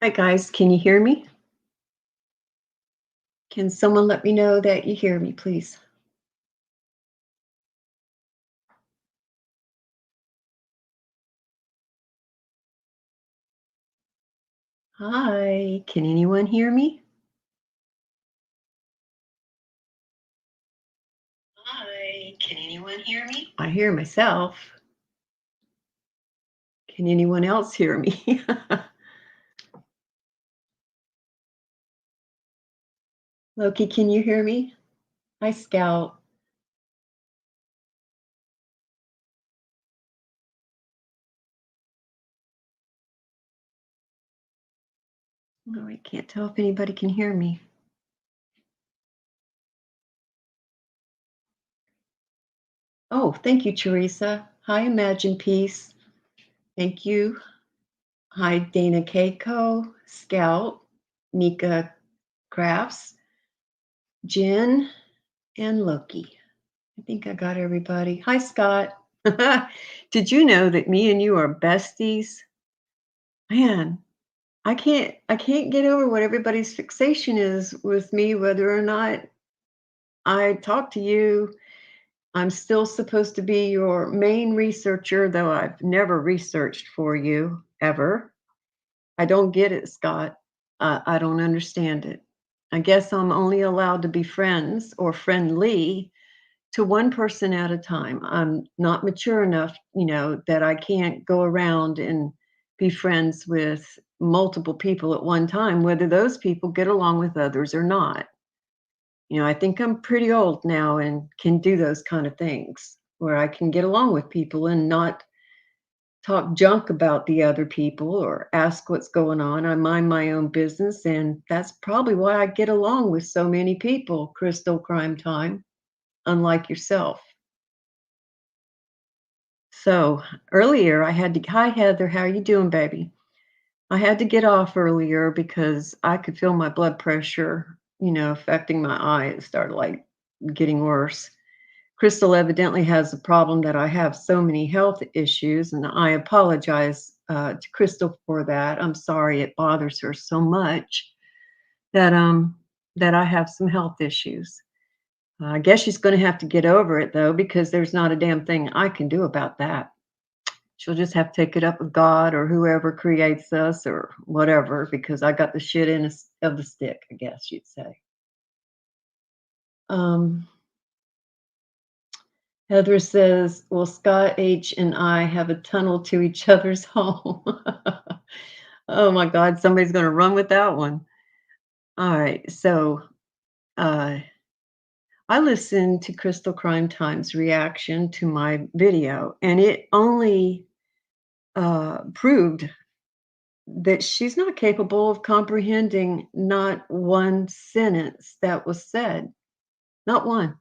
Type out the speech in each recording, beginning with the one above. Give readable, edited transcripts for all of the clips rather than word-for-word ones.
Hi guys, can you hear me? Can someone let me know that you hear me, please? Hi, can anyone hear me? Hi, can anyone hear me? I hear myself. Can anyone else hear me? Loki, can you hear me? Hi, Scout. Oh, I can't tell if anybody can hear me. Oh, thank you, Teresa. Hi, Imagine Peace. Thank you. Hi, Dana Keiko, Scout, Nika Crafts, Jen, and Loki. I think I got everybody. Hi, Scott. Did you know that me and you are besties? Man, I can't get over what everybody's fixation is with me, whether or not I talk to you. I'm still supposed to be your main researcher, though I've never researched for you ever. I don't get it, Scott. I don't understand it. I guess I'm only allowed to be friends or friendly to one person at a time. I'm not mature enough, that I can't go around and be friends with multiple people at one time, whether those people get along with others or not. I think I'm pretty old now and can do those kind of things where I can get along with people and not talk junk about the other people or ask what's going on. I mind my own business, and that's probably why I get along with so many people, Crystal Crime Time, unlike yourself. So earlier I had to, hi Heather, how are you doing, baby? I had to get off earlier because I could feel my blood pressure, affecting my eye. It started like getting worse. Crystal evidently has a problem that I have so many health issues, and I apologize to Crystal for that. I'm sorry it bothers her so much that I have some health issues. I guess she's going to have to get over it though, because there's not a damn thing I can do about that. She'll just have to take it up with God or whoever creates us or whatever, because I got the shit in of the stick, I guess you'd say. Um, Heather says, "Will Scott H and I have a tunnel to each other's home?" Oh my God, somebody's going to run with that one. All right, so uh, I listened to Crystal Crime Time's reaction to my video, and it only proved that she's not capable of comprehending not one sentence that was said, not one.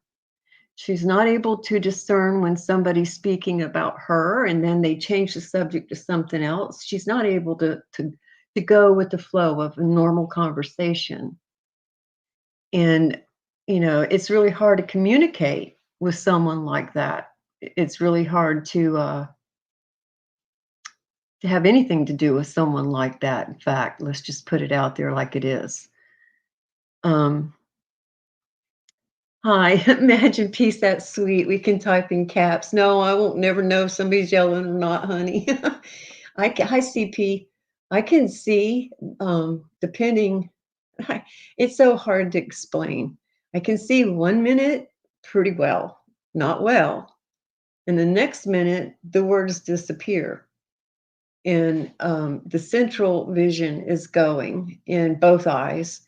She's not able to discern when somebody's speaking about her and then they change the subject to something else. She's not able to go with the flow of a normal conversation. And it's really hard to communicate with someone like that. It's really hard to have anything to do with someone like that. In fact, let's just put it out there like it is. Um, Hi, imagine peace that sweet. We can type in caps. No, I won't never know if somebody's yelling or not, honey. Hi, CP. I can see, depending, it's so hard to explain. I can see 1 minute pretty well, not well. And the next minute, the words disappear. And the central vision is going in both eyes.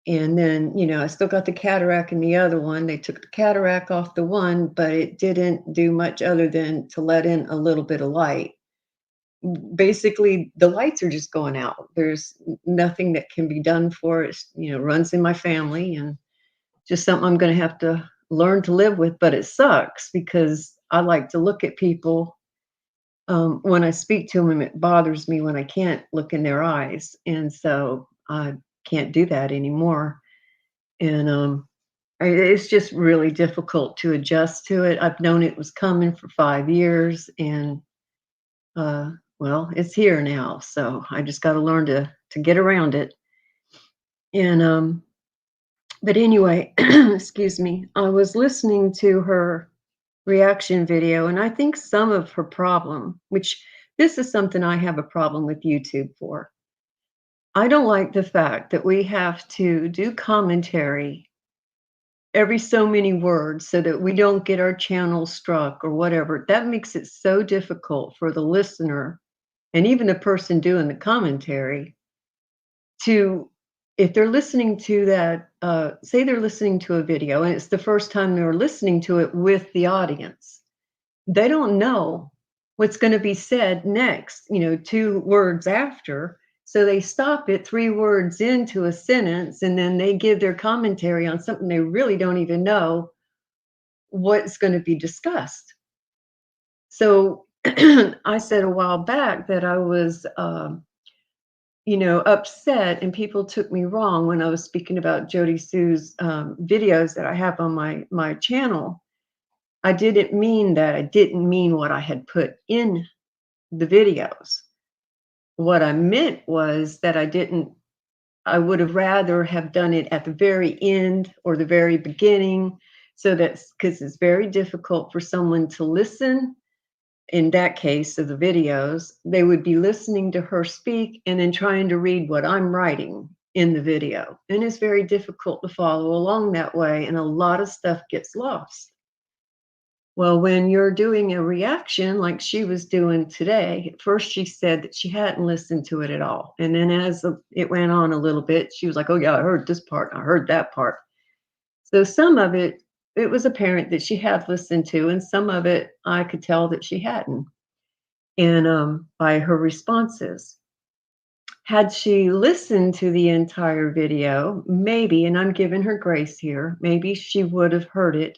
And then, I still got the cataract in the other one. They took the cataract off the one, but it didn't do much other than to let in a little bit of light. Basically, the lights are just going out. There's nothing that can be done for it. Runs in my family and just something I'm going to have to learn to live with. But it sucks because I like to look at people. When I speak to them, it bothers me when I can't look in their eyes. And so I can't do that anymore. And it's just really difficult to adjust to it. I've known it was coming for 5 years, and well, it's here now. So I just got to learn to get around it. And but anyway, excuse me. I was listening to her reaction video, and I think some of her problem, which this is something I have a problem with YouTube for. I don't like the fact that we have to do commentary every so many words so that we don't get our channel struck or whatever. That makes it so difficult for the listener and even the person doing the commentary to, if they're listening to that, say they're listening to a video and it's the first time they're listening to it with the audience, they don't know what's going to be said next, 2 words after. So they stop it 3 words into a sentence and then they give their commentary on something they really don't even know what's going to be discussed. So I said a while back that I was, upset and people took me wrong when I was speaking about Jody Sue's videos that I have on my channel. I didn't mean that. I didn't mean what I had put in the videos. What I meant was that I would have rather have done it at the very end or the very beginning. So that's because it's very difficult for someone to listen. In that case of the videos, they would be listening to her speak and then trying to read what I'm writing in the video. And it's very difficult to follow along that way. And a lot of stuff gets lost. Well, when you're doing a reaction like she was doing today, at first she said that she hadn't listened to it at all. And then as it went on a little bit, she was like, oh, yeah, I heard this part. I heard that part. So some of it was apparent that she had listened to, and some of it I could tell that she hadn't. And by her responses. Had she listened to the entire video, maybe, and I'm giving her grace here, maybe she would have heard it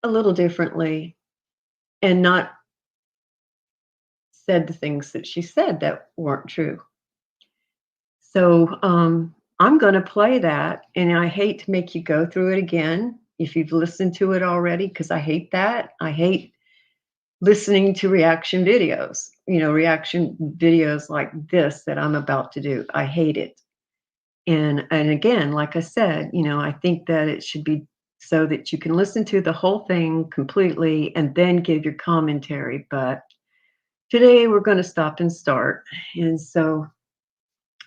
a little differently and not said the things that she said that weren't true. So I'm going to play that, and I hate to make you go through it again if you've listened to it already, because I hate that. I hate listening to reaction videos like this that I'm about to do. I hate it. And again, like I said, I think that it should be so that you can listen to the whole thing completely and then give your commentary. But today we're going to stop and start. And so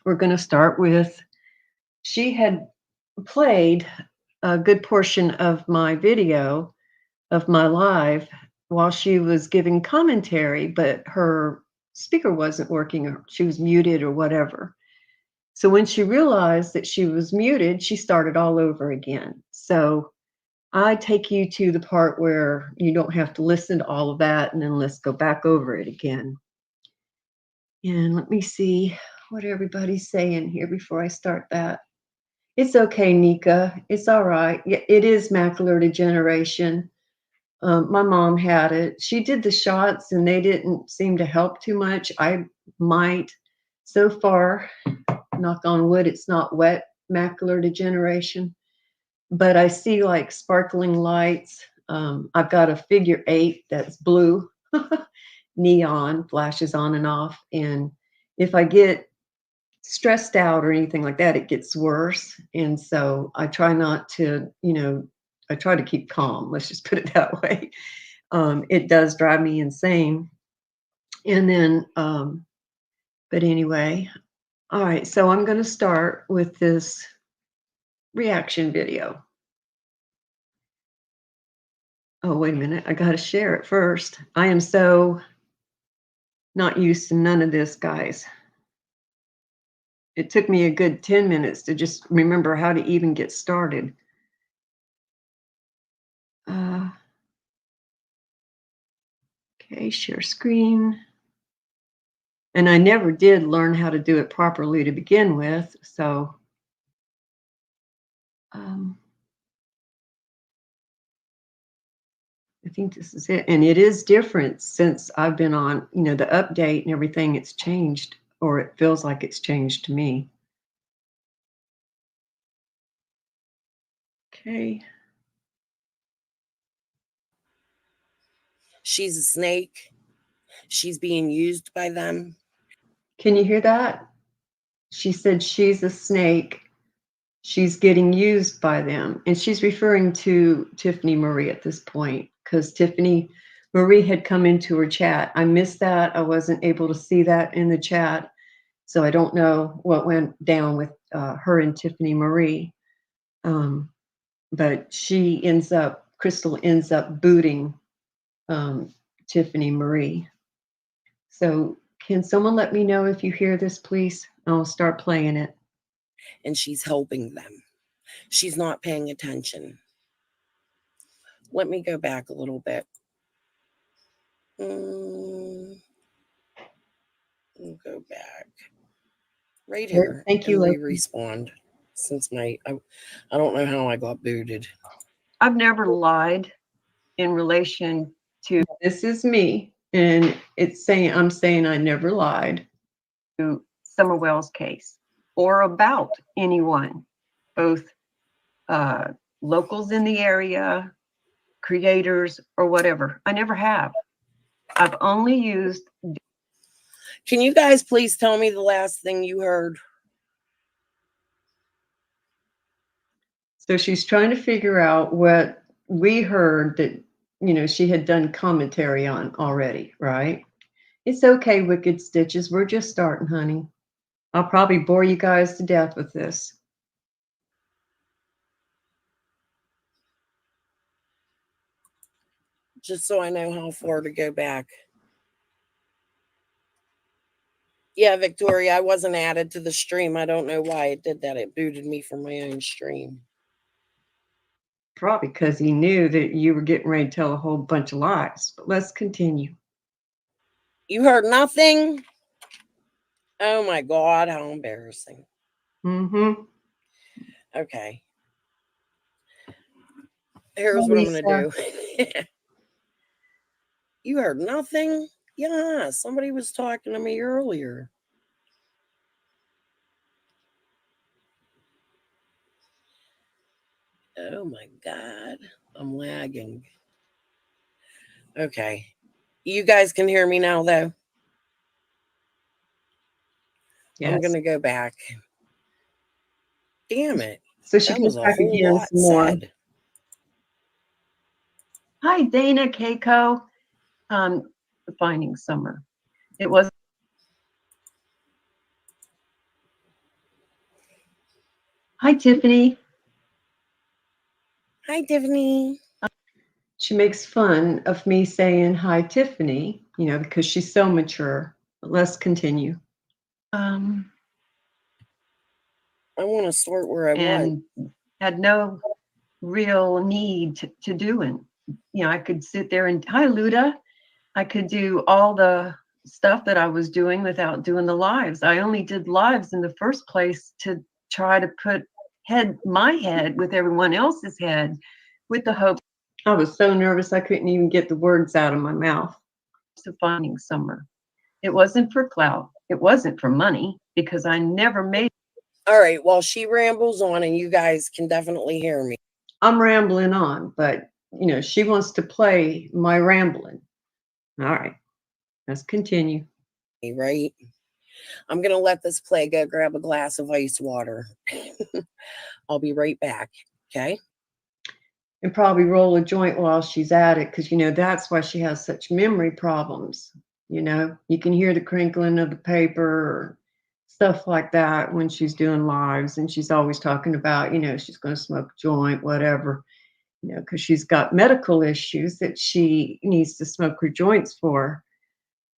we're going to start with, she had played a good portion of my video of my live while she was giving commentary, but her speaker wasn't working or she was muted or whatever. So when she realized that she was muted, she started all over again. So I take you to the part where you don't have to listen to all of that, and then let's go back over it again. And let me see what everybody's saying here before I start that. It's okay, Nika. It's all right. Yeah, it is macular degeneration. My mom had it. She did the shots and they didn't seem to help too much. I might. So far, knock on wood, it's not wet macular degeneration, but I see like sparkling lights. I've got a figure 8 that's blue, neon, flashes on and off. And if I get stressed out or anything like that, it gets worse. And so I try not to, I try to keep calm. Let's just put it that way. It does drive me insane. And then, but anyway, all right. So I'm going to start with this reaction video. Oh, wait a minute. I got to share it first. I am so not used to none of this, guys. It took me a good 10 minutes to just remember how to even get started. Okay, share screen. And I never did learn how to do it properly to begin with. So I think this is it. And it is different since I've been on, the update and everything, it's changed, or it feels like it's changed to me. Okay. She's a snake. She's being used by them. Can you hear that? She said she's a snake. She's getting used by them. And she's referring to Tiffany Marie at this point because Tiffany Marie had come into her chat. I missed that. I wasn't able to see that in the chat. So I don't know what went down with her and Tiffany Marie. But Crystal ends up booting Tiffany Marie. So can someone let me know if you hear this, please? I'll start playing it. And she's helping them. She's not paying attention. Let me go back a little bit. We'll go back right here. Thank you. And re-respond since I don't know how I got booted. I've never lied in relation to this is me, and I'm saying I never lied to Summer Wells case or about anyone, both locals in the area, creators, or whatever. I never have. I've only used. Can you guys please tell me the last thing you heard? So she's trying to figure out what we heard that, she had done commentary on already, right? It's okay, Wicked Stitches. We're just starting, honey. I'll probably bore you guys to death with this. Just so I know how far to go back. Yeah, Victoria, I wasn't added to the stream. I don't know why it did that. It booted me from my own stream. Probably because he knew that you were getting ready to tell a whole bunch of lies. But let's continue. You heard nothing? Oh my God, how embarrassing. Okay. Here's what I'm going to do. You heard nothing? Yeah, somebody was talking to me earlier. Oh my God, I'm lagging. Okay. You guys can hear me now, though? Yes. I'm going to go back. Damn it. So she goes back again some more. Hi, Dana Keiko. Finding Summer. It was. Hi, Tiffany. Hi, Tiffany. She makes fun of me saying hi, Tiffany, because she's so mature. But let's continue. I want to start where I was. Had no real need to do it. I could sit there and, hi, Luda. I could do all the stuff that I was doing without doing the lives. I only did lives in the first place to try to put my head with everyone else's head with the hope. I was so nervous I couldn't even get the words out of my mouth. So finding Summer. It wasn't for clout. It wasn't for money because I never made. All right. Well, she rambles on and you guys can definitely hear me. I'm rambling on, but she wants to play my rambling. All right. Let's continue. Right. I'm going to let this play. Go grab a glass of ice water. I'll be right back. Okay. And probably roll a joint while she's at it because, that's why she has such memory problems. You can hear the crinkling of the paper or stuff like that when she's doing lives. And she's always talking about, she's going to smoke a joint, whatever, because she's got medical issues that she needs to smoke her joints for.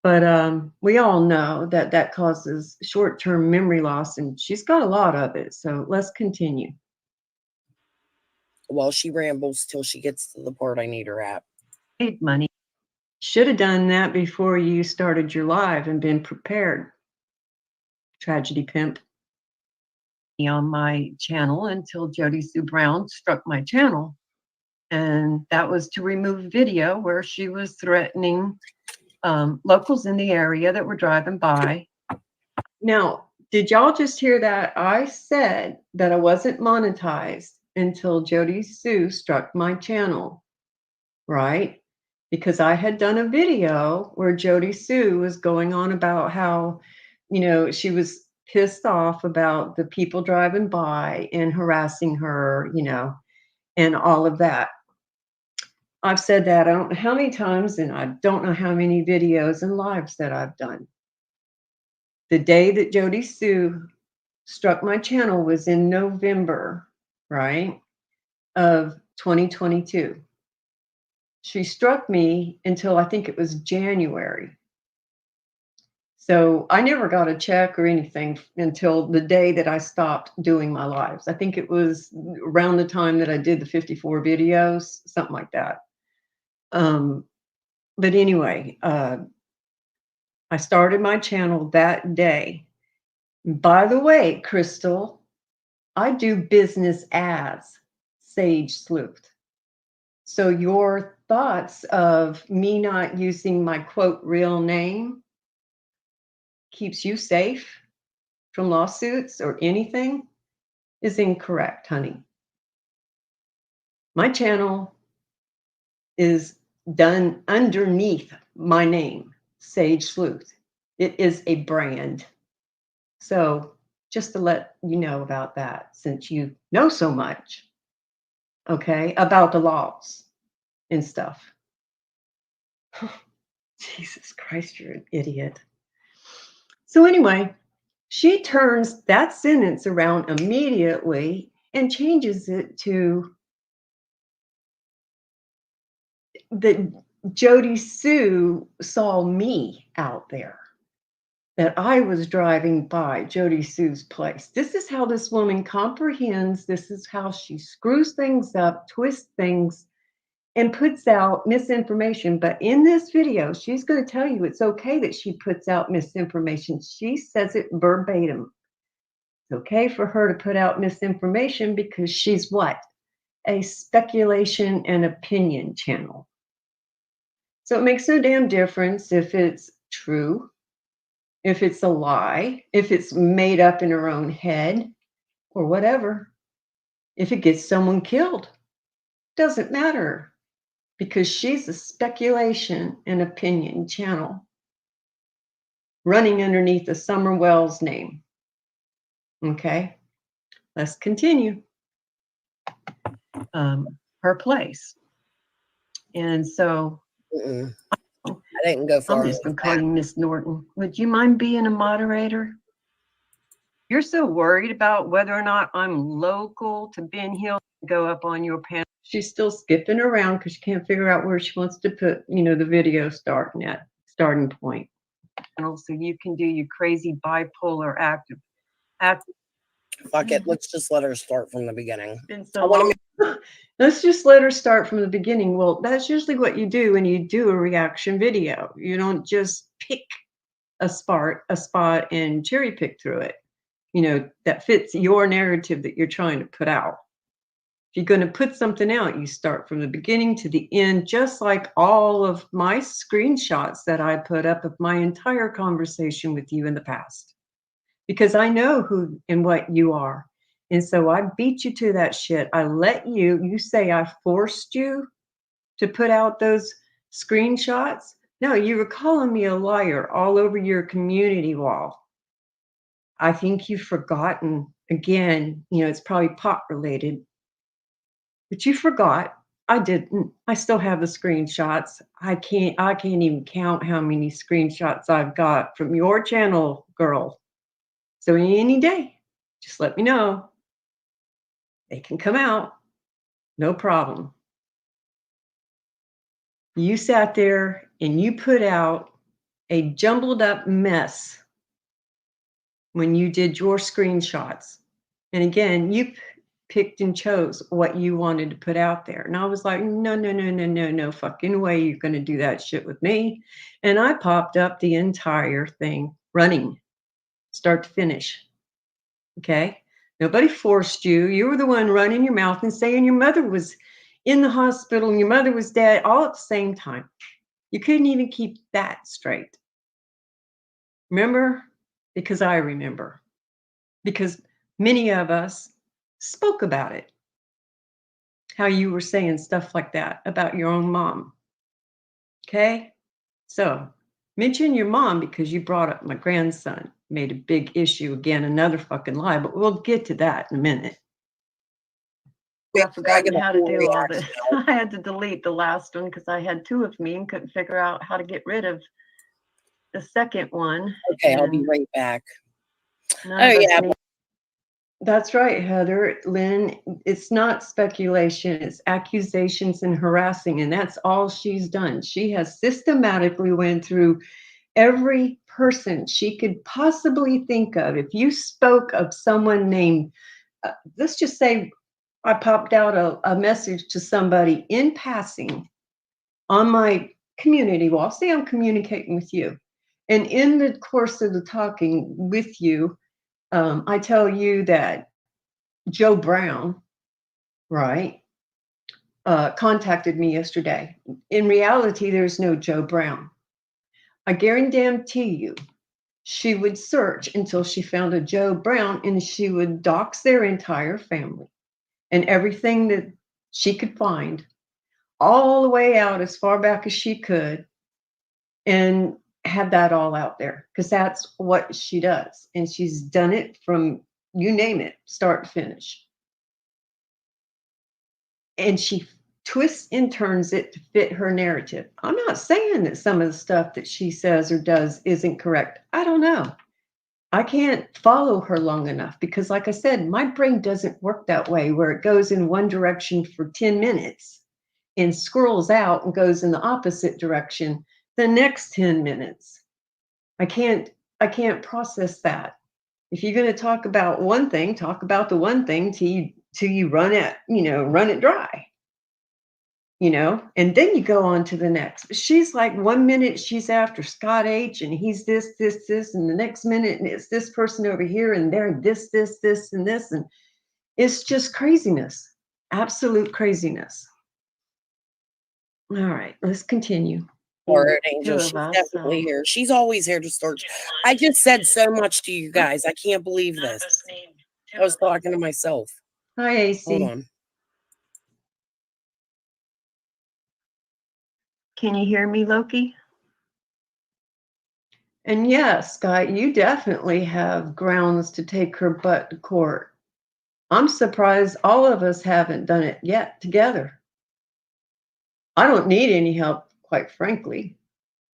But we all know that causes short-term memory loss, and she's got a lot of it. So let's continue. Well, she rambles till she gets to the part I need her at. Paid money. Should have done that before you started your live and been prepared. Tragedy pimp. On my channel until Jody Sue Brown struck my channel. And that was to remove video where she was threatening locals in the area that were driving by. Now, did y'all just hear that? I said that I wasn't monetized until Jody Sue struck my channel, right? Because I had done a video where Jody Sue was going on about how, she was pissed off about the people driving by and harassing her, and all of that. I've said that I don't know how many times, and I don't know how many videos and lives that I've done. The day that Jody Sue struck my channel was in November, right, of 2022. She struck me until I think it was January. So I never got a check or anything until the day that I stopped doing my lives. I think it was around the time that I did the 54 videos, something like that. But anyway, I started my channel that day. By the way, Crystal, I do business as Sage Sleuth. So your thoughts of me not using my quote real name keeps you safe from lawsuits or anything is incorrect, honey. My channel is done underneath my name, Sage Sleuth. It is a brand. So just to let you know about that, since you know so much, okay, about the laws and stuff. Jesus Christ, you're an idiot. So anyway, she turns that sentence around immediately and changes it to that Jody Sue saw me out there, that I was driving by Jody Sue's place. This is how this woman comprehends. This is how she screws things up, twists things, and puts out misinformation. But in this video, she's going to tell you it's okay that she puts out misinformation. She says it verbatim. It's okay for her to put out misinformation because she's what? A speculation and opinion channel. So it makes no damn difference if it's true, if it's a lie, if it's made up in her own head or whatever. If it gets someone killed, doesn't matter because she's a speculation and opinion channel running underneath the Summer Wells name. Okay, let's continue. Her place. And so I didn't go far. I'm just going to call you Miss Norton. Would you mind being a moderator? You're so worried about whether or not I'm local to Ben Hill to go up on your panel. She's still skipping around because she can't figure out where she wants to put, the video starting point. So you can do your crazy bipolar active. Fuck it. Let's just let her start from the beginning. Let's just let her start from the beginning. Well, that's usually what you do when you do a reaction video. You don't just pick a spot and cherry pick through it, that fits your narrative that you're trying to put out. If you're going to put something out, you start from the beginning to the end, just like all of my screenshots that I put up of my entire conversation with you in the past, because I know who and what you are. And so I beat you to that shit. I let you say I forced you to put out those screenshots. No, you were calling me a liar all over your community wall. I think you've forgotten, again, it's probably pot related, but you forgot. I didn't. I still have the screenshots. I can't even count how many screenshots I've got from your channel, girl. So any day, just let me know. They can come out. No problem. You sat there and you put out a jumbled up mess when you did your screenshots. And again, you picked and chose what you wanted to put out there. And I was like, no fucking way you're going to do that shit with me. And I popped up the entire thing running, start to finish. Okay? Nobody forced you. You were the one running your mouth and saying your mother was in the hospital and your mother was dead all at the same time. You couldn't even keep that straight. Remember? Because I remember. Because many of us spoke about it. How you were saying stuff like that about your own mom. Okay? So Mention your mom because you brought up my grandson. Made a big issue again, another fucking lie, but we'll get to that in a minute. I've forgotten how to do all this. I had to delete the last one because I had two of me and couldn't figure out how to get rid of the second one. Okay, I'll be right back. Oh, yeah. That's right, Heather. Lynn, it's not speculation, it's accusations and harassing, and that's all she's done. She has systematically went through every person she could possibly think of. If you spoke of someone named, let's just say I popped out a message to somebody in passing on my community wall, say I'm communicating with you. And in the course of the talking with you, I tell you that Joe Brown, right, contacted me yesterday. In reality, there's no Joe Brown. I guarantee you, she would search until she found a Joe Brown and she would dox their entire family and everything that she could find, all the way out as far back as she could, and have that all out there because that's what she does. And she's done it from, you name it, start to finish. And she twists and turns it to fit her narrative. I'm not saying that some of the stuff that she says or does isn't correct. I don't know. I can't follow her long enough because, like I said, my brain doesn't work that way where it goes in one direction for 10 minutes and scrolls out and goes in the opposite direction the next 10 minutes. I can't process that. If you're going to talk about one thing, talk about the one thing till you run it dry. And then you go on to the next. She's like 1 minute she's after Scott H and he's this, and the next minute and it's this person over here and they're this, and this. And it's just craziness, absolute craziness. All right, let's continue. Or Angel, she's definitely here. She's always here to search. I just said so much to you guys. I can't believe this. I was talking to myself. Hi, AC. Hold on. Can you hear me, Loki? And yes, Scott, you definitely have grounds to take her butt to court. I'm surprised all of us haven't done it yet together. I don't need any help, quite frankly.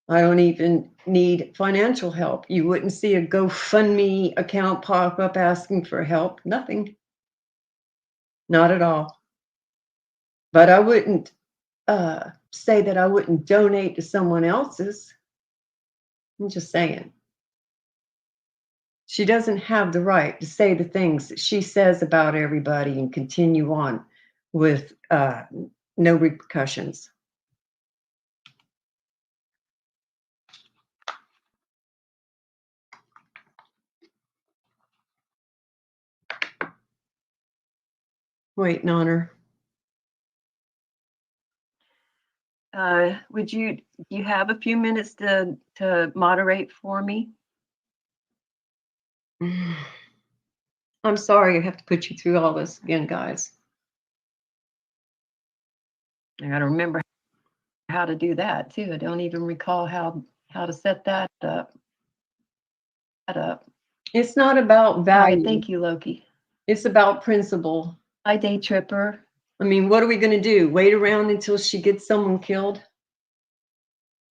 I don't even need financial help. You wouldn't see a GoFundMe account pop up asking for help. Nothing. Not at all. But I wouldn't say that I wouldn't donate to someone else's. I'm just saying. She doesn't have the right to say the things that she says about everybody and continue on with no repercussions. Waiting on her. Would you have a few minutes to moderate for me? I'm sorry I have to put you through all this again, guys. I got to remember how to do that too. I don't even recall how to set that up. It's not about value. Right, thank you, Loki. It's about principle. Hi, Day Tripper. I mean, what are we going to do? Wait around until she gets someone killed?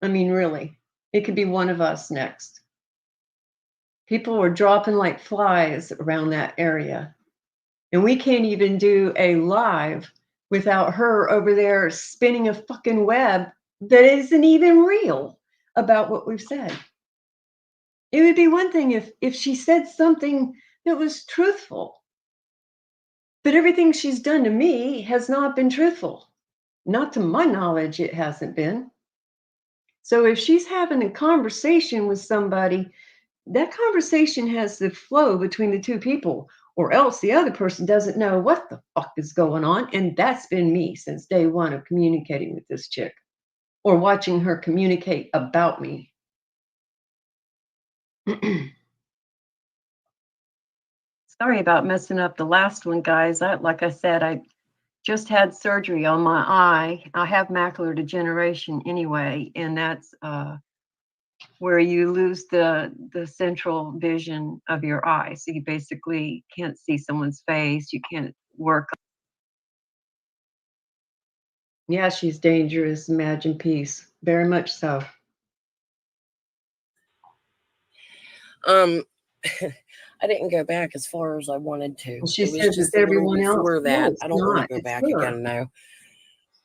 I mean, really, it could be one of us next. People were dropping like flies around that area. And we can't even do a live without her over there spinning a fucking web that isn't even real about what we've said. It would be one thing if she said something that was truthful. But everything she's done to me has not been truthful. Not to my knowledge, it hasn't been. So if she's having a conversation with somebody, that conversation has to flow between the two people, or else the other person doesn't know what the fuck is going on. And that's been me since day one of communicating with this chick or watching her communicate about me. Sorry about messing up the last one, guys. Like I said, I just had surgery on my eye. I have macular degeneration anyway, and that's where you lose the central vision of your eye. So you basically can't see someone's face. You can't work. Yeah, she's dangerous. Imagine peace. Very much so. I didn't go back as far as I wanted to. Well, she It was says it's just a little everyone else. before No, that. it's I don't want to not. go It's back her. again now.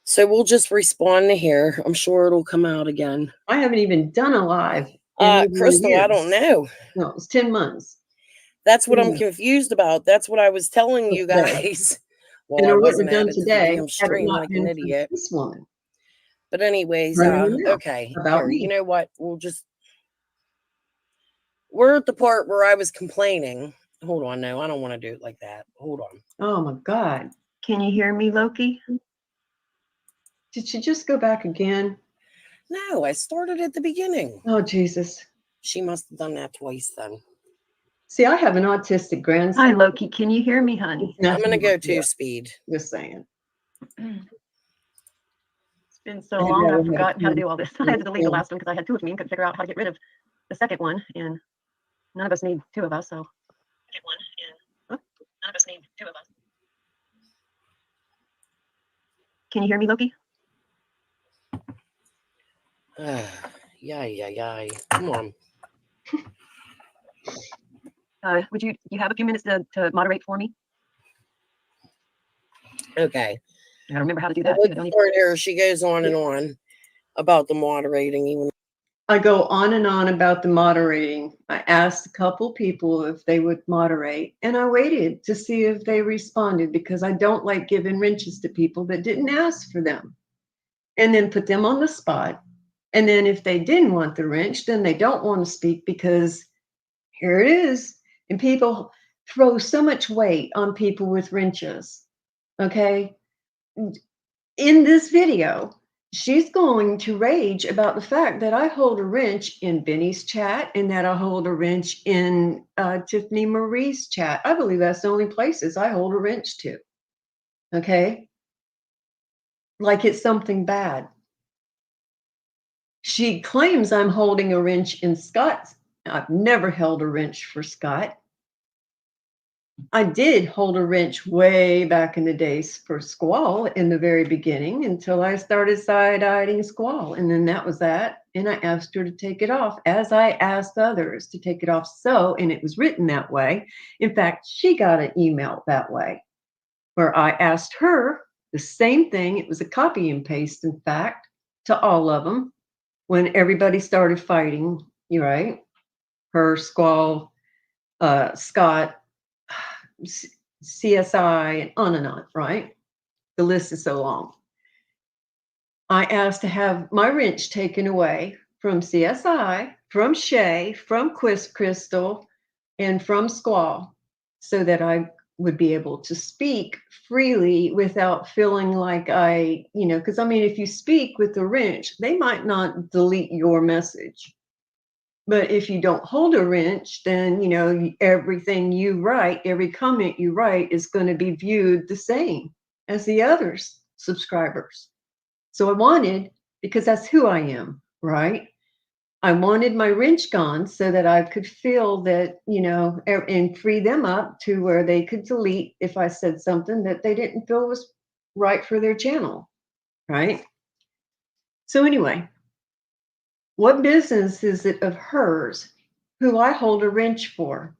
So we'll just respond to here. I'm sure it'll come out again. I haven't even done a live in over a Crystal, I don't year. know. No, it's 10 months. That's what I'm confused about. That's what I was telling you guys. Well, And I I wouldn't wasn't have done added to the today damn had it stream not like an been for idiot. this woman. But anyways, Running her mouth okay. about Here, me. you know what? We're at the part where I was complaining. Hold on, no, I don't want to do it like that. Hold on. Oh my God. Can you hear me, Loki? Did she just go back again? No, I started at the beginning. Oh, Jesus. She must have done that twice then. See, I have an autistic grandson. Hi, Loki. Can you hear me, honey? I'm going to go 2-speed. Just saying. It's been so long, I've forgotten how to do all this. I had to delete the last one because I had two of me and couldn't figure out how to get rid of the second one. And none of us need two of us, so. None of us need two of us. Can you hear me, Loki? Yeah. Come on. Would you have a few minutes to moderate for me? Okay. I gotta remember how to do that. Here she goes on and on about the moderating. Even I go on and on about the moderating. I asked a couple people if they would moderate, and I waited to see if they responded because I don't like giving wrenches to people that didn't ask for them, and then put them on the spot. And then if they didn't want the wrench, then they don't want to speak because here it is. And people throw so much weight on people with wrenches. Okay. In this video, she's going to rage about the fact that I hold a wrench in Benny's chat and that I hold a wrench in Tiffany Marie's chat. I believe that's the only places I hold a wrench to. Okay. Like it's something bad. She claims I'm holding a wrench in Scott's. I've never held a wrench for Scott. I did hold a wrench way back in the days for Squall in the very beginning until I started side-eyeing Squall. And then that was that. And I asked her to take it off as I asked others to take it off. So, and it was written that way. In fact, she got an email that way where I asked her the same thing. It was a copy and paste, in fact, to all of them when everybody started fighting, you right? Her, Squall, Scott, CSI, and on, right? The list is so long. I asked to have my wrench taken away from CSI, from Shay, from Crystal, and from Squall so that I would be able to speak freely without feeling like because I mean, if you speak with the wrench, they might not delete your message. But if you don't hold a wrench, then, everything you write, every comment you write is going to be viewed the same as the others subscribers. So I wanted, because that's who I am, right? I wanted my wrench gone so that I could feel that, and free them up to where they could delete if I said something that they didn't feel was right for their channel, right? So anyway, what business is it of hers who I hold a wrench for?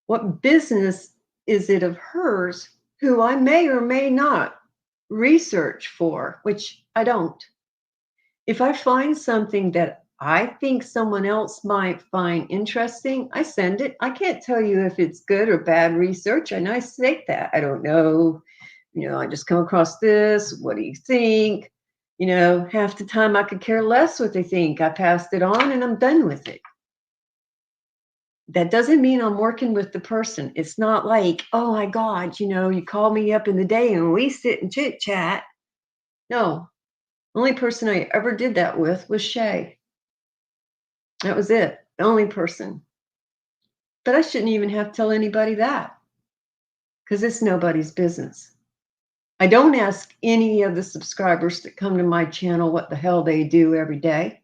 What business is it of hers who I may or may not research for, which I don't? If I find something that I think someone else might find interesting, I send it. I can't tell you if it's good or bad research, and I state that. I don't know. I just come across this. What do you think? Half the time I could care less what they think. I passed it on and I'm done with it. That doesn't mean I'm working with the person. It's not like, oh my God, you call me up in the day and we sit and chit chat. No, only person I ever did that with was Shay. That was it. The only person. But I shouldn't even have to tell anybody that because it's nobody's business. I don't ask any of the subscribers that come to my channel what the hell they do every day.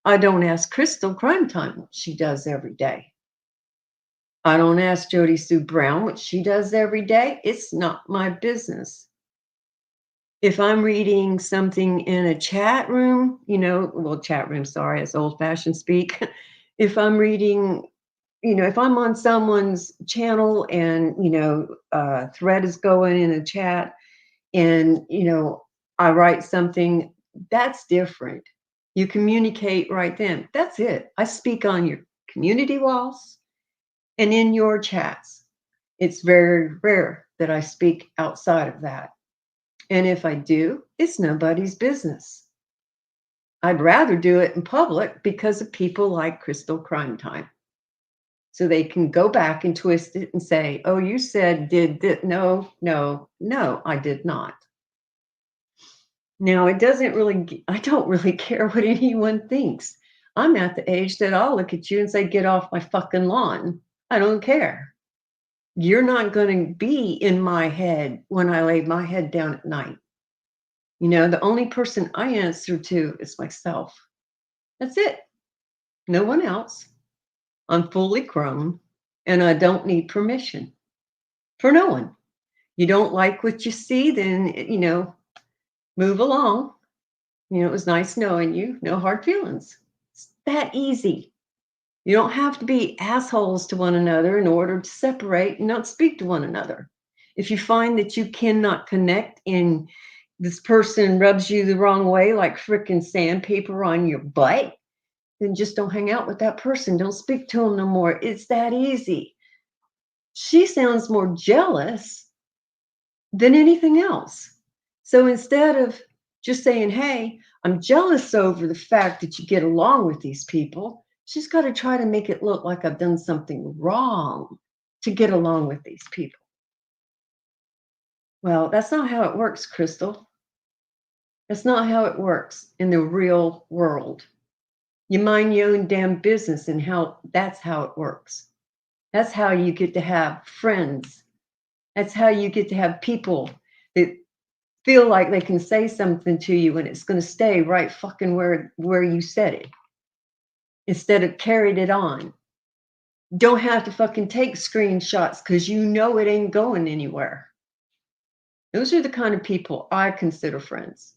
I don't ask Crystal Crime Time what she does every day. I don't ask Jody Sue Brown what she does every day. It's not my business. If I'm reading something in a chat room, chat room, sorry, it's old fashioned speak. If I'm reading, if I'm on someone's channel and, a thread is going in a chat and, I write something, that's different. You communicate right then. That's it. I speak on your community walls and in your chats. It's very rare that I speak outside of that. And if I do, it's nobody's business. I'd rather do it in public because of people like Crystal Crime Time. So they can go back and twist it and say, oh, you said did that. No, no, no, I did not. Now, I don't really care what anyone thinks. I'm at the age that I'll look at you and say, get off my fucking lawn. I don't care. You're not going to be in my head when I lay my head down at night. The only person I answer to is myself. That's it. No one else. I'm fully grown and I don't need permission for no one. You don't like what you see, then, move along. It was nice knowing you. No hard feelings. It's that easy. You don't have to be assholes to one another in order to separate and not speak to one another. If you find that you cannot connect and this person rubs you the wrong way like frickin' sandpaper on your butt, then just don't hang out with that person. Don't speak to them no more. It's that easy. She sounds more jealous than anything else. So instead of just saying, hey, I'm jealous over the fact that you get along with these people, she's got to try to make it look like I've done something wrong to get along with these people. Well, that's not how it works, Crystal. That's not how it works in the real world. You mind your own damn business, and that's how it works. That's how you get to have friends. That's how you get to have people that feel like they can say something to you and it's going to stay right fucking where you said it instead of carried it on. Don't have to fucking take screenshots because it ain't going anywhere. Those are the kind of people I consider friends.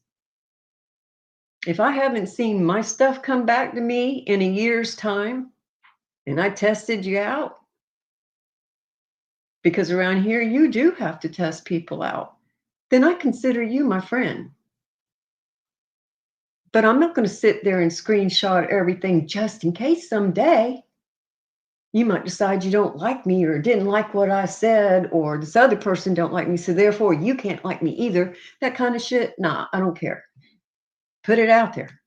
If I haven't seen my stuff come back to me in a year's time and I tested you out, because around here you do have to test people out, then I consider you my friend. But I'm not going to sit there and screenshot everything just in case someday you might decide you don't like me or didn't like what I said, or this other person don't like me, so therefore you can't like me either. That kind of shit, nah, I don't care. Put it out there.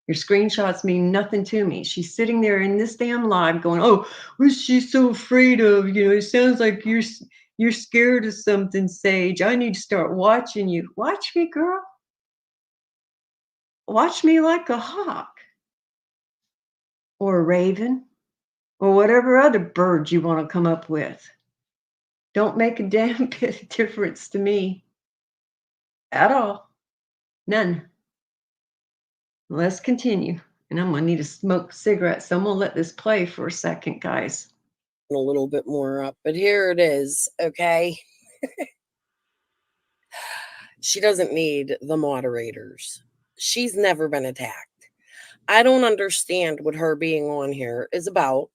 Your screenshots mean nothing to me. She's sitting there in this damn live going, oh, what's she so afraid of? It sounds like you're scared of something, Sage. I need to start watching you. Watch me, girl. Watch me like a hawk or a raven or whatever other bird you want to come up with. Don't make a damn bit of difference to me at all. None. Let's continue. And I'm going to need to smoke cigarettes. So I'm going to let this play for a second, guys. A little bit more up, but here it is, okay? She doesn't need the moderators. She's never been attacked. I don't understand what her being on here is about,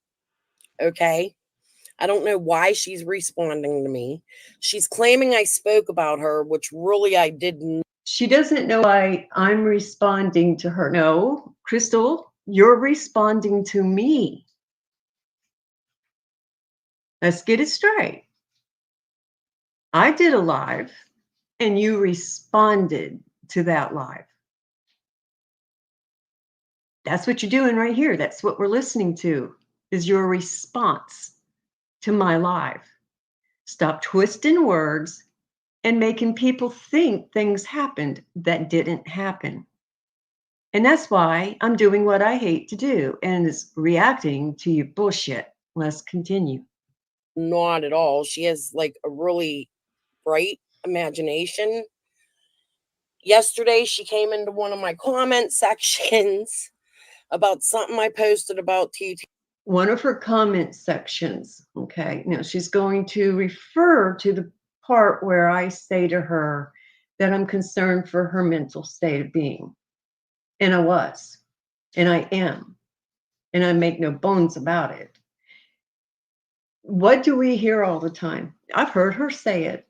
okay? I don't know why she's responding to me. She's claiming I spoke about her, which really I didn't. She doesn't know why I'm responding to her. No, Crystal, you're responding to me. Let's get it straight. I did a live and you responded to that live. That's what you're doing right here. That's what we're listening to, is your response to my live. Stop twisting words and making people think things happened that didn't happen. And that's why I'm doing what I hate to do, and it's reacting to your bullshit. Let's continue. Not at all. She has like a really bright imagination. Yesterday, she came into one of my comment sections about something I posted about TT. One of her comment sections. Okay. Now she's going to refer to the part where I say to her that I'm concerned for her mental state of being. And I was, and I am, and I make no bones about it. What do we hear all the time? I've heard her say it.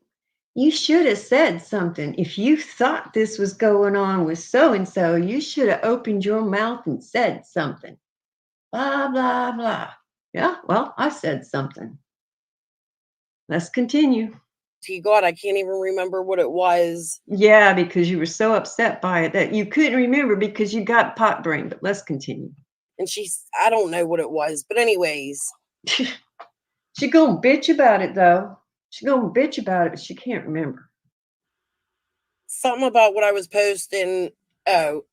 You should have said something. If you thought this was going on with so and so, you should have opened your mouth and said something. Blah, blah, blah. Yeah, well, I said something. Let's continue. God, I can't even remember what it was. Yeah, because you were so upset by it that you couldn't remember because you got pot brain. But let's continue. And I don't know what it was. But anyways. She gonna bitch about it though. She gonna bitch about it, but she can't remember. Something about what I was posting. Oh.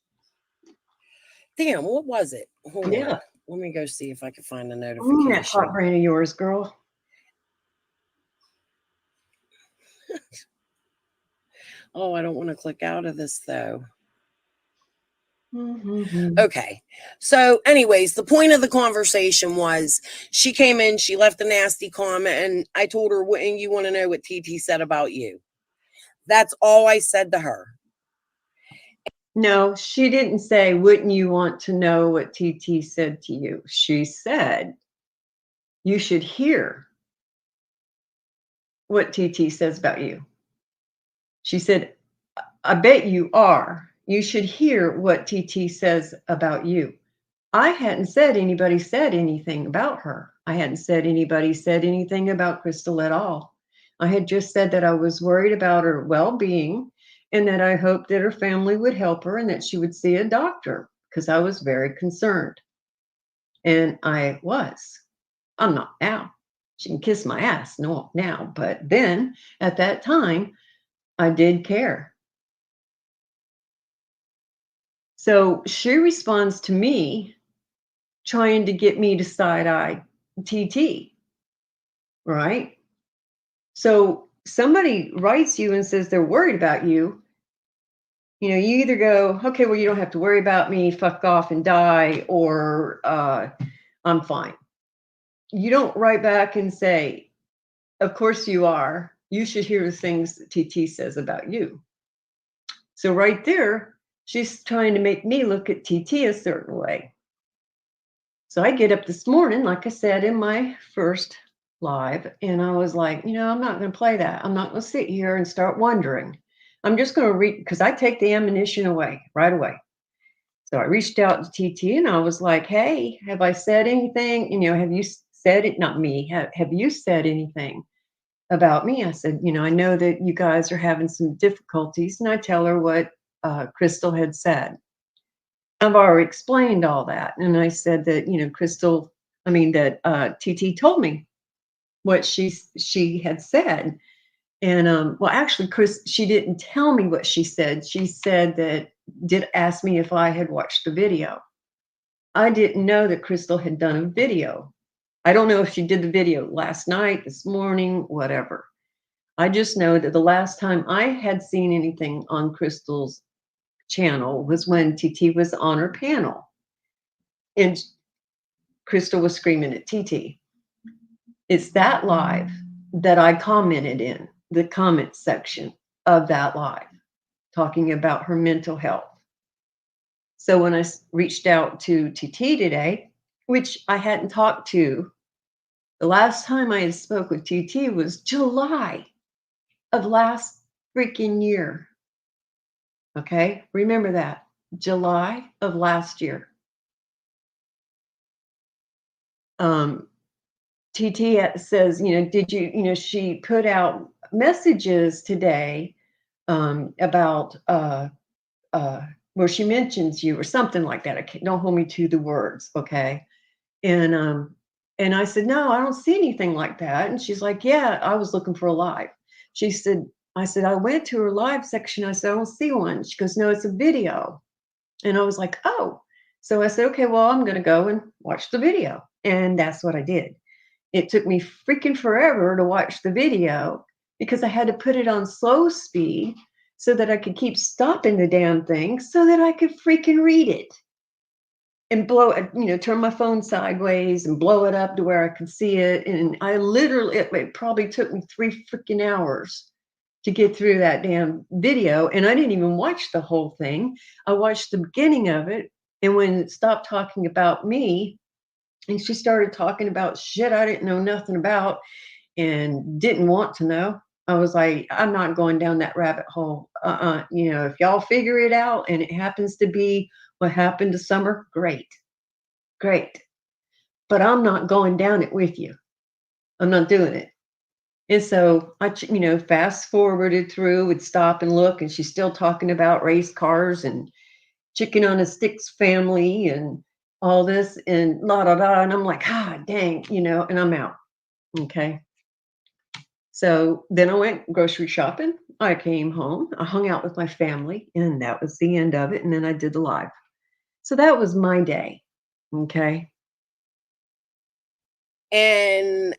Damn, what was it? Hold on. Let me go see if I can find the notification. That pot brain of yours, girl. Oh, I don't want to click out of this though. Mm-hmm. Okay. So anyways, the point of the conversation was she came in, she left a nasty comment, and I told her, wouldn't you want to know what TT said about you? That's all I said to her. No, she didn't say, wouldn't you want to know what TT said to you? She said, you should hear what TT says about you. She said, I bet you are. You should hear what TT says about you. I hadn't said anybody said anything about her. I hadn't said anybody said anything about Crystal at all. I had just said that I was worried about her well-being and that I hoped that her family would help her and that she would see a doctor because I was very concerned. And I was. I'm not now. She can kiss my ass now. But then at that time, I did care. So she responds to me trying to get me to side-eye TT, right? So somebody writes you and says they're worried about you. You know, you either go, okay, well, you don't have to worry about me, fuck off and die, or I'm fine. You don't write back and say, of course you are. You should hear the things that TT says about you. So right there, she's trying to make me look at TT a certain way. So I get up this morning, like I said in my first live, and I was like, I'm not going to play that. I'm not going to sit here and start wondering. I'm just going to read, because I take the ammunition away right away. So I reached out to TT and I was like, hey, have I said anything? Have you said it? Not me. Have you said anything about me? I said, I know that you guys are having some difficulties. And I tell her what Crystal had said. I've already explained all that. And I said that, TT told me what she had said. And well, actually, Chris, she didn't tell me what she said. She said that ask me if I had watched the video. I didn't know that Crystal had done a video. I don't know if she did the video last night, this morning, whatever. I just know that the last time I had seen anything on Crystal's channel was when TT was on her panel. And Crystal was screaming at TT. It's that live that I commented in the comment section of that live, talking about her mental health. So when I reached out to TT today, which I hadn't talked to, the last time I had spoke with TT was July of last freaking year. Okay, remember that. July of last year. TT says, did you, she put out messages today about where she mentions you or something like that. Don't hold me to the words, okay? And I said, no, I don't see anything like that. And she's like, yeah, I was looking for a live. I said, I went to her live section. I said, I don't see one. She goes, no, it's a video. And I was like, oh. So I said, okay, well, I'm going to go and watch the video. And that's what I did. It took me freaking forever to watch the video because I had to put it on slow speed so that I could keep stopping the damn thing so that I could freaking read it. and blow it, turn my phone sideways and blow it up to where I could see it. And I literally, it probably took me 3 freaking hours to get through that damn video. And I didn't even watch the whole thing. I watched the beginning of it. And when it stopped talking about me, and she started talking about shit I didn't know nothing about and didn't want to know, I was like, I'm not going down that rabbit hole. If y'all figure it out and it happens to be what happened to Summer, great, great. But I'm not going down it with you. I'm not doing it. And so I, fast forwarded through, would stop and look, and she's still talking about race cars and chicken on a sticks family and all this and la da da. And I'm like, dang, and I'm out. Okay. So then I went grocery shopping. I came home. I hung out with my family, and that was the end of it. And then I did the live. So that was my day. Okay. And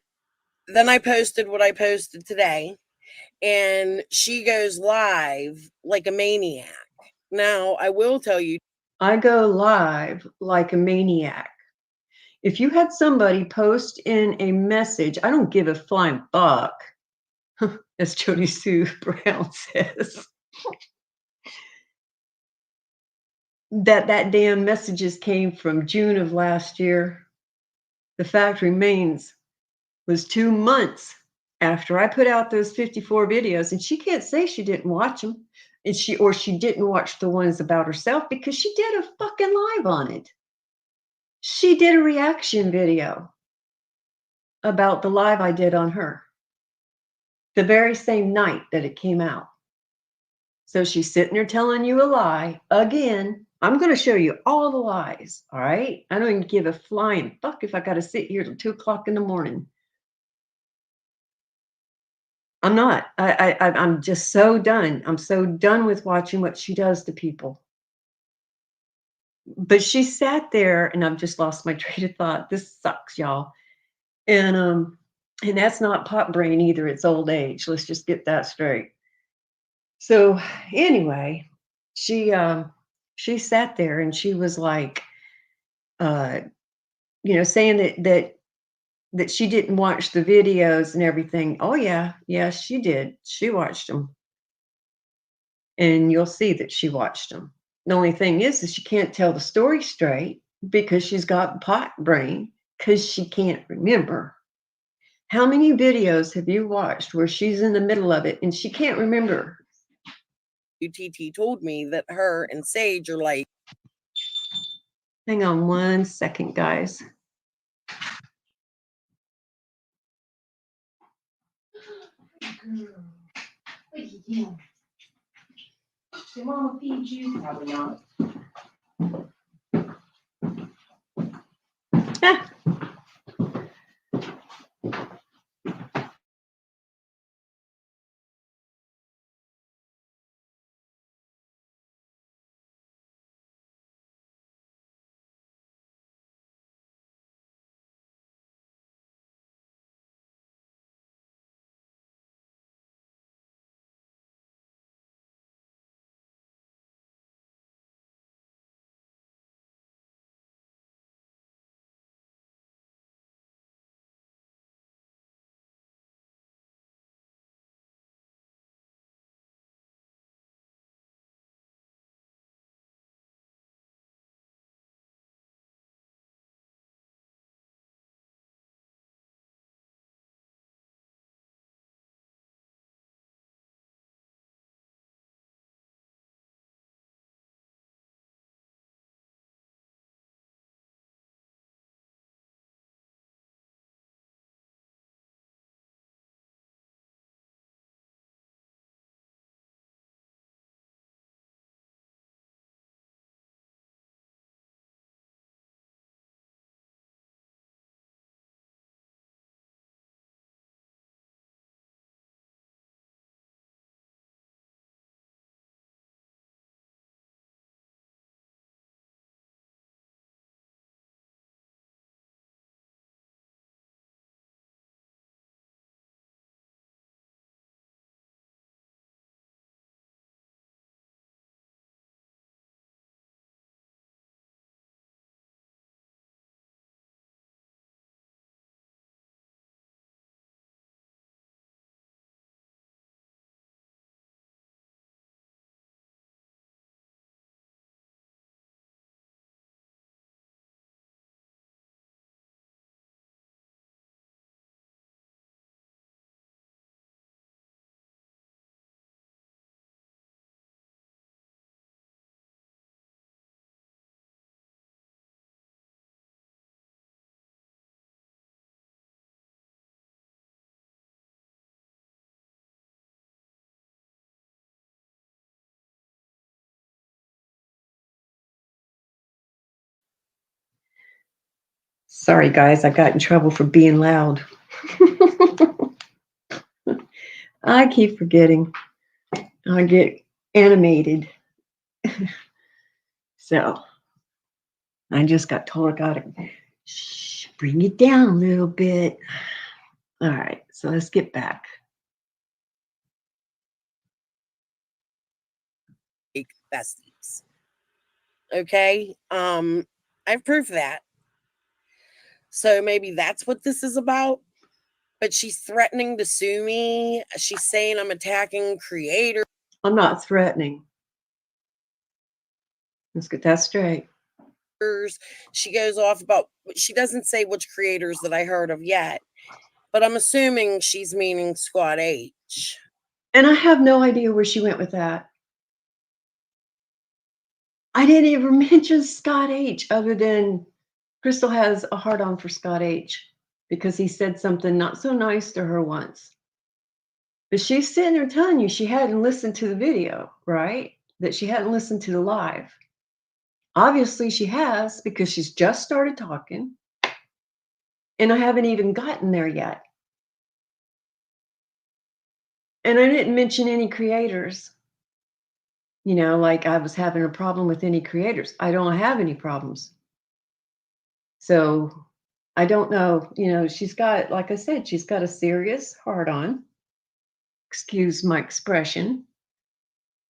then I posted what I posted today, and she goes live like a maniac. Now, I will tell you, I go live like a maniac. If you had somebody post in a message, I don't give a flying fuck, as Jody Sue Brown says, that damn messages came from June of last year. The fact remains was 2 months after I put out those 54 videos, and she can't say she didn't watch them, and she didn't watch the ones about herself because she did a fucking live on it. She did a reaction video about the live I did on her the very same night that it came out. So she's sitting there telling you a lie again. I'm going to show you all the lies. All right. I don't even give a flying fuck if I got to sit here till 2:00 in the morning. I'm not. I'm just so done. I'm so done with watching what she does to people. But she sat there, and I've just lost my train of thought. This sucks, y'all. And that's not pot brain either. It's old age. Let's just get that straight. So anyway, she sat there and she was like, saying that she didn't watch the videos and everything. Oh yeah, she did. She watched them, and you'll see that she watched them. The only thing is she can't tell the story straight because she's got pot brain because she can't remember. How many videos have you watched where she's in the middle of it and she can't remember? UTT told me that her and Sage are like, Hang on 1 second, guys. Yeah. Did Mama feed you? Probably not. Ah. Sorry, guys, I got in trouble for being loud. I keep forgetting. I get animated. So I just got told I got to bring it down a little bit. All right, so let's get back. Besties. Okay. I've proved that. So maybe that's what this is about. But she's threatening to sue me. She's saying I'm attacking creators. I'm not threatening. Let's get that straight. She goes off about, she doesn't say which creators that I heard of yet, but I'm assuming she's meaning Squad H. And I have no idea where she went with that. I didn't even mention Scott H other than Crystal has a hard on for Scott H because he said something not so nice to her once. But she's sitting there telling you she hadn't listened to the video, right? That she hadn't listened to the live. Obviously, she has because she's just started talking. And I haven't even gotten there yet. And I didn't mention any creators. You know, like I was having a problem with any creators. I don't have any problems. So I don't know. You know, she's got, like I said, she's got a serious hard on, excuse my expression,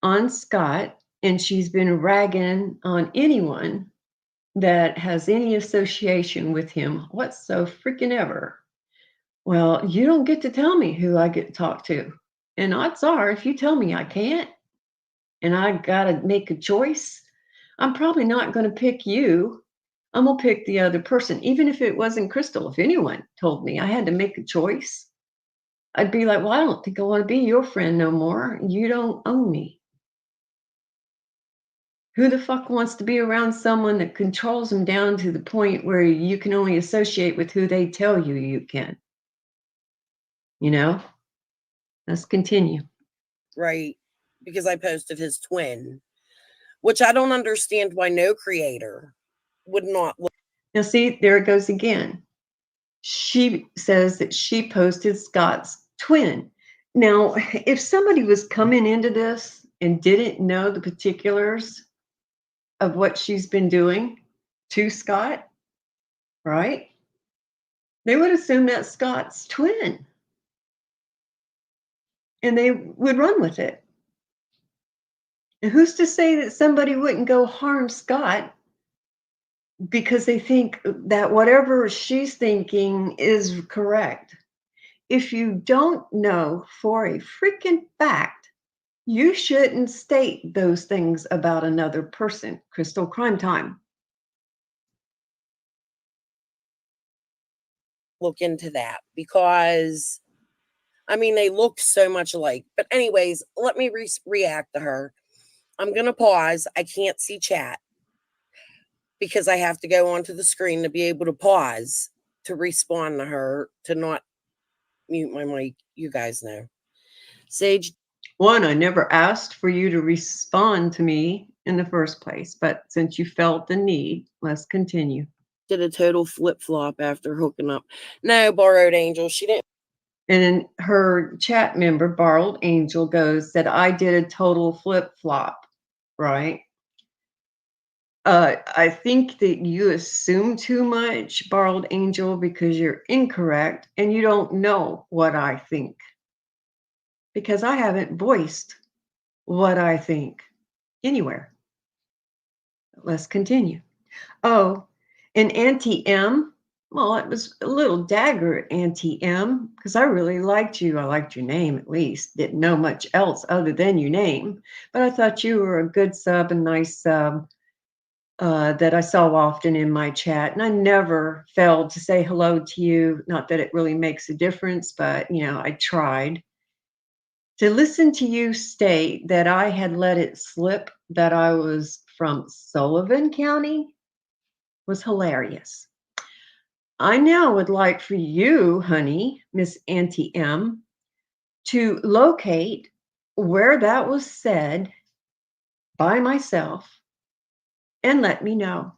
on Scott. And she's been ragging on anyone that has any association with him whatso freaking ever. Well, you don't get to tell me who I get to talk to. And odds are, if you tell me I can't and I got to make a choice, I'm probably not going to pick you. I'm going to pick the other person. Even if it wasn't Crystal, if anyone told me I had to make a choice, I'd be like, well, I don't think I want to be your friend no more. You don't own me. Who the fuck wants to be around someone that controls them down to the point where you can only associate with who they tell you you can? You know? Let's continue. Right. Because I posted his twin, which I don't understand why no creator would not look. Now, see, there it goes again. She says that she posted Scott's twin. Now, if somebody was coming into this and didn't know the particulars of what she's been doing to Scott, right? They would assume that's Scott's twin. And they would run with it. And who's to say that somebody wouldn't go harm Scott because they think that whatever she's thinking is correct? If you don't know for a freaking fact, you shouldn't state those things about another person. Crystal, crime time. Look into that because I mean they look so much alike. But anyways, let me react to her. I'm gonna pause. I can't see chat because I have to go onto the screen to be able to pause to respond to her, to not mute my mic. You guys know. Sage. One, I never asked for you to respond to me in the first place, but since you felt the need, let's continue. Did a total flip flop after hooking up. No, Borrowed Angel. She didn't. And then her chat member, Borrowed Angel, goes that I did a total flip flop, right? I think that you assume too much, Borrowed Angel, because you're incorrect and you don't know what I think. Because I haven't voiced what I think anywhere. Let's continue. Oh, and Auntie M, well, it was a little dagger at Auntie M because I really liked you. I liked your name at least. Didn't know much else other than your name, but I thought you were a good sub, a nice sub that I saw often in my chat. And I never failed to say hello to you. Not that it really makes a difference, but you know, I tried. To listen to you state that I had let it slip that I was from Sullivan County was hilarious. I now would like for you, honey, Miss Auntie M, to locate where that was said by myself and let me know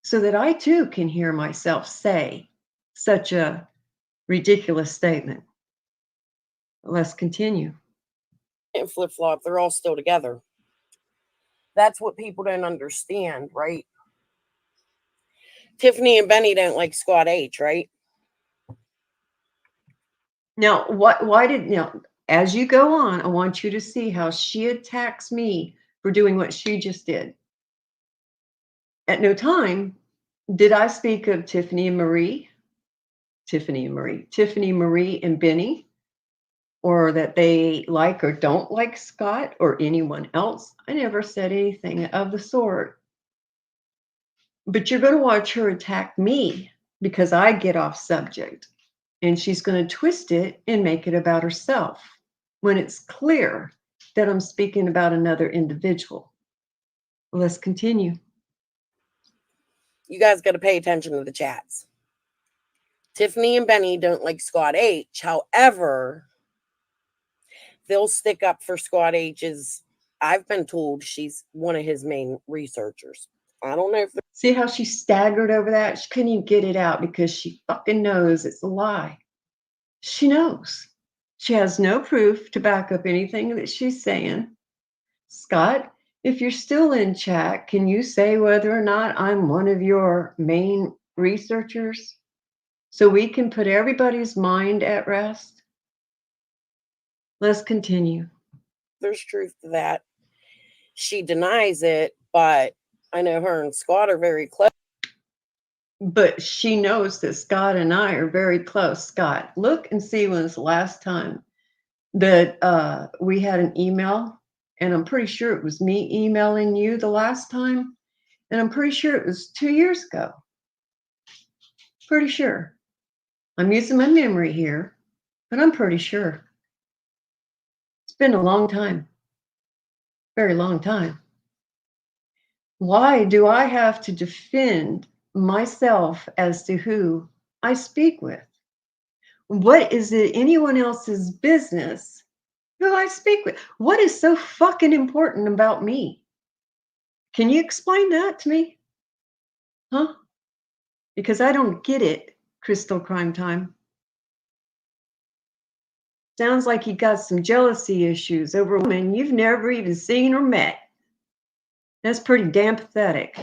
so that I too can hear myself say such a ridiculous statement. Let's continue. And flip flop, they're all still together. That's what people don't understand, right? Tiffany and Benny don't like Squad H, right? Now, why did, now, as you go on, I want you to see how she attacks me for doing what she just did. At no time did I speak of Tiffany and Marie, Tiffany Marie and Benny, or that they like or don't like Scott or anyone else. I never said anything of the sort. But you're going to watch her attack me because I get off subject. And she's going to twist it and make it about herself when it's clear that I'm speaking about another individual. Let's continue. You guys got to pay attention to the chats. Tiffany and Benny don't like Squad H. However, they'll stick up for Squad H's. I've been told she's one of his main researchers. I don't know if See how she staggered over that? She couldn't even get it out because she fucking knows it's a lie. She knows. She has no proof to back up anything that she's saying. Scott, if you're still in chat, can you say whether or not I'm one of your main researchers so we can put everybody's mind at rest? Let's continue. there's truth to that. She denies it, but I know her and Scott are very close. But she knows that Scott and I are very close. Scott, look and see when's the last time that we had an email. And I'm pretty sure it was me emailing you the last time. And I'm pretty sure it was 2 years ago. Pretty sure. I'm using my memory here, but I'm pretty sure. It's been a long time. Very long time. Why do I have to defend myself as to who I speak with? What is it anyone else's business who I speak with? What is so fucking important about me? Can you explain that to me? Huh? Because I don't get it, Crystal Crime Time. Sounds like you got some jealousy issues over a woman you've never even seen or met. That's pretty damn pathetic.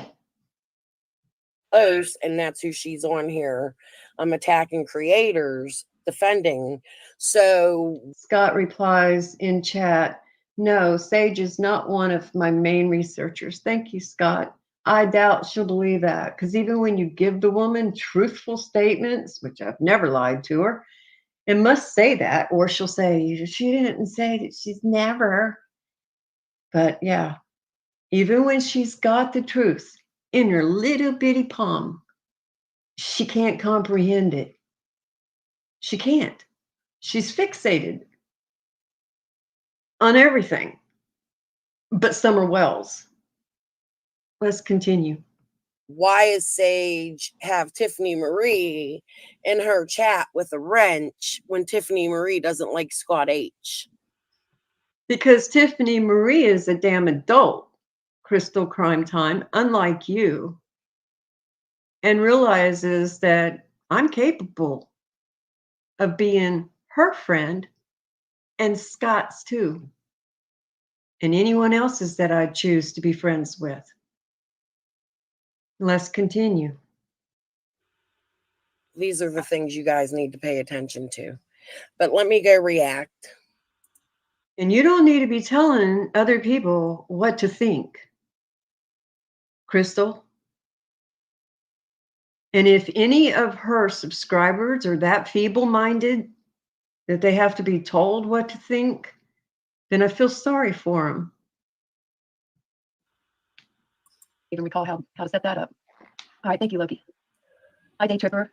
And that's who she's on here. I'm attacking creators, defending. So Scott replies in chat, no, Sage is not one of my main researchers. Thank you, Scott. I doubt she'll believe that because even when you give the woman truthful statements, which I've never lied to her, it must say that, or she'll say, she didn't say that she's never. But yeah, even when she's got the truth in her little bitty palm, she can't comprehend it. She can't. She's fixated on everything but Summer Wells. Let's continue. why is Sage have Tiffany Marie in her chat with a wrench when Tiffany Marie doesn't like Scott H? Because Tiffany Marie is a damn adult, Crystal Crime Time, unlike you, and realizes that I'm capable of being her friend and Scott's too, and anyone else's that I choose to be friends with. Let's continue. These are the things you guys need to pay attention to. But let me go react. And you don't need to be telling other people what to think, Crystal. And if any of her subscribers are that feeble-minded that they have to be told what to think, then I feel sorry for them. Even recall how to set that up. All right, thank you, Loki. Hi, Day Tripper.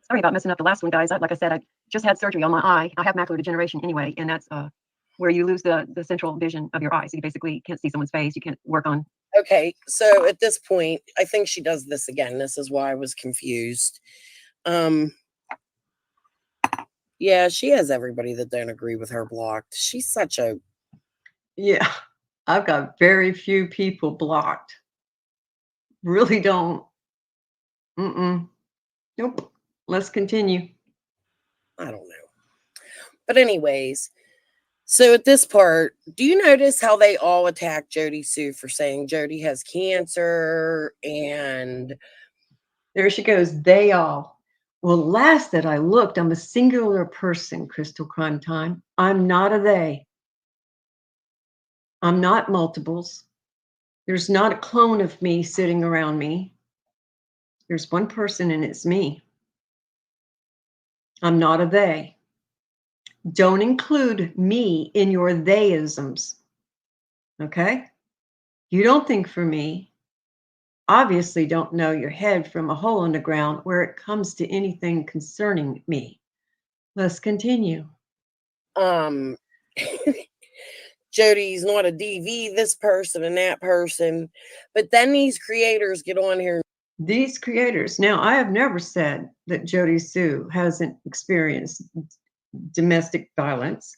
Sorry about messing up the last one, guys. Like I said, I just had surgery on my eye. I have macular degeneration anyway, and that's where you lose the central vision of your eye. So you basically can't see someone's face. You can't work on. Okay, so at this point, I think she does this again. This is why I was confused. Yeah, she has everybody that don't agree with her blocked. She's such a... Yeah, I've got very few people blocked. really don't. Nope. Let's continue. I don't know. But anyways, so at this part, do you notice how they all attack Jody Sue for saying Jody has cancer? And there she goes. They all. Well, last that I looked, I'm a singular person, Crystal Crime Time. I'm not a they. I'm not multiples. There's not a clone of me sitting around me. There's one person and it's me. I'm not a they. Don't include me in your they-isms. Okay? You don't think for me. Obviously don't know your head from a hole in the ground where it comes to anything concerning me. Let's continue. Jody's not a DV, this person and that person. But then these creators get on here. These creators. Now, I have never said that Jody Sue hasn't experienced domestic violence,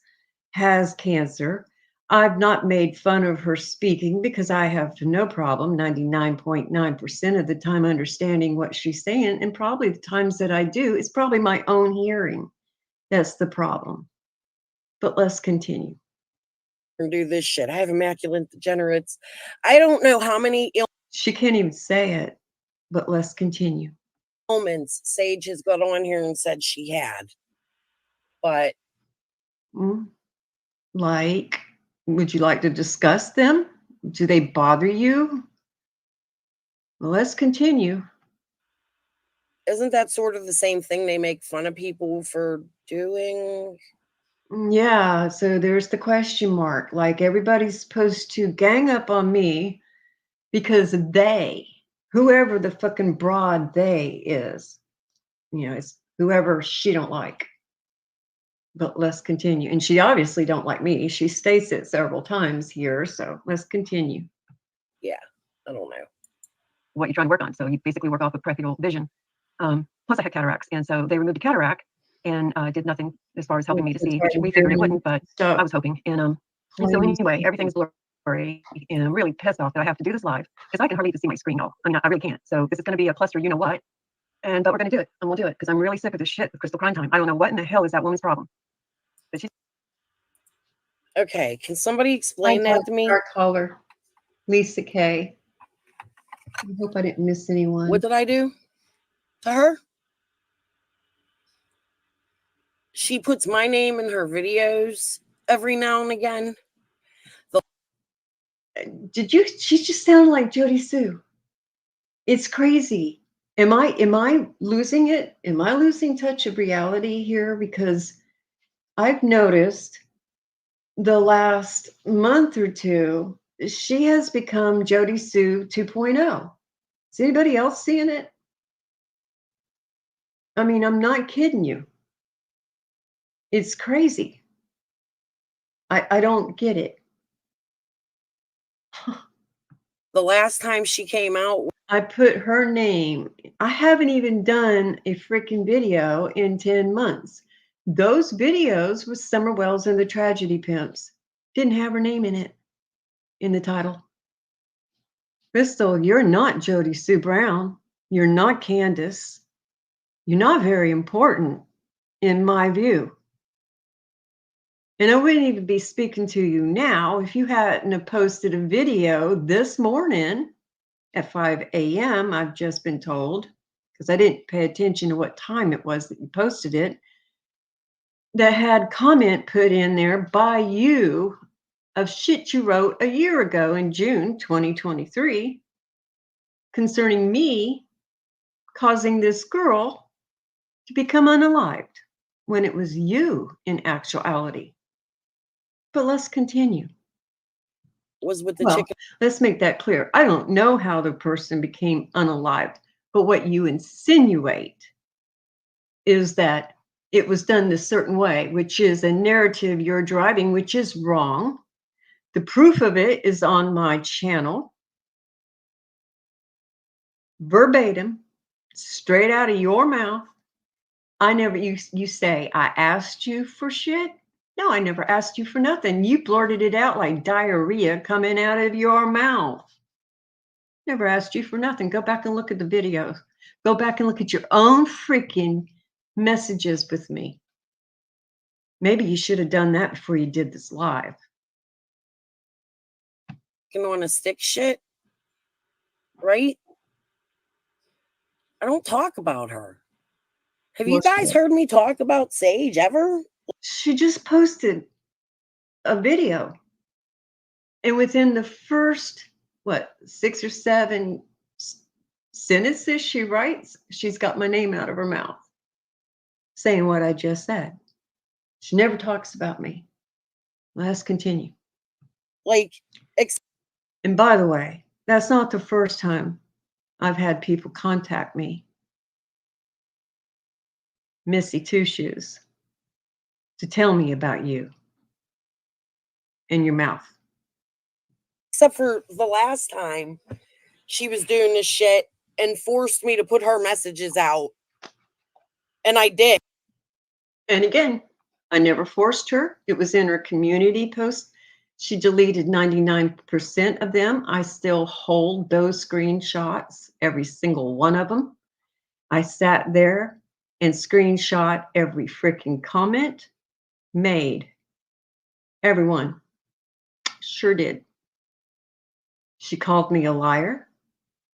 has cancer. I've not made fun of her speaking because I have no problem 99.9% of the time understanding what she's saying. And probably the times that I do, it's probably my own hearing. That's the problem. But let's continue. And do this shit. I have immaculate degenerates. I don't know how many She can't even say it, but let's continue. ailments Sage has got on here and said she had. But like, would you like to discuss them? Do they bother you? Well, let's continue. Isn't that sort of the same thing they make fun of people for doing? Yeah, so there's the question mark. Like everybody's supposed to gang up on me because they, whoever the fucking broad they is, it's whoever she don't like. But let's continue. And she obviously don't like me. She states it several times here. So let's continue. Yeah, I don't know. What you're trying to work on. So you basically work off of peripheral vision. Plus I had cataracts. And so they removed the cataract and did nothing as far as helping me to see, which we figured it wouldn't, but I was hoping. And so anyway, everything's blurry. And I'm really pissed off that I have to do this live because I can hardly even see my screen. I mean, I really can't. So this is going to be a cluster, you know what? But we're going to do it. And we'll do it because I'm really sick of this shit with Crystal Crime Time. I don't know what in the hell is that woman's problem. But she's okay. Can somebody explain that to me? Dark color. Lisa K. I hope I didn't miss anyone. What did I do to her? She puts my name in her videos every now and again. She just sounded like Jody Sue. It's crazy. Am I losing it? Am I losing touch of reality here? Because I've noticed the last month or two, she has become Jody Sue 2.0. Is anybody else seeing it? I mean, I'm not kidding you. It's crazy. I don't get it. The last time she came out, I put her name. I haven't even done a freaking video in 10 months. Those videos with Summer Wells and the Tragedy Pimps didn't have her name in it, in the title. Crystal, you're not Jody Sue Brown. You're not Candace. You're not very important, in my view. And I wouldn't even be speaking to you now if you hadn't have posted a video this morning at 5 a.m., I've just been told, because I didn't pay attention to what time it was that you posted it, that had comment put in there by you of shit you wrote a year ago in June 2023 concerning me causing this girl to become unalived when it was you in actuality. But let's continue. was with the Well, chicken. let's make that clear. I don't know how the person became unalived, but what you insinuate is that it was done this certain way, which is a narrative you're driving, which is wrong. The proof of it is on my channel, verbatim, straight out of your mouth. I never, you say, I asked you for shit. No, I never asked you for nothing. You blurted it out like diarrhea coming out of your mouth. Never asked you for nothing. Go back and look at the video. Go back and look at your own freaking messages with me. Maybe you should have done that before you did this live. On a stick shit, right? I don't talk about her. Have you guys heard me talk about Sage ever? She just posted a video. And within the first, 6 or 7 sentences she writes, she's got my name out of her mouth saying what I just said. She never talks about me. Let's continue. And by the way, that's not the first time I've had people contact me, Missy Two Shoes, to tell me about you and your mouth. Except for the last time she was doing this shit and forced me to put her messages out. And I did. And again, I never forced her. It was in her community post. She deleted 99% of them. I still hold those screenshots, every single one of them. I sat there and screenshot every freaking comment made. Everyone. Sure did. She called me a liar.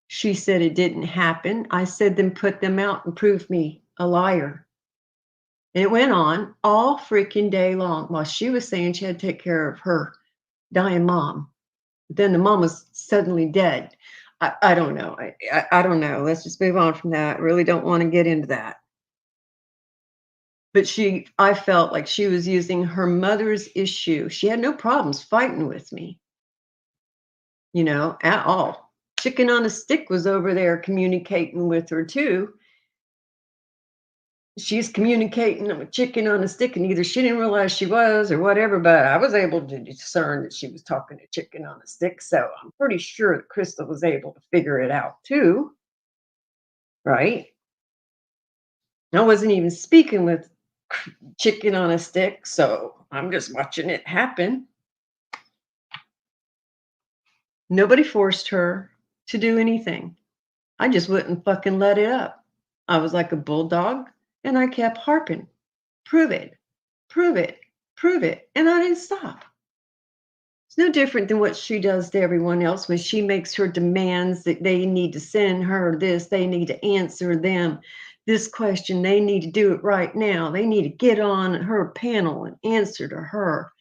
She said it didn't happen. I said, then put them out and prove me a liar. And it went on all freaking day long while she was saying she had to take care of her dying mom. But then the mom was suddenly dead. I don't know. I don't know. Let's just move on from that. I really don't want to get into that. But I felt like she was using her mother's issue. She had no problems fighting with me, at all. Chicken on a Stick was over there communicating with her too. She's communicating with Chicken on a Stick, and either she didn't realize she was or whatever, but I was able to discern that she was talking to Chicken on a Stick. So I'm pretty sure that Crystal was able to figure it out too. Right? I wasn't even speaking with Chicken on a Stick, so I'm just watching it happen. Nobody forced her to do anything. I just wouldn't fucking let it up. I was like a bulldog, and I kept harping. Prove it, prove it, prove it. And I didn't stop. It's no different than what she does to everyone else when she makes her demands that they need to send her this, they need to answer them this question, they need to do it right now. They need to get on her panel and answer to her.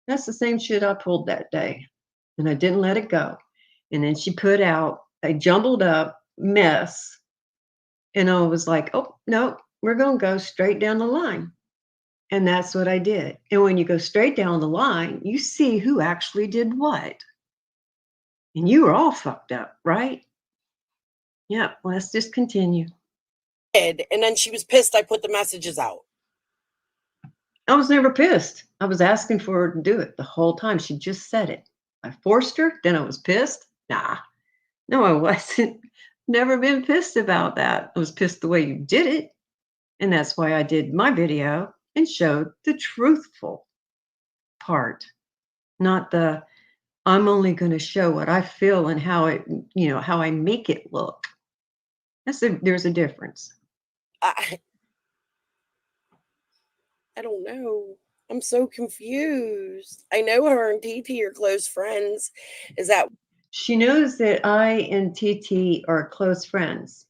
That's the same shit I pulled that day. And I didn't let it go. And then she put out a jumbled up mess. And I was like, oh, no, we're going to go straight down the line. And that's what I did. And when you go straight down the line, you see who actually did what. And you were all fucked up, right? Yeah, let's just continue. And then she was pissed I put the messages out. I was never pissed. I was asking for her to do it the whole time. She just said it. I forced her, then I was pissed. Nah, no, I wasn't. Never been pissed about that. I was pissed the way you did it. And that's why I did my video and showed the truthful part, not the I'm only going to show what I feel and how I make it look. There's a difference. I don't know. I'm so confused. I know her and TT are close friends. Is that She knows that I and TT are close friends.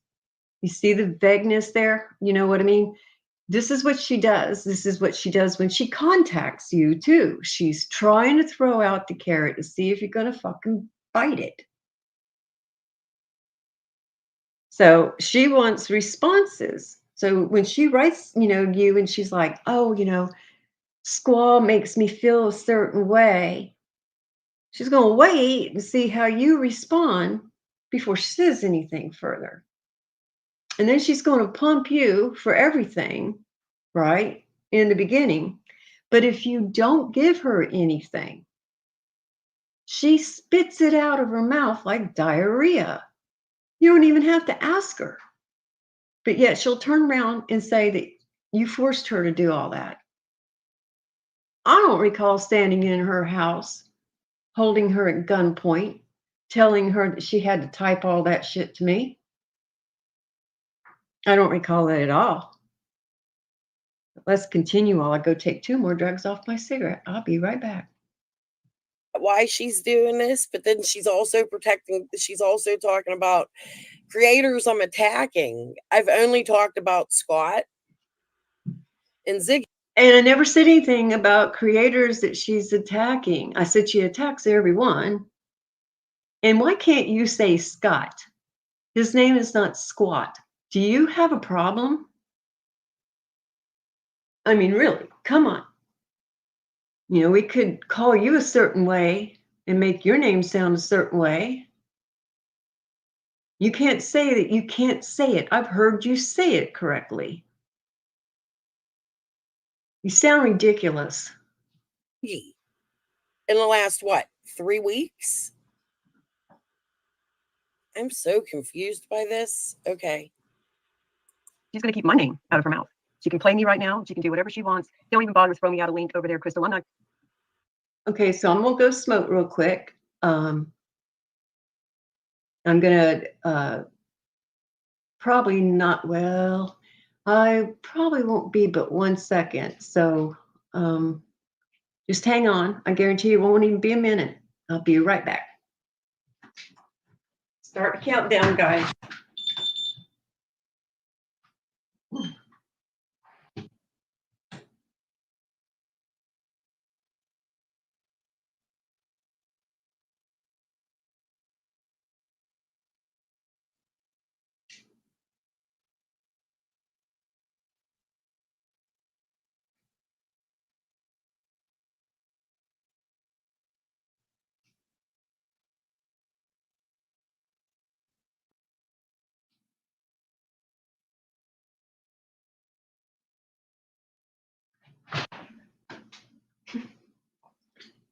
You see the vagueness there? You know what I mean? This is what she does. This is what she does when she contacts you too. She's trying to throw out the carrot to see if you're going to fucking bite it. So she wants responses. So when she writes, you and she's like, oh, Squall makes me feel a certain way. She's going to wait and see how you respond before she says anything further. And then she's going to pump you for everything, right, in the beginning. But if you don't give her anything, she spits it out of her mouth like diarrhea. You don't even have to ask her. But yet she'll turn around and say that you forced her to do all that. I don't recall standing in her house, holding her at gunpoint, telling her that she had to type all that shit to me. I don't recall that at all. Let's continue while I go take 2 more drugs off my cigarette. I'll be right back. Why she's doing this, but then she's also talking about creators I'm attacking. I've only talked about Scott and Ziggy. And I never said anything about creators that she's attacking. I said she attacks everyone. And why can't you say Scott? His name is not Squat. Do you have a problem? I mean, really, come on. You know, we could call you a certain way and make your name sound a certain way. You can't say that you can't say it. I've heard you say it correctly. You sound ridiculous. In the last, 3 weeks? I'm so confused by this. Okay. She's going to keep my name out of her mouth. She can play me right now. She can do whatever she wants. Don't even bother to throw me out a link over there, Crystal. I'm not. Okay, so I'm going to go smoke real quick. I'm going to probably not, well, I probably won't be but 1 second. So just hang on. I guarantee it won't even be a minute. I'll be right back. Start the countdown, guys.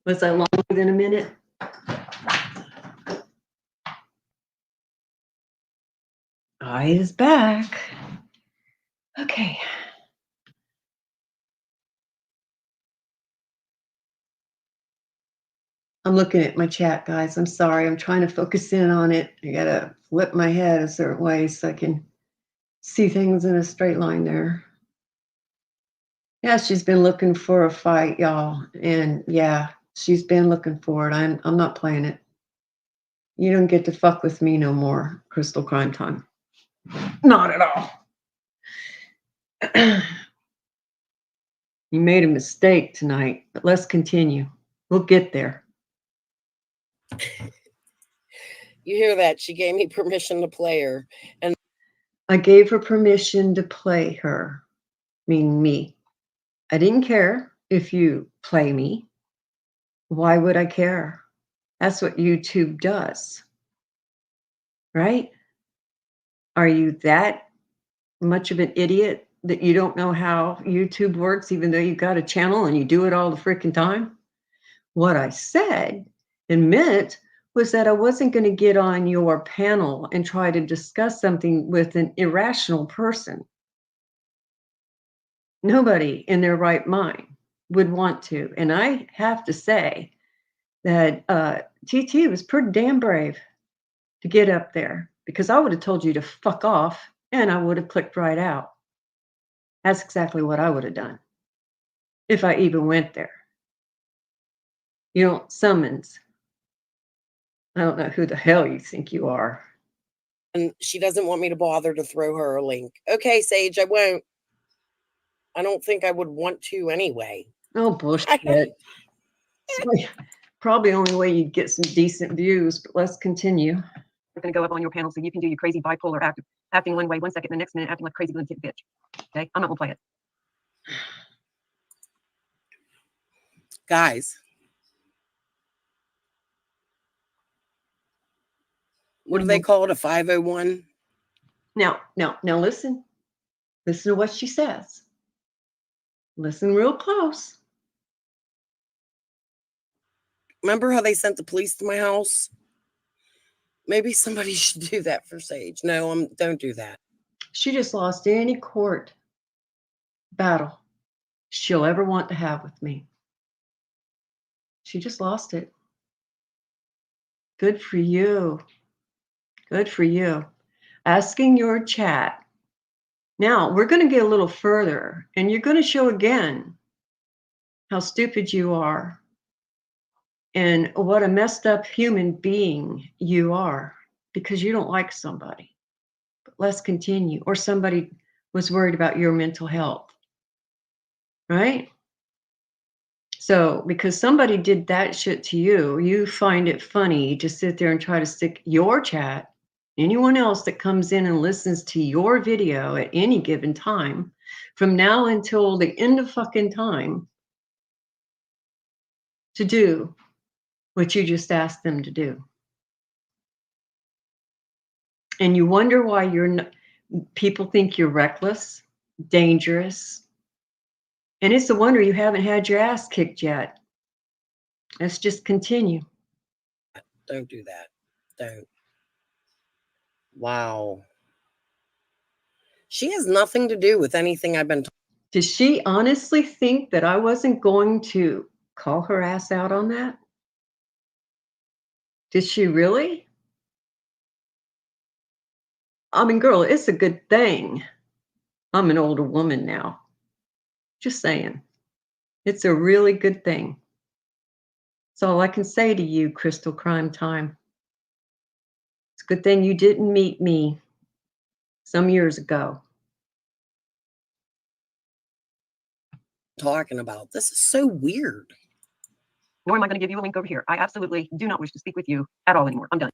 Was I longer than a minute? I is back. Okay. I'm looking at my chat, guys. I'm sorry. I'm trying to focus in on it. I gotta flip my head a certain way so I can see things in a straight line there. Yeah, she's been looking for a fight, y'all. And yeah, she's been looking for it. I'm not playing it. You don't get to fuck with me no more, Crystal Crime Time. Not at all. You made a mistake tonight, but let's continue. We'll get there. You hear that? She gave me permission to play her. And I gave her permission to play her, meaning me. I didn't care if you play me. Why would I care? That's what YouTube does, right? Are you that much of an idiot that you don't know how YouTube works, even though you've got a channel and you do it all the freaking time? What I said and meant was that I wasn't going to get on your panel and try to discuss something with an irrational person. Nobody in their right mind would want to. And I have to say that TT was pretty damn brave to get up there, because I would have told you to fuck off and I would have clicked right out. That's exactly what I would have done if I even went there. You don't summons. I don't know who the hell you think you are. and she doesn't want me to bother to throw her a link. Okay, Sage, I won't. I don't think I would want to anyway. Oh, bullshit. Probably the only way you'd get some decent views, but let's continue. We're going to go up on your panel so you can do your crazy bipolar acting one way 1 second, the next minute acting like crazy lunatic bitch. Okay, I'm not going to play it. Guys, what do they call it? A 501? Now listen. Listen to what she says. Listen real close. Remember how they sent the police to my house? Maybe somebody should do that for Sage. No, don't do that. She just lost any court battle she'll ever want to have with me. She just lost it. Good for you. Good for you. Asking your chat. Now, we're going to get a little further, and you're going to show again how stupid you are and what a messed up human being you are because you don't like somebody. But let's continue. Or somebody was worried about your mental health, right? So, because somebody did that shit to you, you find it funny to sit there and try to stick your chat, anyone else that comes in and listens to your video at any given time, from now until the end of fucking time, to do what you just asked them to do. And you wonder why people think you're reckless, dangerous. And it's a wonder you haven't had your ass kicked yet. Let's just continue. Don't do that. Don't. Wow. She has nothing to do with anything I've been told. Does she honestly think that I wasn't going to call her ass out on that? Did she really? I mean, girl, it's a good thing I'm an older woman now. Just saying. It's a really good thing. That's all I can say to you, Crystal Crime Time. It's a good thing you didn't meet me some years ago. Talking about this is so weird. Nor am I going to give you a link over here. I absolutely do not wish to speak with you at all anymore. I'm done.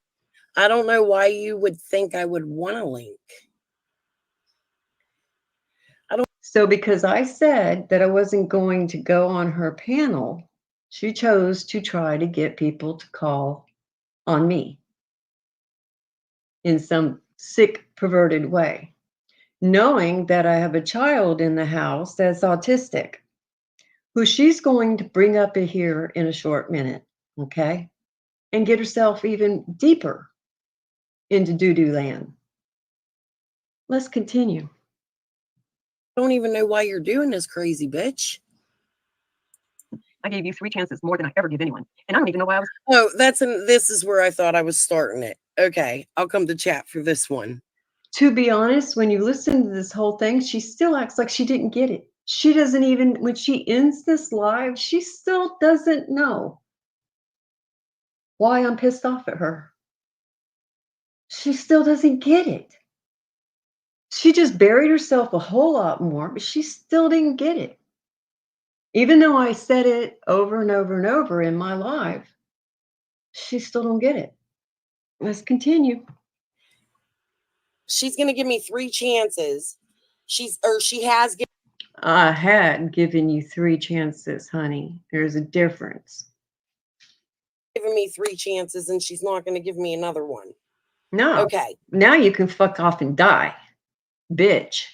I don't know why you would think I would want a link. So because I said that I wasn't going to go on her panel, she chose to try to get people to call on me in some sick, perverted way, knowing that I have a child in the house that's autistic, who she's going to bring up here in a short minute, okay? And get herself even deeper into doo-doo land. Let's continue. I don't even know why you're doing this, crazy bitch. I gave you 3 chances, more than I ever give anyone. And I don't even know why I was... Oh, this is where I thought I was starting it. Okay, I'll come to chat for this one. To be honest, when you listen to this whole thing, she still acts like she didn't get it. She doesn't even, when she ends this live, she still doesn't know why I'm pissed off at her. She still doesn't get it. She just buried herself a whole lot more, but she still didn't get it. Even though I said it over and over and over in my live, she still don't get it. Let's continue. She's gonna give me 3 chances. She has given. I had given you 3 chances, honey. There's a difference. Given me 3 chances, and she's not gonna give me another one. No. Okay. Now you can fuck off and die, bitch.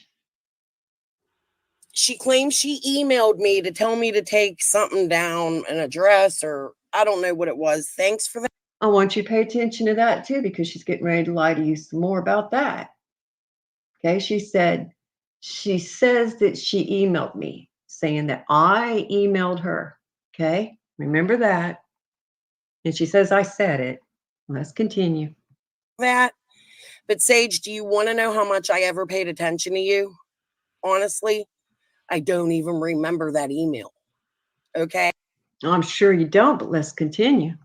She claims she emailed me to tell me to take something down, an address, or I don't know what it was. Thanks for that. I want you to pay attention to that too, because she's getting ready to lie to you some more about that. Okay, she says that she emailed me saying that I emailed her. Okay, remember that. And she says I said it. Let's continue. That. But Sage, do you want to know how much I ever paid attention to you? Honestly, I don't even remember that email. Okay. I'm sure you don't, but let's continue.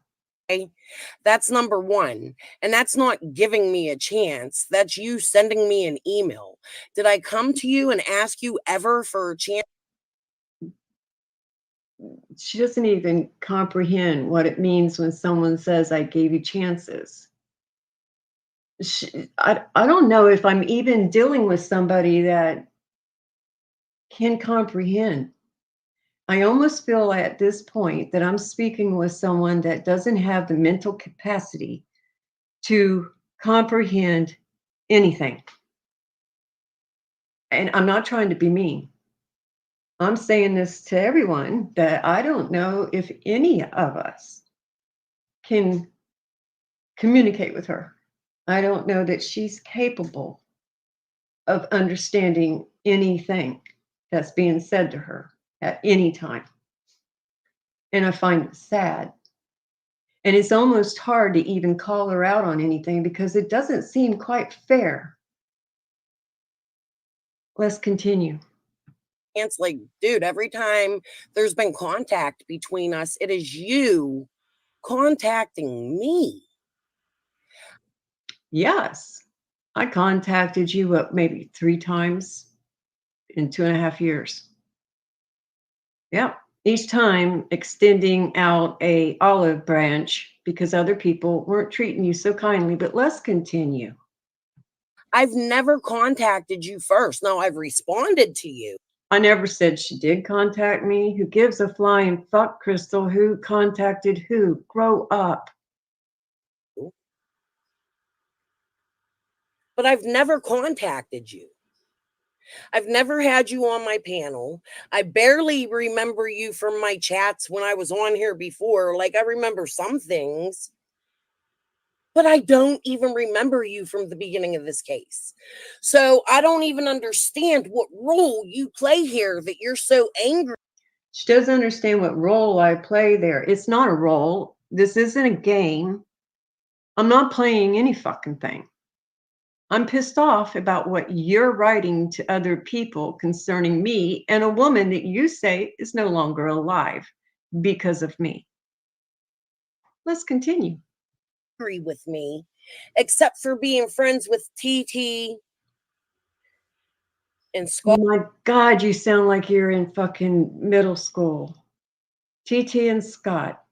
That's number 1. And that's not giving me a chance. That's you sending me an email. Did I come to you and ask you ever for a chance? She doesn't even comprehend what it means when someone says, I gave you chances. I don't know if I'm even dealing with somebody that can comprehend. I almost feel at this point that I'm speaking with someone that doesn't have the mental capacity to comprehend anything. And I'm not trying to be mean. I'm saying this to everyone that I don't know if any of us can communicate with her. I don't know that she's capable of understanding anything that's being said to her at any time. And I find it sad. And it's almost hard to even call her out on anything because it doesn't seem quite fair. Let's continue. It's like, dude, every time there's been contact between us, it is you contacting me. Yes, I contacted you, maybe 3 times in 2.5 years. Yeah, each time extending out a olive branch because other people weren't treating you so kindly, but let's continue. I've never contacted you first. No, I've responded to you. I never said she did contact me. Who gives a flying fuck, Crystal? Who contacted who? Grow up. But I've never contacted you. I've never had you on my panel. I barely remember you from my chats when I was on here before. Like, I remember some things, but I don't even remember you from the beginning of this case. So I don't even understand what role you play here that you're so angry. She doesn't understand what role I play there. It's not a role. This isn't a game. I'm not playing any fucking thing. I'm pissed off about what you're writing to other people concerning me and a woman that you say is no longer alive because of me. Let's continue. With me, except for being friends with TT and Scott. Oh my God, you sound like you're in fucking middle school. TT and Scott.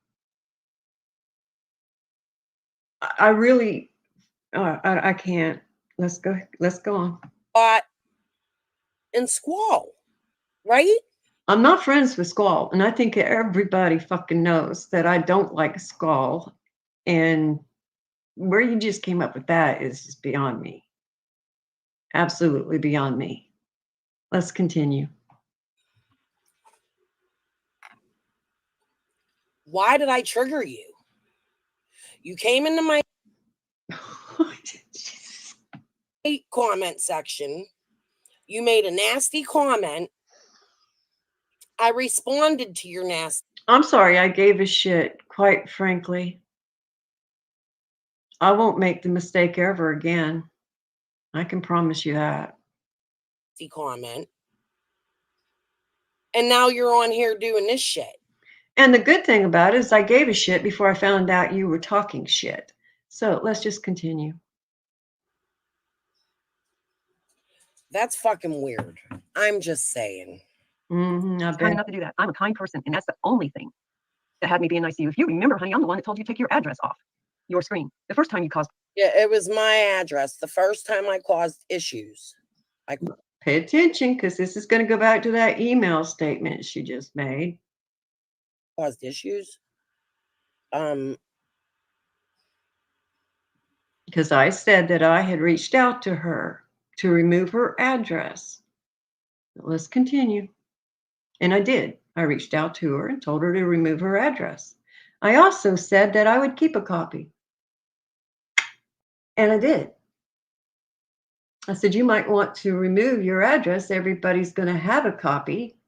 I really, I can't. Let's go on. Scott and Squall, right? I'm not friends with Squall, and I think everybody fucking knows that I don't like Squall. And where you just came up with that is just beyond me. Absolutely beyond me. Let's continue. Why did I trigger you? You came into my comment section. You made a nasty comment. I responded to your nasty. I'm sorry, I gave a shit, quite frankly. I won't make the mistake ever again. I can promise you that. Comment. And now you're on here doing this shit. And the good thing about it is I gave a shit before I found out you were talking shit. So let's just continue. That's fucking weird. I'm just saying. I've been enough to do that. I'm a kind person, and that's the only thing that had me being nice to you. If you remember, honey, I'm the one that told you to take your address off your screen the first time you caused. Yeah, it was my address. The first time I caused issues. Pay attention, because this is going to go back to that email statement she just made. Caused issues? Because I said that I had reached out to her to remove her address. Let's continue. And I did. I reached out to her and told her to remove her address. I also said that I would keep a copy. And I did. I said, you might want to remove your address. Everybody's going to have a copy.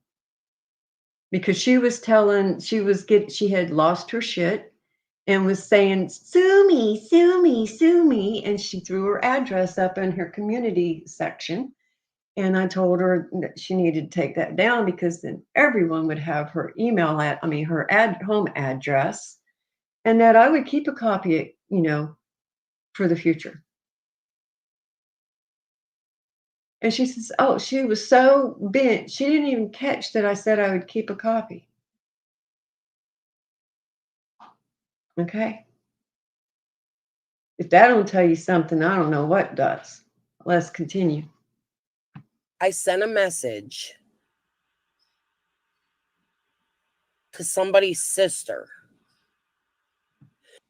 Because she was telling, she had lost her shit and was saying, sue me, sue me, sue me. And she threw her address up in her community section. And I told her that she needed to take that down because then everyone would have her her home address, and that I would keep a copy, for the future. And she says, oh, she was so bent. She didn't even catch that I said I would keep a copy. Okay. If that don't tell you something, I don't know what does. Let's continue. I sent a message to somebody's sister.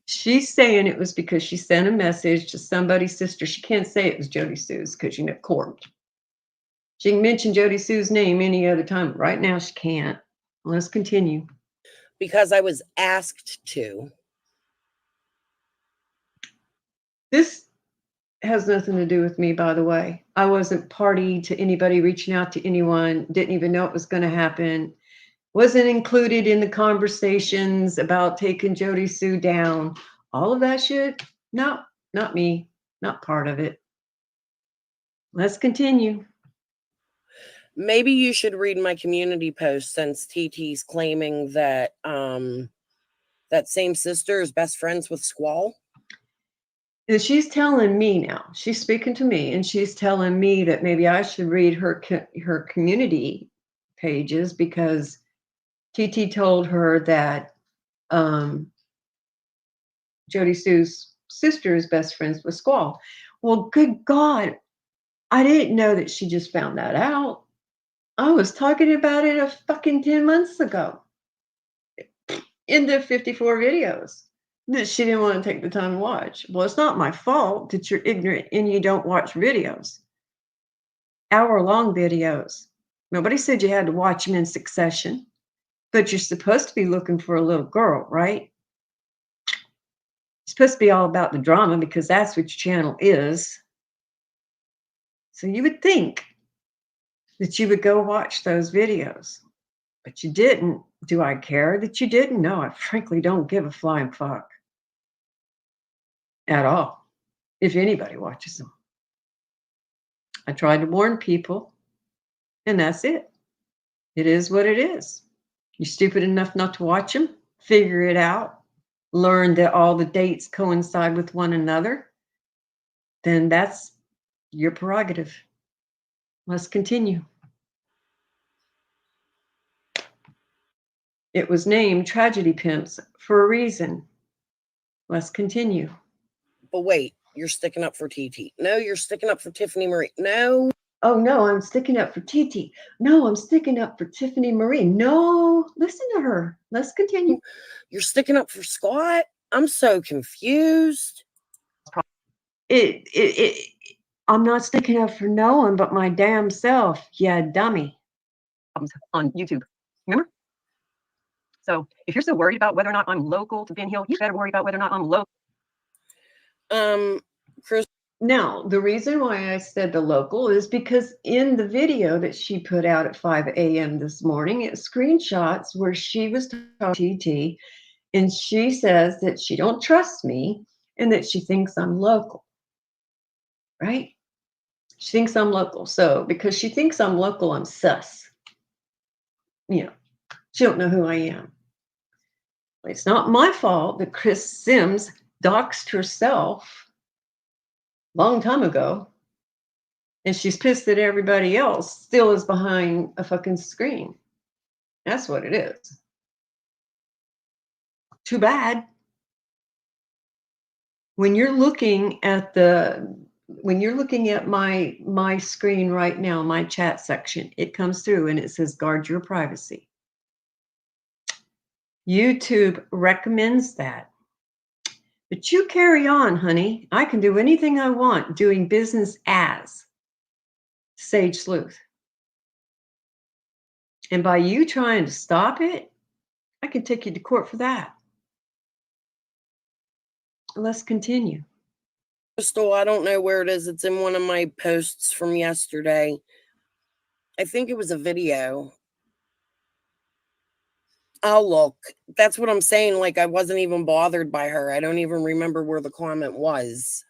She's saying it was because she sent a message to somebody's sister. She can't say it was Jody Sue's because court. She can mention Jody Sue's name any other time. Right now, she can't. Let's continue. Because I was asked to. This has nothing to do with me, by the way. I wasn't party to anybody reaching out to anyone, didn't even know it was going to happen. wasn't included in the conversations about taking Jody Sue down. All of that shit, no, not me, not part of it. Let's continue. Maybe you should read my community post, since TT's claiming that that same sister is best friends with Squall. And she's telling me now, she's speaking to me, and she's telling me that maybe I should read her community pages, because TT told her that Jody Sue's sister is best friends with Squall. Well, good God, I didn't know that she just found that out. I was talking about it a fucking 10 months ago in the 54 videos that she didn't want to take the time to watch. Well, it's not my fault that you're ignorant and you don't watch videos. Hour-long videos. Nobody said you had to watch them in succession, but you're supposed to be looking for a little girl, right? It's supposed to be all about the drama, because that's what your channel is. So you would think that you would go watch those videos, but you didn't. Do I care that you didn't? No, I frankly don't give a flying fuck at all if anybody watches them. I tried to warn people, and that's it. It is what it is. You're stupid enough not to watch them, figure it out, learn that all the dates coincide with one another, then that's your prerogative. Let's continue. It was named Tragedy Pimps for a reason. Let's continue. But wait, you're sticking up for TT. No, you're sticking up for Tiffany Marie. No. Oh, no, I'm sticking up for TT. No, I'm sticking up for Tiffany Marie. No, listen to her. Let's continue. You're sticking up for Scott? I'm so confused. I'm not sticking up for no one but my damn self, yeah, dummy. On YouTube, remember? So if you're so worried about whether or not I'm local to Ben Hill, you better worry about whether or not I'm local. Chris. Now, the reason why I said the local is because in the video that she put out at 5 a.m. this morning, it screenshots where she was talking to TT, and she says that she don't trust me and that she thinks I'm local, right? She thinks I'm local. So because she thinks I'm local, I'm sus. You know, she don't know who I am. It's not my fault that Chris Sims doxed herself long time ago, and she's pissed that everybody else still is behind a fucking screen. That's what it is. Too bad. When you're looking at my screen right now, my chat section, it comes through and it says guard your privacy. YouTube recommends that. But you carry on, honey. I can do anything I want doing business as Sage Sleuth. And by you trying to stop it, I can take you to court for that. Let's continue. Crystal, I don't know where it is. It's in one of my posts from yesterday. I think it was a video. I'll look. That's what I'm saying. Like, I wasn't even bothered by her. I don't even remember where the comment was.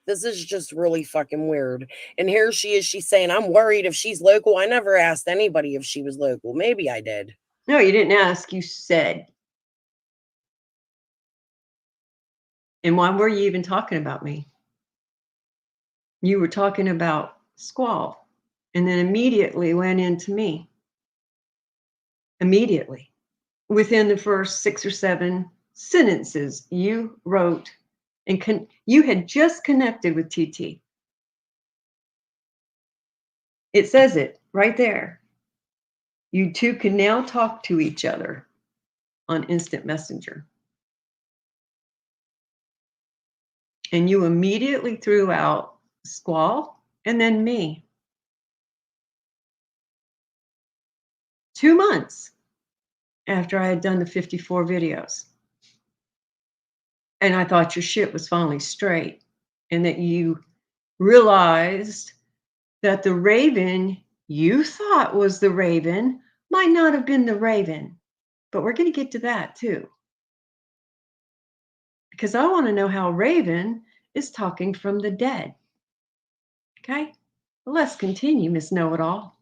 This is just really fucking weird. And here she is. She's saying, I'm worried if she's local. I never asked anybody if she was local. Maybe I did. No, you didn't ask. You said. And why were you even talking about me? You were talking about Squall, and then immediately went into me. Immediately. Within the first 6 or 7 sentences you wrote, and you had just connected with TT. It says it right there. You two can now talk to each other on Instant Messenger. And you immediately threw out Squall and then me. 2 months after I had done the 54 videos. And I thought your shit was finally straight, and that you realized that the raven you thought was the raven might not have been the raven. But we're going to get to that too. Because I want to know how Raven is talking from the dead. Okay? Well, let's continue, Miss Know-It-All.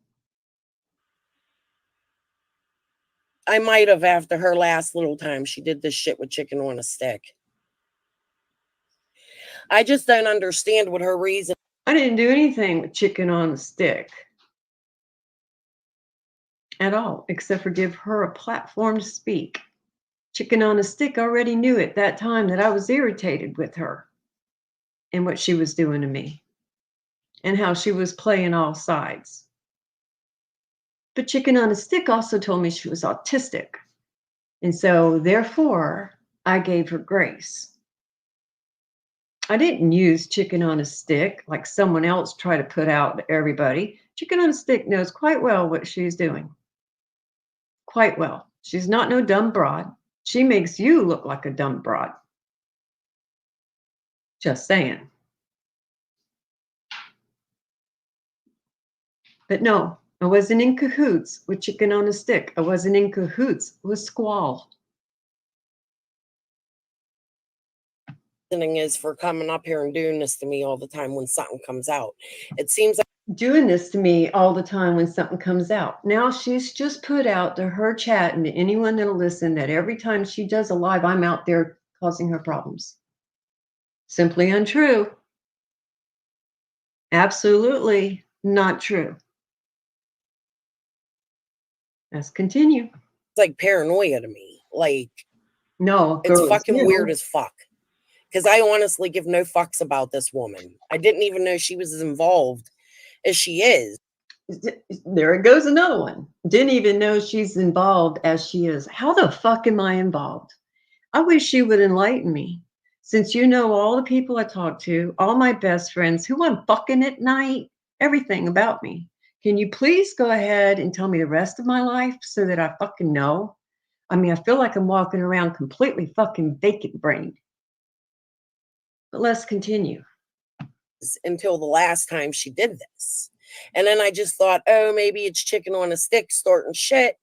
I might have after her last little time she did this shit with chicken on a stick. I just don't understand what her reason. I didn't do anything with chicken on a stick at all, except for give her a platform to speak. Chicken on a stick already knew at that time that I was irritated with her and what she was doing to me and how she was playing all sides. But Chicken on a Stick also told me she was autistic. And so, therefore, I gave her grace. I didn't use chicken on a stick like someone else tried to put out to everybody. Chicken on a stick knows quite well what she's doing. Quite well. She's not no dumb broad. She makes you look like a dumb broad. Just saying. But no, I wasn't in cahoots with chicken on a stick. I wasn't in cahoots with Squall. Is for coming up here and doing this to me all the time when something comes out. It seems like doing this to me all the time when something comes out. Now she's just put out to her chat and to anyone that'll listen that every time she does a live, I'm out there causing her problems. Simply untrue. Absolutely not true. Let's continue. it's like paranoia to me. Like, no, it's fucking weird as fuck. Because I honestly give no fucks about this woman. I didn't even know she was as involved as she is. There it goes, another one. Didn't even know she's involved as she is. How the fuck am I involved? I wish she would enlighten me. Since you know all the people I talk to, all my best friends, who I'm fucking at night, everything about me. Can you please go ahead and tell me the rest of my life so that I fucking know? I mean, I feel like I'm walking around completely fucking vacant brained. But let's continue. Until the last time she did this. And then I just thought, oh, maybe it's chicken on a stick starting shit.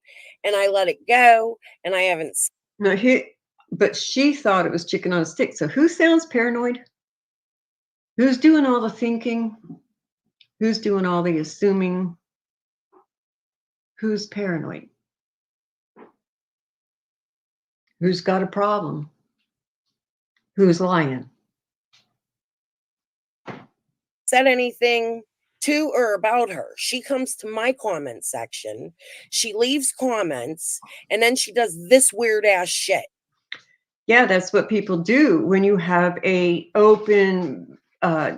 And I let it go. And I haven't. No, but she thought it was chicken on a stick. So who sounds paranoid? Who's doing all the thinking? Who's doing all the assuming? Who's paranoid? Who's got a problem? Who's lying? Said anything to or about her. She comes to my comment section, she leaves comments, and then she does this weird ass shit. Yeah, that's what people do when you have a open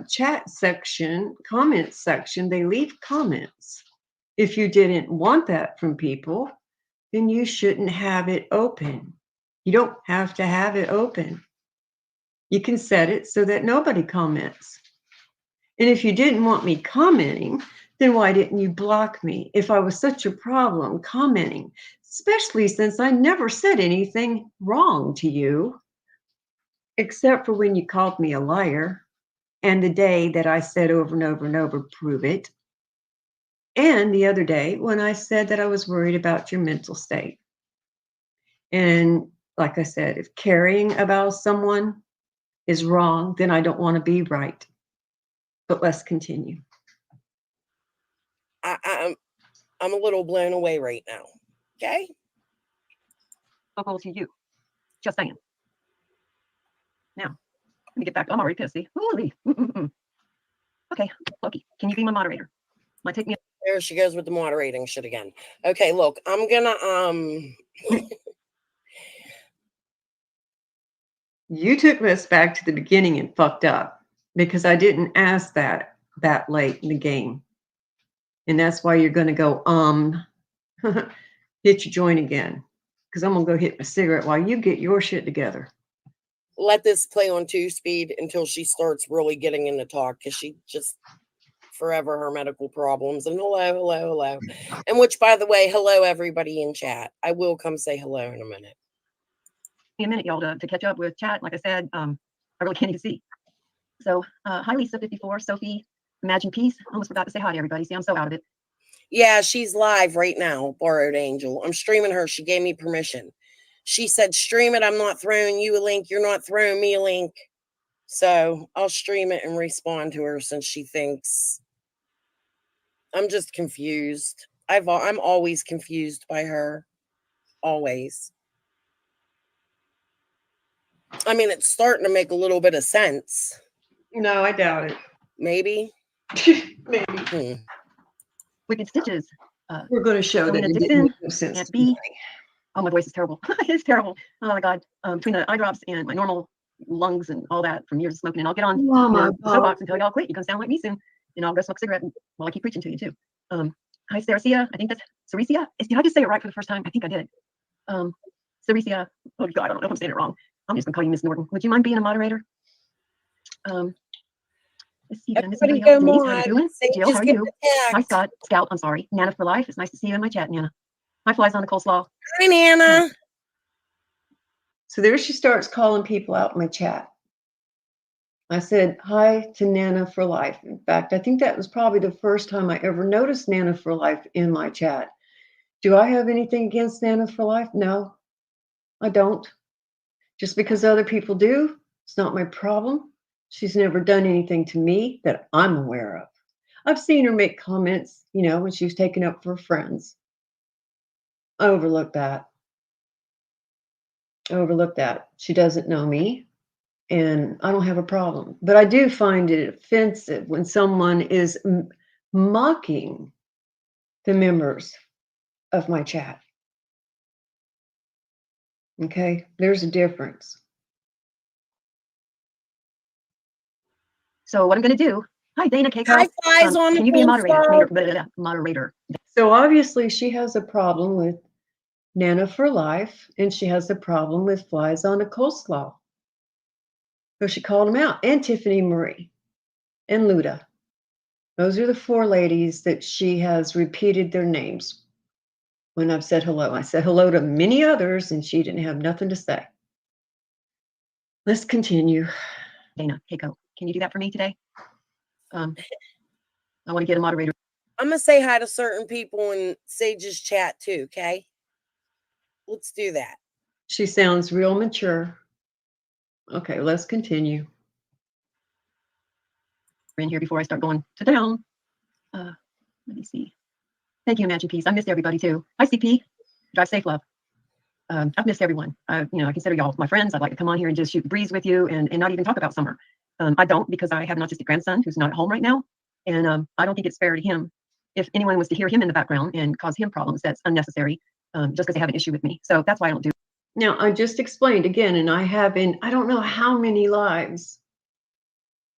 chat section, comment section. They leave comments. If you didn't want that from people, then you shouldn't have it open. You don't have to have it open. You can set it so that nobody comments. And if you didn't want me commenting, then why didn't you block me if I was such a problem commenting, especially since I never said anything wrong to you, except for when you called me a liar and the day that I said over and over and over, prove it. And the other day when I said that I was worried about your mental state. And like I said, if caring about someone is wrong, then I don't want to be right. But let's continue. I'm a little blown away right now. Okay. I'll to you. Just saying. Now, let me get back. I'm already pissy. Okay, Loki, can you be my moderator? Might take me. There she goes with the moderating shit again. Okay, look, I'm gonna You took this back to the beginning and fucked up because I didn't ask that late in the game. And that's why you're going to go, hit your joint again. Because I'm going to go hit my cigarette while you get your shit together. let this play on 2-speed until she starts really getting into talk because she just forever her medical problems. And hello. And which, by the way, hello, everybody in chat. I will come say hello in a minute. A minute, y'all, to catch up with chat. Like I said, I really can't even see. So, hi, Lisa54, Sophie, Imagine Peace. I almost forgot to say hi to everybody. See, I'm so out of it. Yeah, she's live right now, Borrowed Angel. I'm streaming her. She gave me permission. She said, stream it. I'm not throwing you a link. You're not throwing me a link. So I'll stream it and respond to her since she thinks I'm just confused. I'm always confused by her. Always. I mean, it's starting to make a little bit of sense. No, I doubt it. Maybe. Maybe. Wicked Stitches. We're going to show that Selena it Dixon, didn't make no sense Aunt to B. me. Oh, my voice is terrible. It's terrible. Oh my God. Between the eye drops and my normal lungs and all that from years of smoking, and I'll get on Oh my the soapbox and tell you all quit. You're gonna sound like me soon, and I'll go smoke a cigarette while I keep preaching to you too. Hi, Sarisia. I think that's Sarisia. Did I just say it right for the first time? I think I did. Sarisia. Oh God, I don't know if I'm saying it wrong. I'm just gonna call you Miss Norton. Would you mind being a moderator? Let's see. Did I miss Everybody anybody else? go Denise, how you mod. doing? Jill, Just how are get you? attacked. Hi, Scott. Scout. I'm sorry. Nana for life. It's nice to see you in my chat, Nana. Hi, Flies on the Coleslaw. Hi, Nana. So there she starts calling people out in my chat. I said hi to Nana for life. In fact, I think that was probably the first time I ever noticed Nana for life in my chat. Do I have anything against Nana for life? No, I don't. Just because other people do, it's not my problem. She's never done anything to me that I'm aware of. I've seen her make comments, when she was taken up for friends. I overlooked that. She doesn't know me, and I don't have a problem. But I do find it offensive when someone is mocking the members of my chat. Okay, there's a difference. So what I'm gonna do? Hi, Dana Keiko. Hi, Flies on Can the you be a moderator? Coleslaw. Moderator. So obviously she has a problem with Nana for life, and she has a problem with Flies on a Coleslaw. So she called them out, and Tiffany Marie and Luda. Those are the four ladies that she has repeated their names when I've said hello. I said hello to many others, and she didn't have nothing to say. Let's continue. Dana Keiko, can you do that for me today? I want to get a moderator. I'm going to say hi to certain people in Sage's chat too, okay? Let's do that. She sounds real mature. Okay, let's continue. In here before I start going to town. Let me see. Thank you, Imagine Peace. I missed everybody too. Hi, CP. Drive safe, love. I've missed everyone. I consider y'all my friends. I'd like to come on here and just shoot the breeze with you and not even talk about summer. I don't, because I have an autistic grandson who's not at home right now. And I don't think it's fair to him if anyone was to hear him in the background and cause him problems. That's unnecessary, just because they have an issue with me. So that's why I don't do it. Now, I just explained again, and I have in I don't know how many lives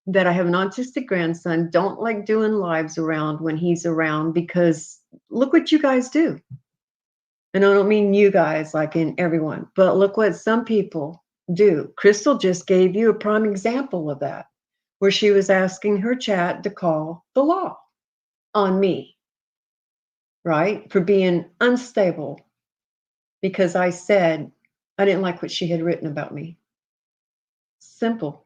that I have an autistic grandson. Don't like doing lives around when he's around, because look what you guys do. And I don't mean you guys like in everyone, but look what some people do. Crystal just gave you a prime example of that, where she was asking her chat to call the law on me, right? For being unstable because I said I didn't like what she had written about me. Simple.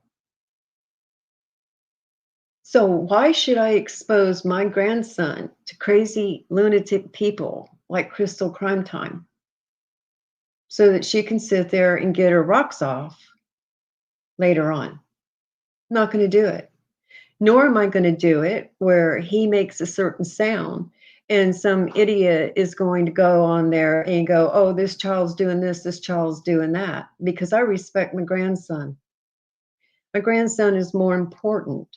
So why should I expose my grandson to crazy lunatic people like Crystal Crime Time so that she can sit there and get her rocks off later on? I'm not going to do it. Nor am I going to do it where he makes a certain sound and some idiot is going to go on there and go, oh, this child's doing this child's doing that, because I respect my grandson. My grandson is more important.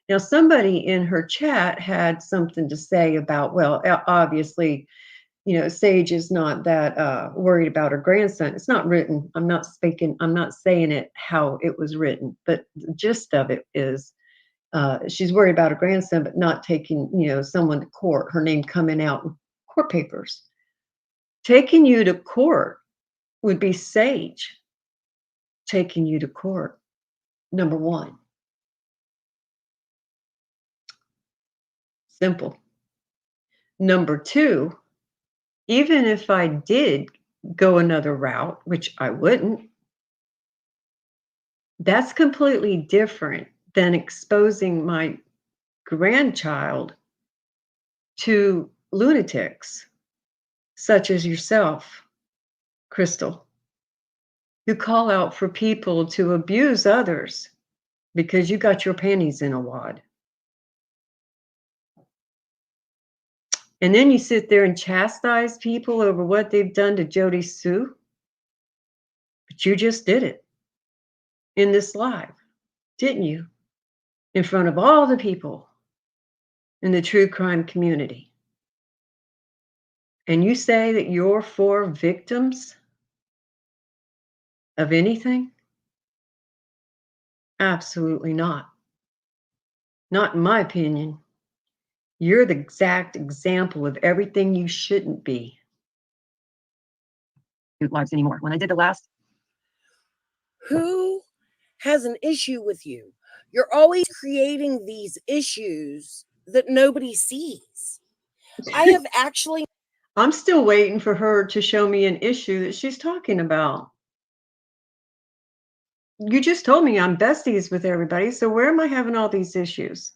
Now, somebody in her chat had something to say about, well, obviously, Sage is not that worried about her grandson. It's not written. I'm not saying it how it was written, but the gist of it is she's worried about her grandson, but not taking, someone to court, her name coming out in court papers. Taking you to court would be Sage taking you to court, number one. Simple. Number two, even if I did go another route, which I wouldn't, that's completely different than exposing my grandchild to lunatics such as yourself, Crystal, who call out for people to abuse others because you got your panties in a wad. And then you sit there and chastise people over what they've done to Jody Sue. But you just did it in this live, didn't you? In front of all the people in the true crime community. And you say that you're for victims of anything? Absolutely not. Not in my opinion. You're the exact example of everything you shouldn't be. Lives anymore. When I did the last. Who has an issue with you? You're always creating these issues that nobody sees. I have actually. I'm still waiting for her to show me an issue that she's talking about. You just told me I'm besties with everybody, so where am I having all these issues?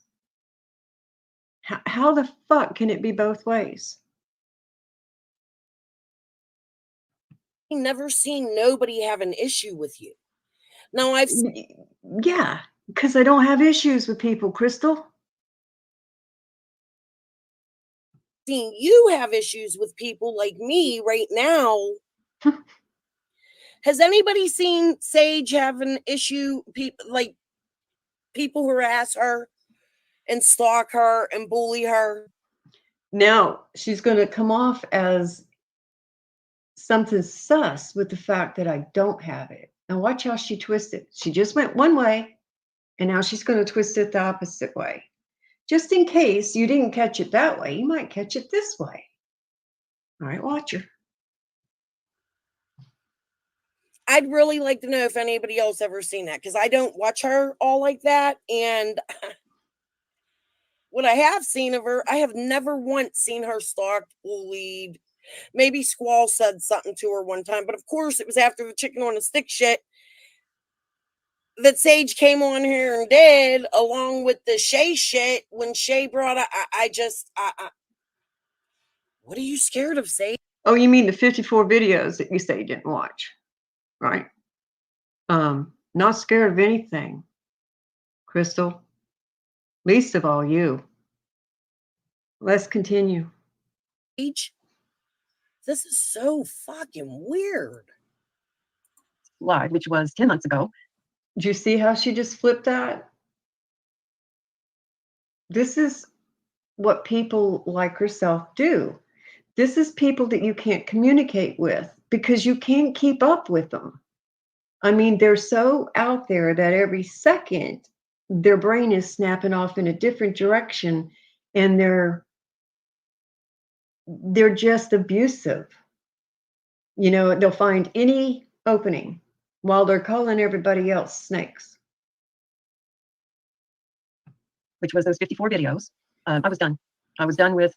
How the fuck can it be both ways? Never seen nobody have an issue with you. Now I've Yeah, because I don't have issues with people, Crystal. seen you have issues with people like me right now. Has anybody seen Sage have an issue? People harass her and stalk her and bully her. Now she's going to come off as something sus with the fact that I don't have it. Now watch how she twists it. She just went one way, and now she's going to twist it the opposite way. Just in case you didn't catch it that way, you might catch it this way. All right, watch her. I'd really like to know if anybody else ever seen that, because I don't watch her all like that. And what I have seen of her, I have never once seen her stalked, bullied. Maybe Squall said something to her one time, but of course it was after the chicken on a stick shit that Sage came on here and did, along with the Shay shit when Shay brought up. What are you scared of, Sage? Oh, you mean the 54 videos that you say you didn't watch, right? Not scared of anything, Crystal. Least of all you. Let's continue. Sage, this is so fucking weird. Live, which was 10 months ago. Did you see how she just flipped that? This is what people like herself do. This is people that you can't communicate with because you can't keep up with them. I mean, they're so out there that every second their brain is snapping off in a different direction, and they're just abusive. You know, they'll find any opening while they're calling everybody else snakes. Which was those 54 videos. I was done. I was done with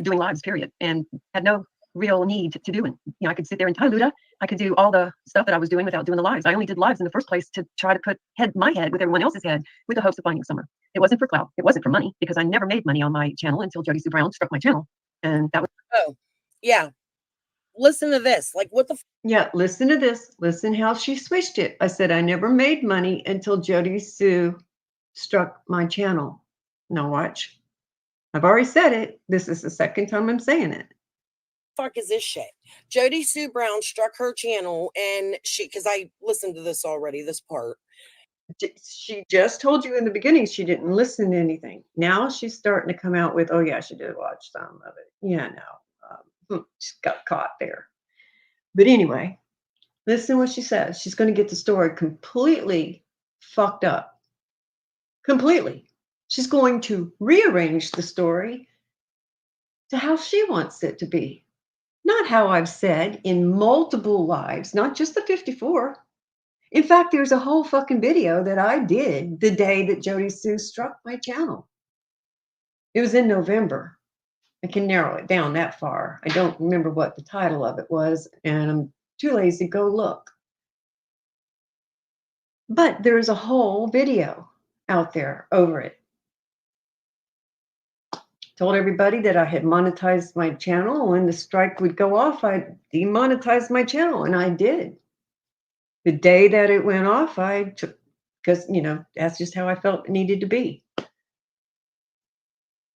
doing lives, period, and had no real need to do it. You know, I could sit there and Luda. I could do all the stuff that I was doing without doing the lives. I only did lives in the first place to try to put my head with everyone else's head with the hopes of finding summer. It wasn't for clout. It wasn't for money, because I never made money on my channel until Jody Sue Brown struck my channel. And that was. Oh, yeah. Listen to this. Like, what the? Yeah, listen to this. Listen how she switched it. I said, I never made money until Jody Sue struck my channel. Now watch. I've already said it. This is the second time I'm saying it. Fuck is this shit? Jody Sue Brown struck her channel, and because I listened to this already, this part. She just told you in the beginning she didn't listen to anything. Now she's starting to come out with, oh yeah, she did watch some of it. Yeah, no, she got caught there. But anyway, listen to what she says. She's going to get the story completely fucked up. Completely. She's going to rearrange the story to how she wants it to be. Not how I've said in multiple lives, not just the 54. In fact, there's a whole fucking video that I did the day that Jody Sue struck my channel. It was in November. I can narrow it down that far. I don't remember what the title of it was, and I'm too lazy to go look. But there's a whole video out there over it. told everybody that I had monetized my channel. When the strike would go off, I demonetized my channel, and I did. The day that it went off, I took, because, that's just how I felt it needed to be.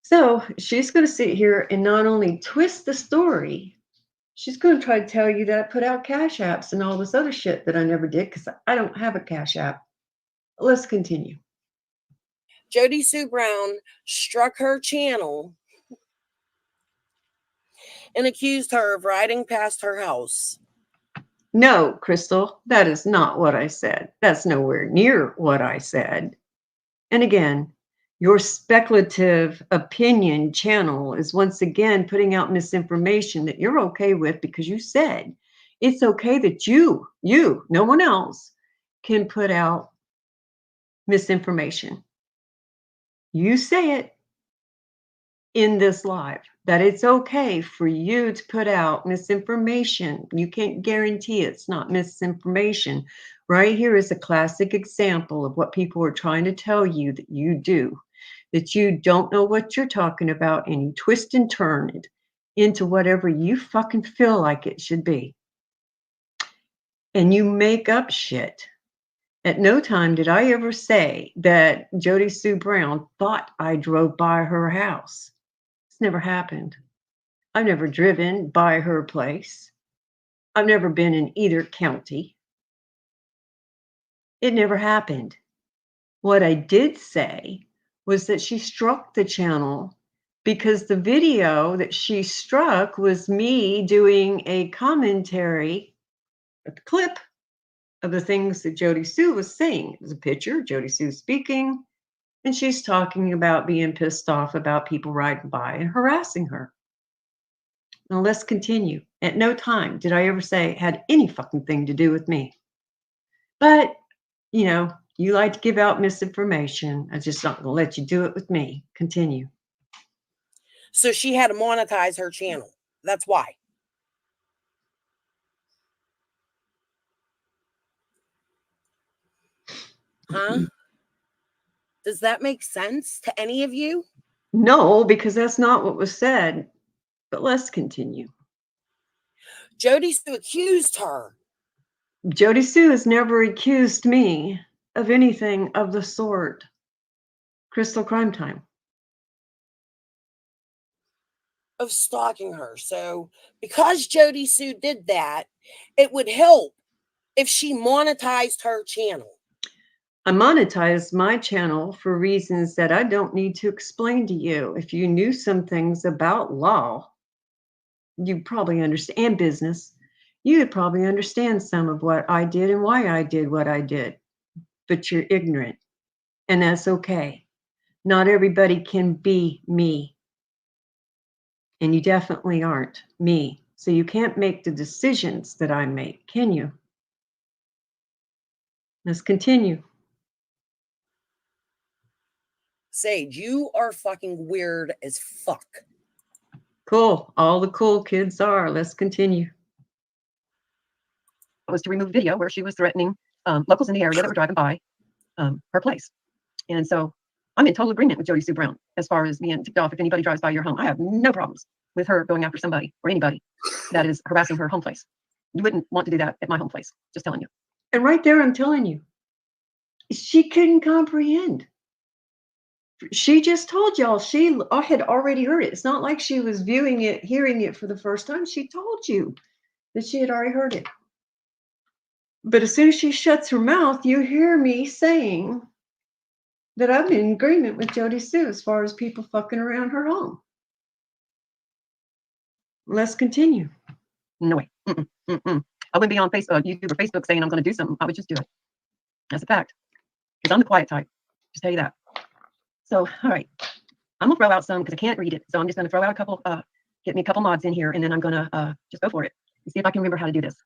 So she's going to sit here and not only twist the story, she's going to try to tell you that I put out cash apps and all this other shit that I never did because I don't have a cash app. Let's continue. Jody Sue Brown struck her channel and accused her of riding past her house. No, Crystal, that is not what I said. That's nowhere near what I said. And again, your speculative opinion channel is once again putting out misinformation that you're okay with because you said it's okay that you, no one else, can put out misinformation. You say it in this live that it's okay for you to put out misinformation. You can't guarantee it's not misinformation. Right here is a classic example of what people are trying to tell you that you do, that you don't know what you're talking about and you twist and turn it into whatever you fucking feel like it should be. And you make up shit. At no time did I ever say that Jody Sue Brown thought I drove by her house. It's never happened. I've never driven by her place. I've never been in either county. It never happened. What I did say was that she struck the channel because the video that she struck was me doing a commentary, a clip of the things that Jody Sue was saying. It was a picture, Jody Sue speaking, and she's talking about being pissed off about people riding by and harassing her. Now let's continue. At no time did I ever say it had any fucking thing to do with me. But, you like to give out misinformation. I'm just not going to let you do it with me. Continue. So she had to monetize her channel. That's why. Huh? Does that make sense to any of you? No, because that's not what was said. But let's continue. Jody Sue accused her. Jody Sue has never accused me of anything of the sort. Crystal Crime Time. Of stalking her. So because Jody Sue did that, it would help if she monetized her channel. I monetized my channel for reasons that I don't need to explain to you. If you knew some things about law, you probably understand, and business, you would probably understand some of what I did and why I did what I did. But you're ignorant, and that's okay. Not everybody can be me. And you definitely aren't me. So you can't make the decisions that I make, can you? Let's continue. Sage, you are fucking weird as fuck. Cool. All the cool kids are. Let's continue. It was to remove video where she was threatening locals in the area that were driving by her place. And so I'm in total agreement with Jody Sue Brown as far as being ticked off if anybody drives by your home. I have no problems with her going after somebody or anybody that is harassing her home place. You wouldn't want to do that at my home place. Just telling you. And right there, I'm telling you, she couldn't comprehend. She just told y'all she had already heard it. It's not like she was viewing it, hearing it for the first time. She told you that she had already heard it. But as soon as she shuts her mouth, you hear me saying that I'm in agreement with Jody Sue as far as people fucking around her home. Let's continue. No way. I wouldn't be on Facebook, YouTube, or Facebook saying I'm going to do something. I would just do it. That's a fact. Because I'm the quiet type. Just tell you that. So, all right. I'm going to throw out some because I can't read it. So I'm just going to throw out a couple, get me a couple mods in here, and then I'm going to just go for it and see if I can remember how to do this.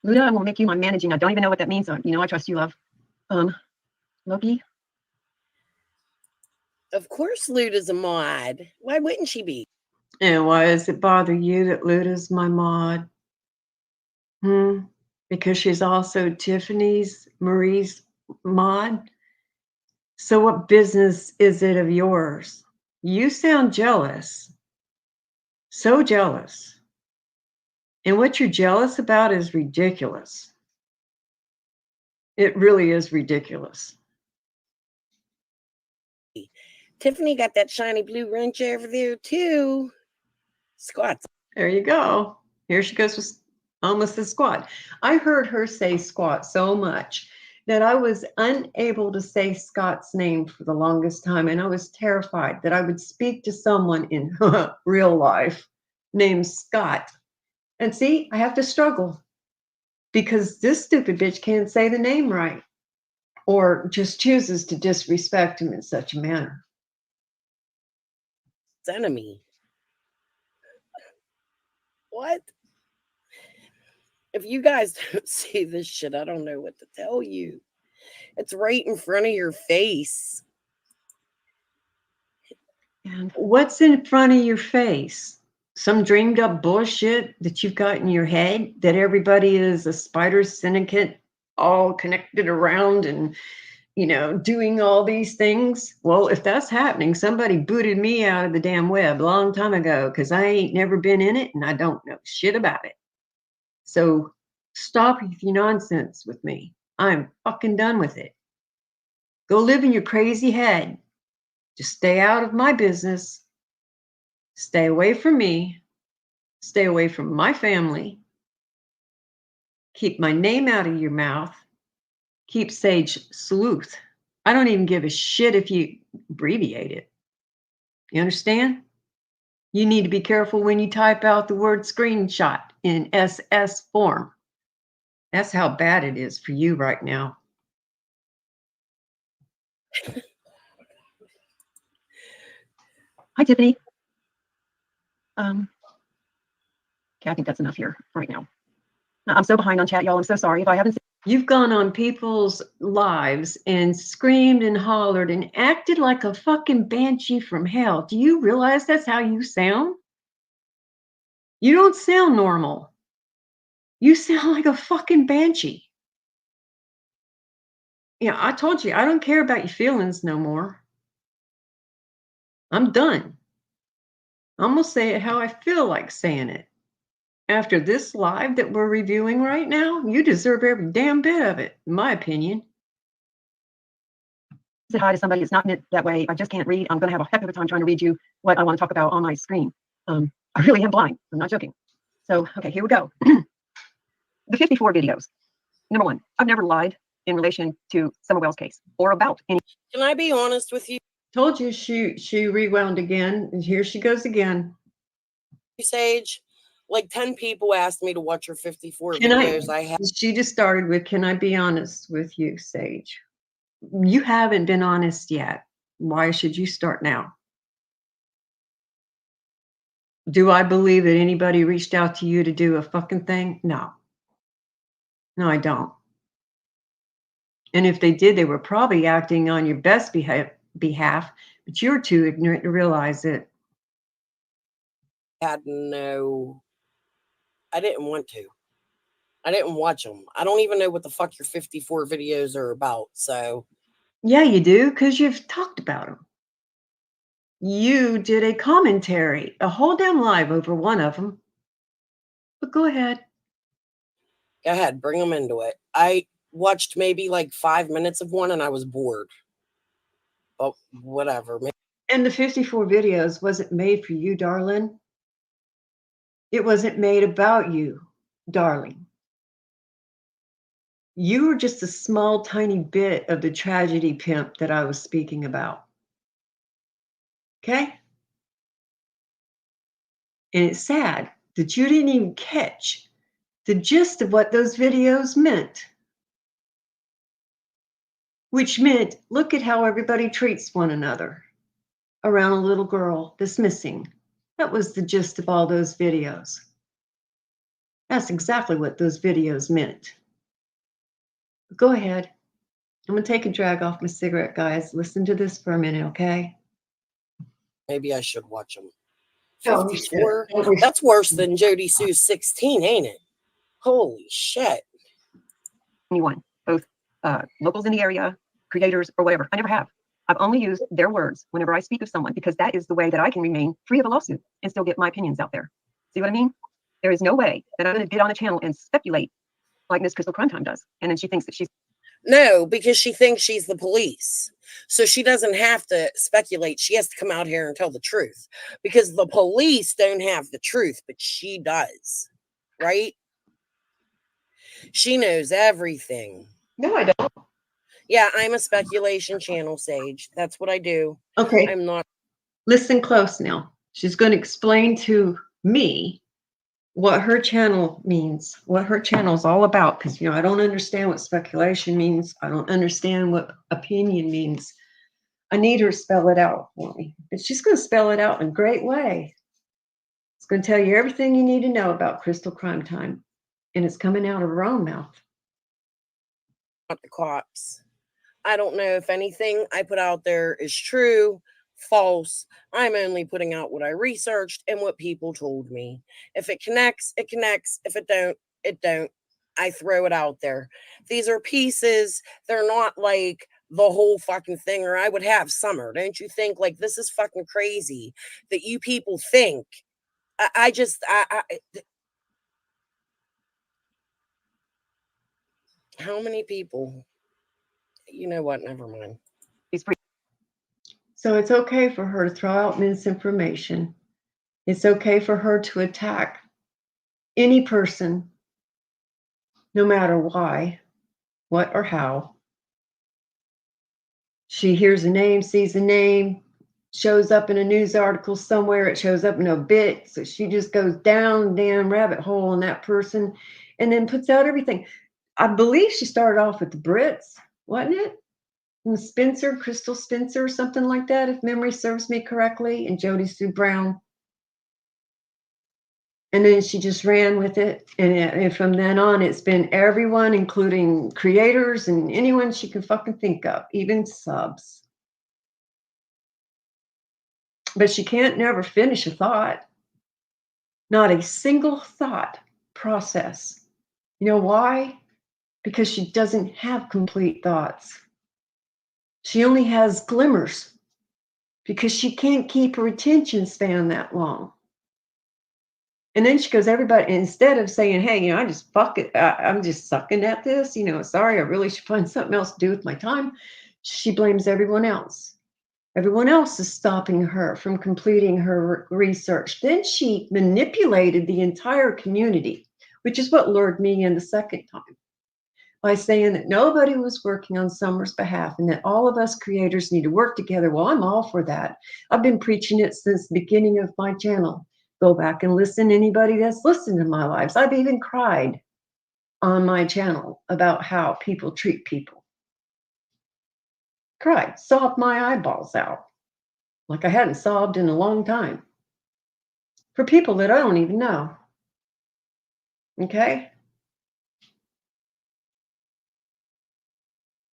Luda, I'm going to make you my managing. I don't even know what that means. So, I trust you, love. Loki. Of course Luda's a mod. Why wouldn't she be? And why does it bother you that Luda's my mod? Because she's also Tiffany's, Marie's mod. So what business is it of yours? You sound jealous. So jealous. And what you're jealous about is ridiculous. It really is ridiculous. Tiffany got that shiny blue wrench over there too. Squats. There you go. Here she goes with almost a squat. I heard her say squat so much that I was unable to say Scott's name for the longest time. And I was terrified that I would speak to someone in real life named Scott. And see, I have to struggle because this stupid bitch can't say the name right or just chooses to disrespect him in such a manner. Enemy. What? If you guys don't see this shit, I don't know what to tell you. It's right in front of your face. And what's in front of your face? Some dreamed up bullshit that you've got in your head that everybody is a spider syndicate all connected around and, you know, doing all these things. Well, if that's happening, somebody booted me out of the damn web a long time ago because I ain't never been in it and I don't know shit about it. So stop with your nonsense with me. I'm fucking done with it. Go live in your crazy head. Just stay out of my business. Stay away from me. Stay away from my family. Keep my name out of your mouth. Keep Sage Sleuth. I don't even give a shit if you abbreviate it. You understand? You need to be careful when you type out the word screenshot in SS form. That's how bad it is for you right now. Hi, Tiffany. Okay, I think that's enough here right now. I'm so behind on chat, y'all. I'm so sorry if I haven't. You've gone on people's lives and screamed and hollered and acted like a fucking banshee from hell. Do you realize that's how you sound? You don't sound normal. You sound like a fucking banshee. Yeah, I told you, I don't care about your feelings no more. I'm done. I'm going to say it how I feel like saying it. After this live that we're reviewing right now, you deserve every damn bit of it, in my opinion. Say hi to somebody. It's not meant that way. I just can't read. I'm going to have a heck of a time trying to read you what I want to talk about on my screen. I really am blind. I'm not joking. So, okay, here we go. The 54 videos. Number one, I've never lied in relation to Summer Wells' case or about any. Can I be honest with you, Told you she rewound again, and here she goes again. Sage? Like 10 people asked me to watch her 54 videos. I have. She just started with, can I be honest with you, Sage? You haven't been honest yet. Why should you start now? Do I believe that anybody reached out to you to do a fucking thing? No. No, I don't. And if they did, they were probably acting on your best behalf, but you're too ignorant to realize it. I didn't want to. I didn't watch them. I don't even know what the fuck your 54 videos are about. So, yeah, you do, because you've talked about them. You did a commentary, a whole damn live over one of them. But go ahead. Go ahead, bring them into it. I watched maybe like 5 minutes of one and I was bored. Oh, whatever. And the 54 videos wasn't made for you, darling. It wasn't made about you, darling. You were just a small, tiny bit of the tragedy pimp that I was speaking about. Okay? And it's sad that you didn't even catch the gist of what those videos meant. Which meant, look at how everybody treats one another around a little girl that's missing. That was the gist of all those videos. That's exactly what those videos meant. Go ahead. I'm going to take a drag off my cigarette, guys. Listen to this for a minute, okay? Maybe I should watch them. No, 54? That's worse than Jody Sue's 16, ain't it? Holy shit. Anyone, both locals in the area, creators, or whatever. I never have. I've only used their words whenever I speak of someone because that is the way that I can remain free of a lawsuit and still get my opinions out there. See what I mean? There is no way that I'm going to get on a channel and speculate like Miss Crystal Crime Time does. And then she thinks that she's... No, because she thinks she's the police. So she doesn't have to speculate. She has to come out here and tell the truth because the police don't have the truth, but she does. Right? She knows everything. No, I don't. Yeah, I'm a speculation channel, Sage. That's what I do. Okay, I'm not. listen close now. She's going to explain to me what her channel means, what her channel is all about. Because, I don't understand what speculation means. I don't understand what opinion means. I need her to spell it out for me. But she's going to spell it out in a great way. It's going to tell you everything you need to know about Crystal Crime Time. And it's coming out of her own mouth. Not the cops. I don't know if anything I put out there is true, false. I'm only putting out what I researched and what people told me. If it connects, it connects. If it don't, it don't. I throw it out there. These are pieces. They're not like the whole fucking thing, or I would have Summer. Don't you think? Like, this is fucking crazy that you people think. How many people? You know what? Never mind. So it's okay for her to throw out misinformation. It's okay for her to attack any person, no matter why, what, or how. She hears a name, sees a name, shows up in a news article somewhere, it shows up in a bit. So she just goes down the damn rabbit hole in that person and then puts out everything. I believe she started off with the Brits, wasn't it? And Spencer, Crystal Spencer, or something like that, if memory serves me correctly, and Jody Sue Brown. And then she just ran with it. And from then on, it's been everyone, including creators and anyone she can fucking think of, even subs. But she can't never finish a thought. Not a single thought process. You know why? Because she doesn't have complete thoughts. She only has glimmers because she can't keep her attention span that long. And then she goes, everybody, instead of saying, hey, I just fuck it, I'm just sucking at this, sorry, I really should find something else to do with my time. She blames everyone else. Everyone else is stopping her from completing her research. Then she manipulated the entire community, which is what lured me in the second time, by saying that nobody was working on Summer's behalf and that all of us creators need to work together. Well, I'm all for that. I've been preaching it since the beginning of my channel. Go back and listen to anybody that's listened to my lives. I've even cried on my channel about how people treat people. Cried, sobbed my eyeballs out like I hadn't sobbed in a long time for people that I don't even know. Okay?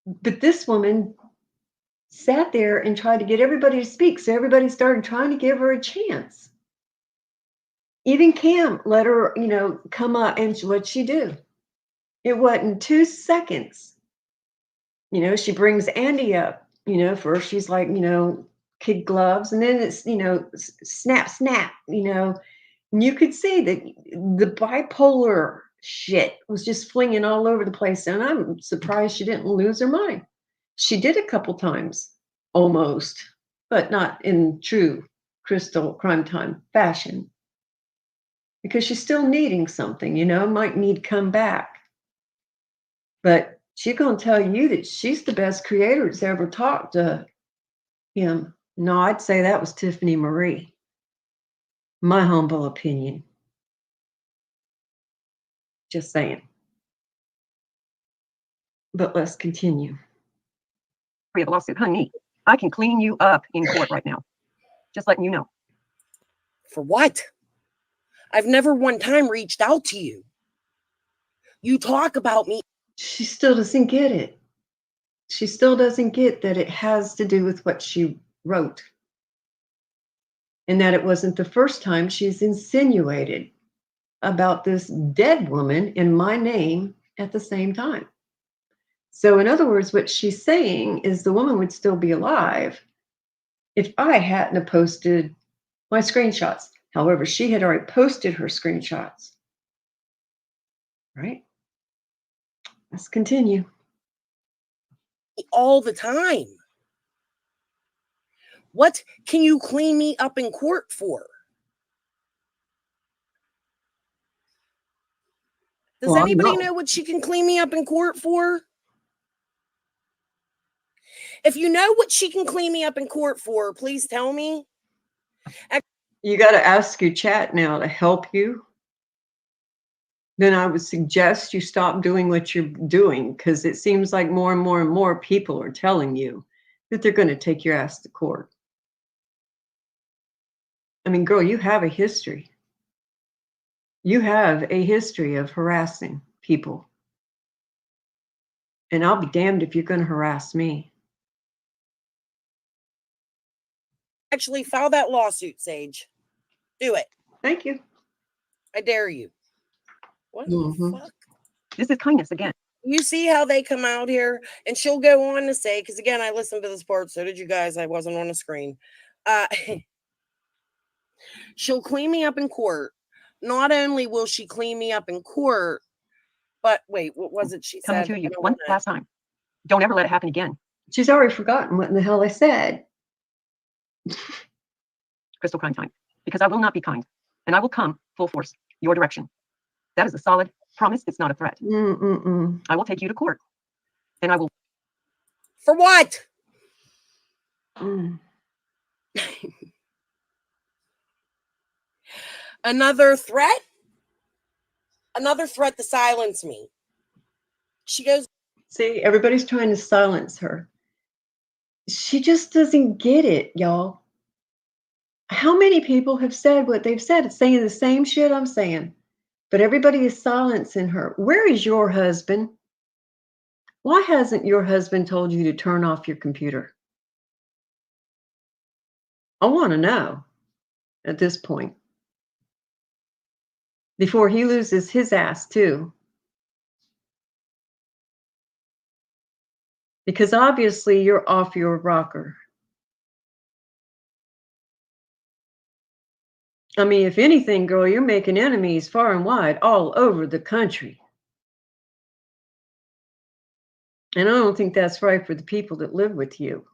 But this woman sat there and tried to get everybody to speak, so everybody started trying to give her a chance. Even Cam let her, come up, and what'd she do? It wasn't 2 seconds. She brings Andy up. First she's like, kid gloves, and then it's, snap, snap, and you could see that the bipolar shit was just flinging all over the place. And I'm surprised she didn't lose her mind. She did a couple times, almost, but not in true Crystal Crime Time fashion. Because she's still needing something, might need to come back. But she's going to tell you that she's the best creator that's ever talked to him. No, I'd say that was Tiffany Marie. My humble opinion. Just saying. But let's continue. We have a lawsuit, honey. I can clean you up in court right now. Just letting you know. For what? I've never one time reached out to you. You talk about me. She still doesn't get it. She still doesn't get that it has to do with what she wrote. And that it wasn't the first time she's insinuated about this dead woman in my name at the same time. So, in other words, what she's saying is the woman would still be alive if I hadn't have posted my screenshots. However, she had already posted her screenshots. Right? Let's continue. All the time. What can you clean me up in court for? Does Well, anybody no. know what she can clean me up in court for? If you know what she can clean me up in court for, please tell me. You got to ask your chat now to help you. Then I would suggest you stop doing what you're doing, because it seems like more and more and more people are telling you that they're going to take your ass to court. I mean, girl, you have a history. You have a history of harassing people. And I'll be damned if you're going to harass me. Actually, file that lawsuit, Sage. Do it. Thank you. I dare you. What Mhm. the fuck? This is kindness again. You see how they come out here, and she'll go on to say, because again, I listened to this part, so did you guys. I wasn't on the screen. She'll clean me up in court. Not only will she clean me up in court, but wait, what was it she Coming said? to you one last time. Don't ever let it happen again. She's already forgotten what in the hell I said. Crystal kind time. Because I will not be kind. And I will come full force your direction. That is a solid promise. It's not a threat. I will take you to court. And I will. For what? Another threat? Another threat to silence me. She goes, See, everybody's trying to silence her. She just doesn't get it, y'all. How many people have said what they've said, saying the same shit I'm saying, but everybody is silencing her? Where is your husband? Why hasn't your husband told you to turn off your computer? I want to know at this point. Before he loses his ass, too. Because obviously you're off your rocker. I mean, if anything, girl, you're making enemies far and wide all over the country. And I don't think that's right for the people that live with you.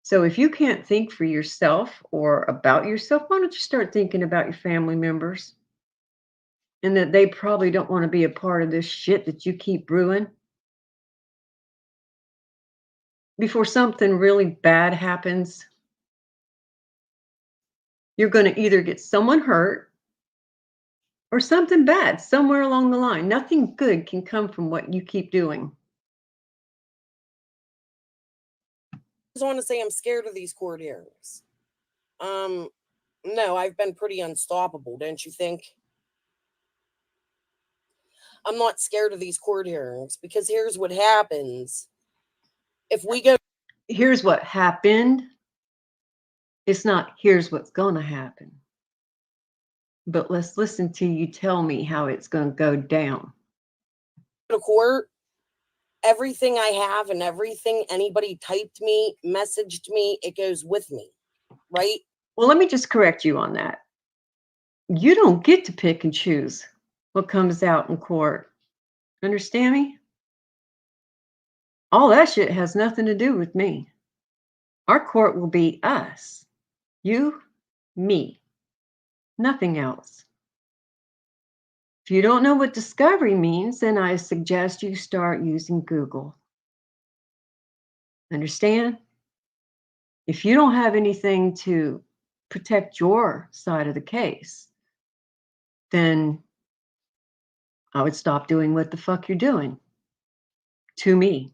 So if you can't think for yourself or about yourself, why don't you start thinking about your family members? And that they probably don't want to be a part of this shit that you keep brewing. Before something really bad happens, you're going to either get someone hurt or something bad somewhere along the line. Nothing good can come from what you keep doing. I just want to say I'm scared of these court hearings. No, I've been pretty unstoppable, don't you think? I'm not scared of these court hearings because here's what happens. If we go, Here's what happened. It's not here's what's going to happen. But let's listen to you tell me how it's going to go down. to court, everything I have and everything anybody typed me, messaged me, it goes with me, right? Well, let me just correct you on that. You don't get to pick and choose what comes out in court. Understand me? All that shit has nothing to do with me. Our court will be us. You, me. Nothing else. If you don't know what discovery means, then I suggest you start using Google. Understand? If you don't have anything to protect your side of the case, then I would stop doing what the fuck you're doing to me.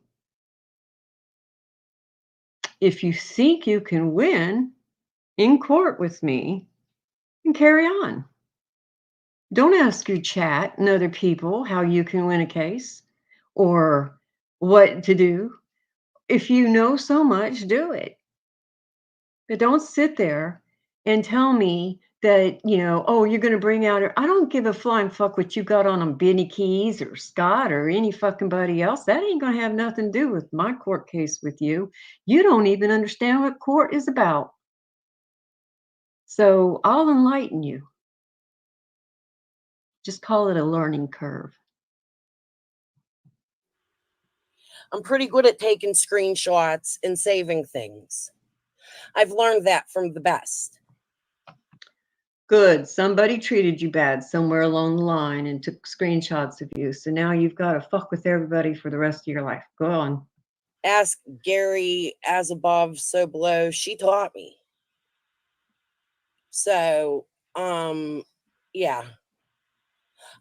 If you think you can win in court with me, then carry on. Don't ask your chat and other people how you can win a case or what to do. If you know so much, do it. But don't sit there and tell me that, oh, you're going to bring out her. I don't give a flying fuck what you got on Benny Keys or Scott or any fucking buddy else. That ain't going to have nothing to do with my court case with you. You don't even understand what court is about. So I'll enlighten you. Just call it a learning curve. I'm pretty good at taking screenshots and saving things. I've learned that from the best. Good. Somebody treated you bad somewhere along the line and took screenshots of you. So now you've got to fuck with everybody for the rest of your life. Go on. Ask Gary, as above, so below. She taught me. So, yeah.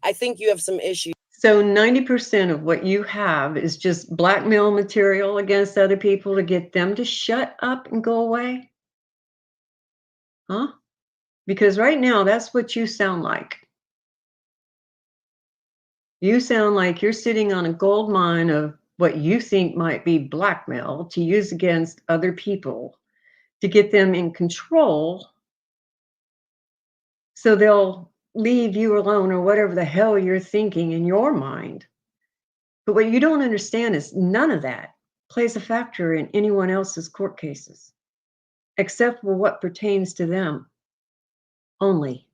I think you have some issues. So 90% of what you have is just blackmail material against other people to get them to shut up and go away? Huh? Because right now, that's what you sound like. You sound like you're sitting on a gold mine of what you think might be blackmail to use against other people to get them in control so they'll leave you alone or whatever the hell you're thinking in your mind. But what you don't understand is none of that plays a factor in anyone else's court cases, except for what pertains to them only.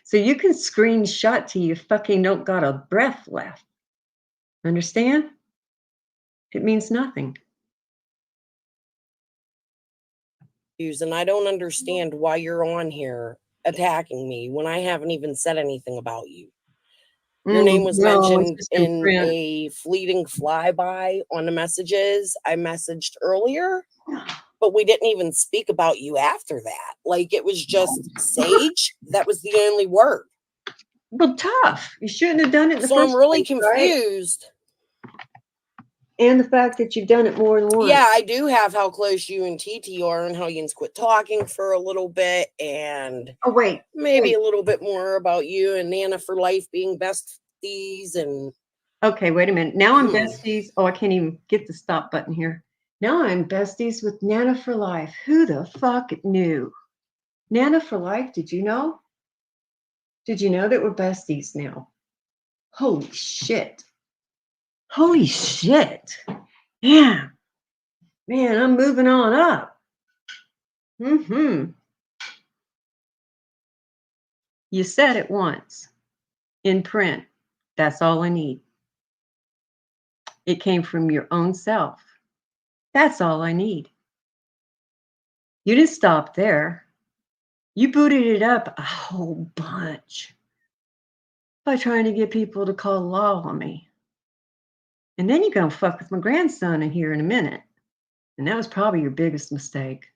So you can screenshot till you fucking don't got a breath left. Understand? It means nothing. And I don't understand why you're on here attacking me when I haven't even said anything about you. Your name was mentioned in a fleeting flyby on the messages I messaged earlier, but we didn't even speak about you after that. Like, it was just Sage. That was the only word. Well, tough. You shouldn't have done it in the first place. So I'm really confused. Right? And the fact that you've done it more than once. Yeah, I do have how close you and TT are and how you can quit talking for a little bit and maybe a little bit more about you and Nana for life being besties and okay, wait a minute. Now I'm besties. Oh, I can't even get the stop button here. Now I'm besties with Nana for life. Who the fuck knew? Nana for life, did you know? Did you know that we're besties now? Holy shit. Holy shit. Yeah. Man, I'm moving on up. You said it once in print. That's all I need. It came from your own self. That's all I need. You didn't stop there. You booted it up a whole bunch by trying to get people to call law on me. And then you're going to fuck with my grandson in here in a minute. And that was probably your biggest mistake.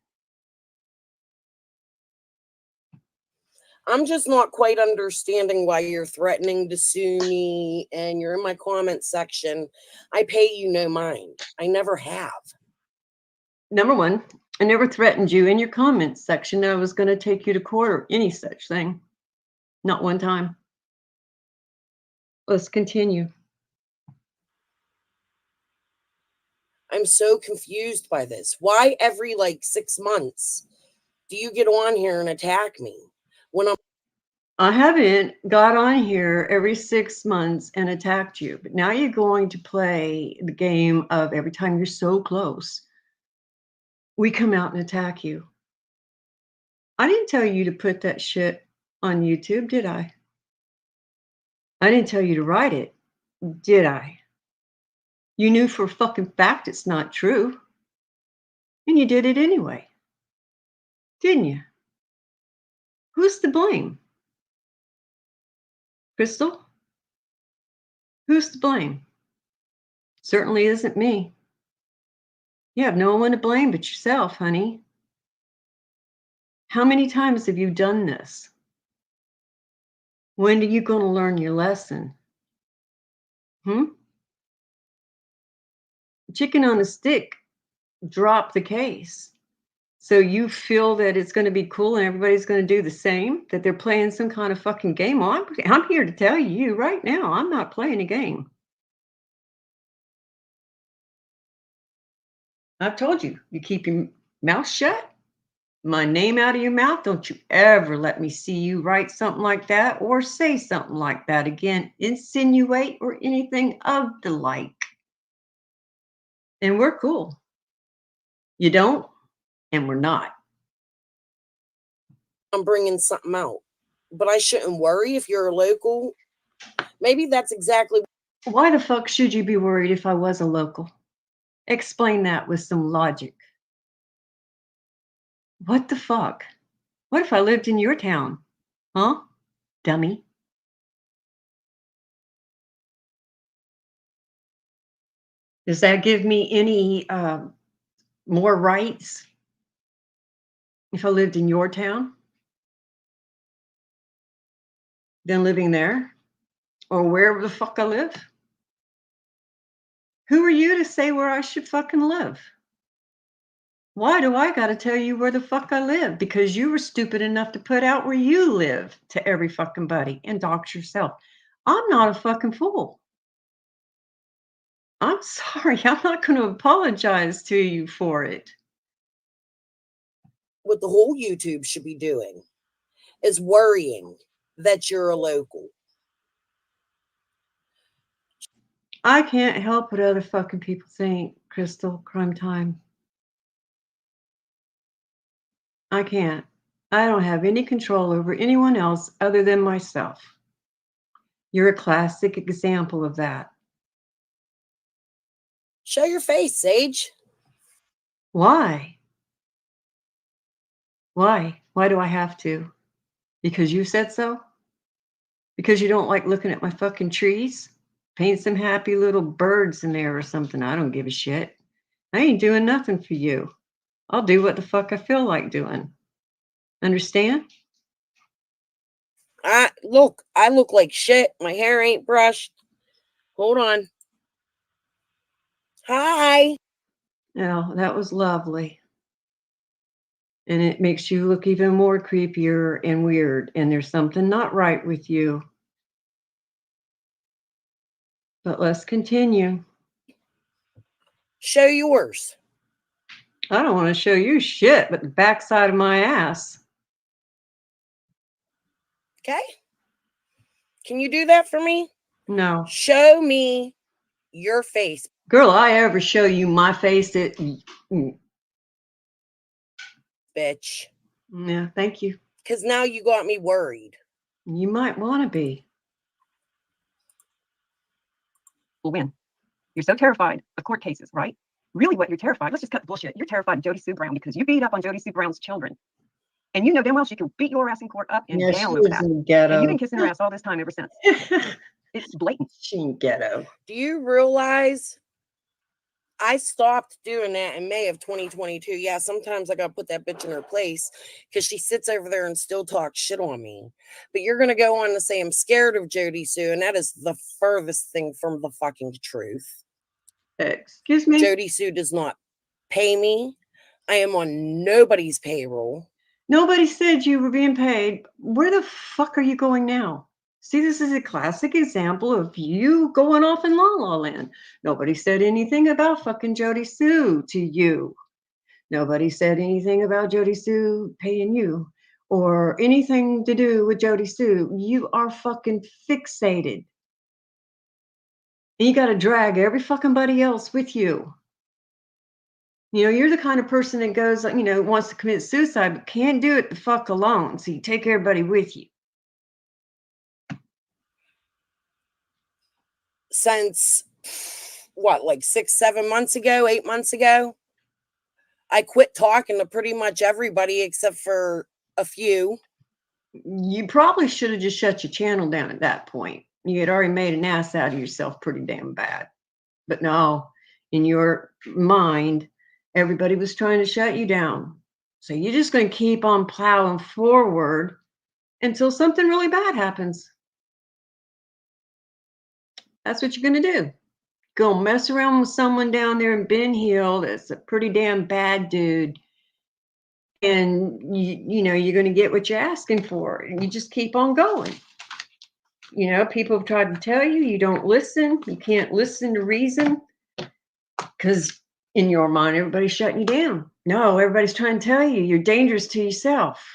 I'm just not quite understanding why you're threatening to sue me and you're in my comment section. I pay you no mind. I never have. Number one, I never threatened you in your comments section that I was going to take you to court or any such thing. Not one time. Let's continue. I'm so confused by this. Why every 6 months do you get on here and attack me when I haven't got on here every 6 months and attacked you, but now you're going to play the game of every time you're so close, we come out and attack you. I didn't tell you to put that shit on YouTube, did I? I didn't tell you to write it, did I? You knew for a fucking fact it's not true. And you did it anyway. Didn't you? Who's to blame? Crystal? Who's to blame? Certainly isn't me. You have no one to blame but yourself, honey. How many times have you done this? When are you going to learn your lesson? Chicken on a stick dropped the case. So you feel that it's going to be cool and everybody's going to do the same? That they're playing some kind of fucking game? Well, I'm here to tell you right now, I'm not playing a game. I've told you, you keep your mouth shut my name out of your mouth. Don't you ever let me see you write something like that or say something like that again, insinuate or anything of the like. And we're cool. You don't, and we're not. I'm bringing something out, but I shouldn't worry if you're a local. Maybe that's exactly. Why the fuck should you be worried if I was a local? Explain that with some logic. What the fuck? What if I lived in your town? Huh? Dummy. Does that give me any more rights if I lived in your town than living there or wherever the fuck I live? Who are you to say where I should fucking live? Why do I got to tell you where the fuck I live? Because you were stupid enough to put out where you live to every fucking buddy and dox yourself. I'm not a fucking fool. I'm sorry. I'm not going to apologize to you for it. What the whole YouTube should be doing is worrying that you're a local. I can't help what other fucking people think, Crystal. Crime time. I can't. I don't have any control over anyone else other than myself. You're a classic example of that. Show your face, Sage. Why? Why? Why do I have to? Because you said so? Because you don't like looking at my fucking trees? Paint some happy little birds in there or something. I don't give a shit. I ain't doing nothing for you. I'll do what the fuck I feel like doing. Understand? I look like shit. My hair ain't brushed. Hold on. Hi. Oh, that was lovely. And it makes you look even more creepier and weird. And there's something not right with you. But let's continue. Show yours. I don't want to show you shit but the backside of my ass. Okay. Can you do that for me? No. Show me your face. Girl, I ever show you my face, Bitch. Yeah, thank you. Because now you got me worried. You might want to be. Will win. You're so terrified of court cases, right? Really what you're terrified, let's just cut the bullshit. You're terrified of Jody Sue Brown because you beat up on Jody Sue Brown's children. And you know damn well she can beat your ass in court up and Yeah, down she over was that. in the ghetto. And you've been kissing her ass all this time ever since. It's blatant. She in ghetto. Do you realize I stopped doing that in May of 2022? Yeah, sometimes I got to put that bitch in her place because she sits over there and still talks shit on me. But you're going to go on to say I'm scared of Jody Sue, and that is the furthest thing from the fucking truth. Excuse me? Jody Sue does not pay me. I am on nobody's payroll. Nobody said you were being paid. Where the fuck are you going now? See, this is a classic example of you going off in La La Land. Nobody said anything about fucking Jody Sue to you. Nobody said anything about Jody Sue paying you or anything to do with Jody Sue. You are fucking fixated. And you got to drag every fucking buddy else with you. You know, you're the kind of person that goes, you know, wants to commit suicide, but can't do it the fuck alone. So you take everybody with you. Since what, like 6-7 months ago, 8 months ago, I quit talking to pretty much everybody except for a few. You probably should have just shut your channel down at that point. You had already made an ass out of yourself pretty damn bad. But no, in your mind, everybody was trying to shut you down. So you're just going to keep on plowing forward until something really bad happens. That's what you're going to do. Go mess around with someone down there in Ben Hill that's a pretty damn bad dude. And you know, you're going to get what you're asking for. And you just keep on going. You know, people have tried to tell you, you don't listen. You can't listen to reason. Because in your mind, everybody's shutting you down. No, everybody's trying to tell you you're dangerous to yourself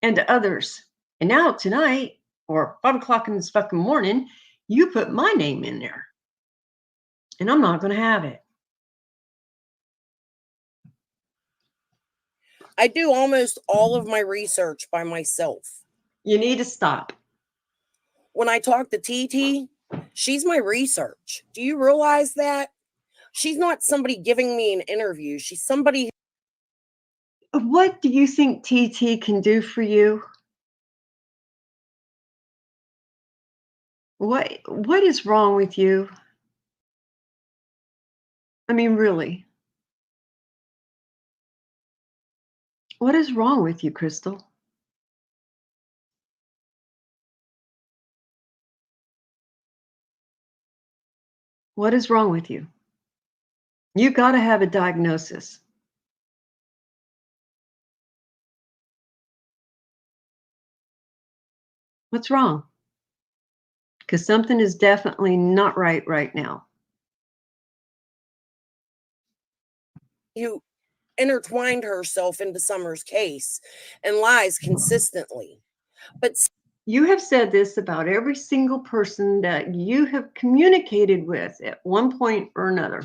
and to others. And now tonight, or 5 o'clock in this fucking morning, you put my name in there. And I'm not going to have it. I do almost all of my research by myself. You need to stop. When I talk to TT, she's my research. Do you realize that? She's not somebody giving me an interview. She's somebody. What do you think TT can do for you? What is wrong with you? I mean, really. What is wrong with you, Crystal? What is wrong with you? You got to have a diagnosis. What's wrong? Because something is definitely not right now. Who intertwined herself into Summer's case and lies consistently. But you have said this about every single person that you have communicated with at one point or another.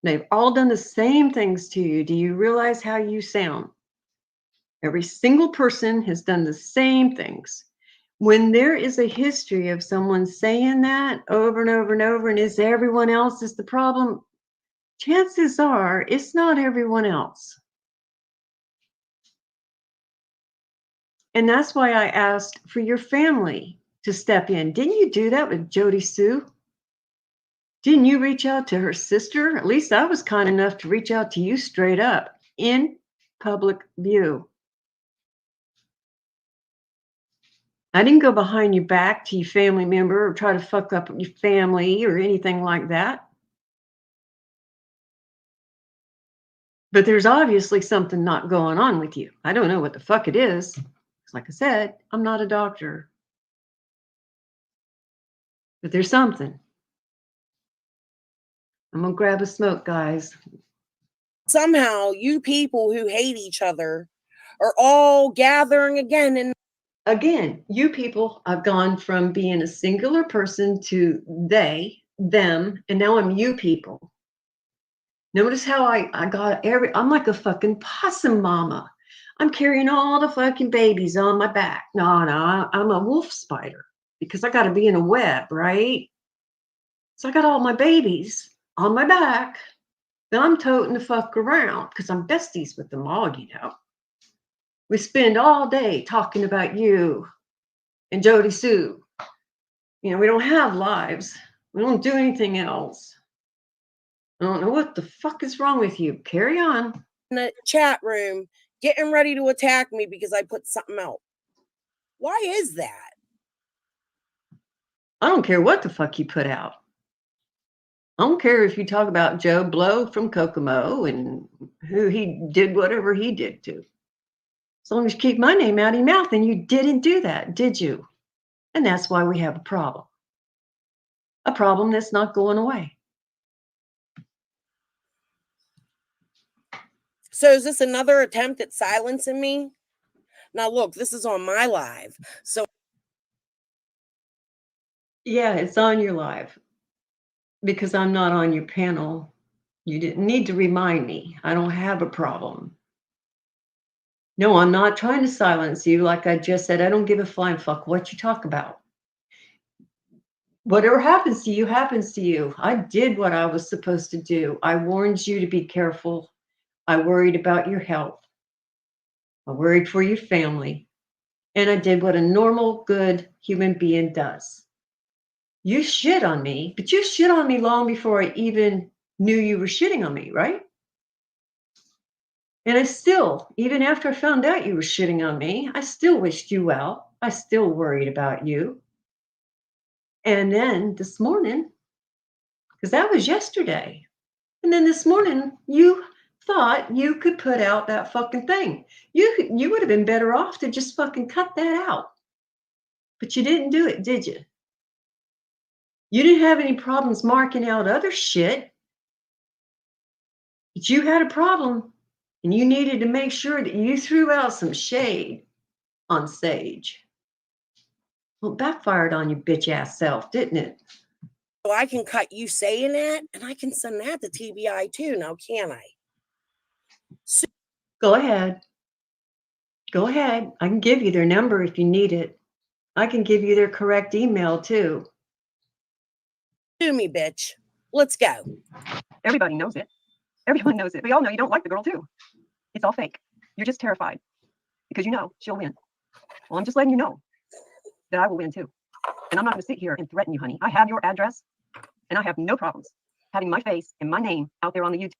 They've all done the same things to you. Do you realize how you sound? Every single person has done the same things. When there is a history of someone saying that over and over and over, and it's everyone else is the problem, chances are it's not everyone else. And that's why I asked for your family to step in. Didn't you do that with Jody Sue? Didn't you reach out to her sister? At least I was kind enough to reach out to you straight up in public view. I didn't go behind your back to your family member or try to fuck up your family or anything like that. But there's obviously something not going on with you. I don't know what the fuck it is. Like I said, I'm not a doctor. But there's something. I'm going to grab a smoke, guys. somehow you people who hate each other are all gathering again. And again, you people, I've gone from being a singular person to they, them, and now I'm you people. Notice how I got I'm like a fucking possum mama. I'm carrying all the fucking babies on my back. No, I'm a wolf spider because I got to be in a web, right? So I got all my babies on my back. Then I'm toting the fuck around because I'm besties with them all, you know. We spend all day talking about you and Jody Sue. You know, we don't have lives. We don't do anything else. I don't know what the fuck is wrong with you. Carry on. in the chat room getting ready to attack me because I put something out. Why is that? I don't care what the fuck you put out. I don't care if you talk about Joe Blow from Kokomo and who he did whatever he did to. As long as you keep my name out of your mouth, and you didn't do that, did you? And that's why we have a problem. A problem that's not going away. So is this another attempt at silencing me? Now look, this is on my live. So yeah, it's on your live. Because I'm not on your panel, you didn't need to remind me. I don't have a problem. No, I'm not trying to silence you. Like I just said, I don't give a flying fuck what you talk about. Whatever happens to you, happens to you. I did what I was supposed to do. I warned you to be careful. I worried about your health. I worried for your family. And I did what a normal, good human being does. You shit on me, but you shit on me long before I even knew you were shitting on me, right? And I still, even after I found out you were shitting on me, I still wished you well. I still worried about you. And then this morning, because that was yesterday, and then this morning, you thought you could put out that fucking thing. You would have been better off to just fucking cut that out. But you didn't do it, did you? You didn't have any problems marking out other shit. But you had a problem, and you needed to make sure that you threw out some shade on Sage. Well, it backfired on your bitch ass self, didn't it? So I can cut you saying that, and I can send that to TBI too. Now, can I? Go ahead. Go ahead. I can give you their number if you need it. I can give you their correct email too. Do me, bitch. Let's go. Everybody knows it. Everyone knows it. We all know you don't like the girl too. It's all fake. You're just terrified because you know she'll win. Well, I'm just letting you know that I will win too. And I'm not going to sit here and threaten you, honey. I have your address, and I have no problems having my face and my name out there on the YouTube.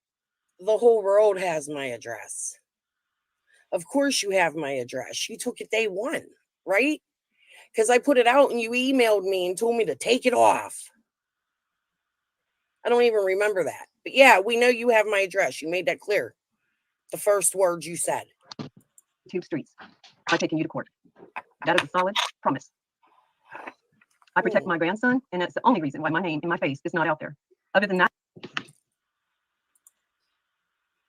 The whole world has my address. Of course you have my address. You took it day one, right? Because I put it out and you emailed me and told me to take it off. I don't even remember that. But yeah, we know you have my address. You made that clear. The first words you said. YouTube streets by taking you to court. That is a solid promise. I protect my grandson, and that's the only reason why my name and my face is not out there. Other than that,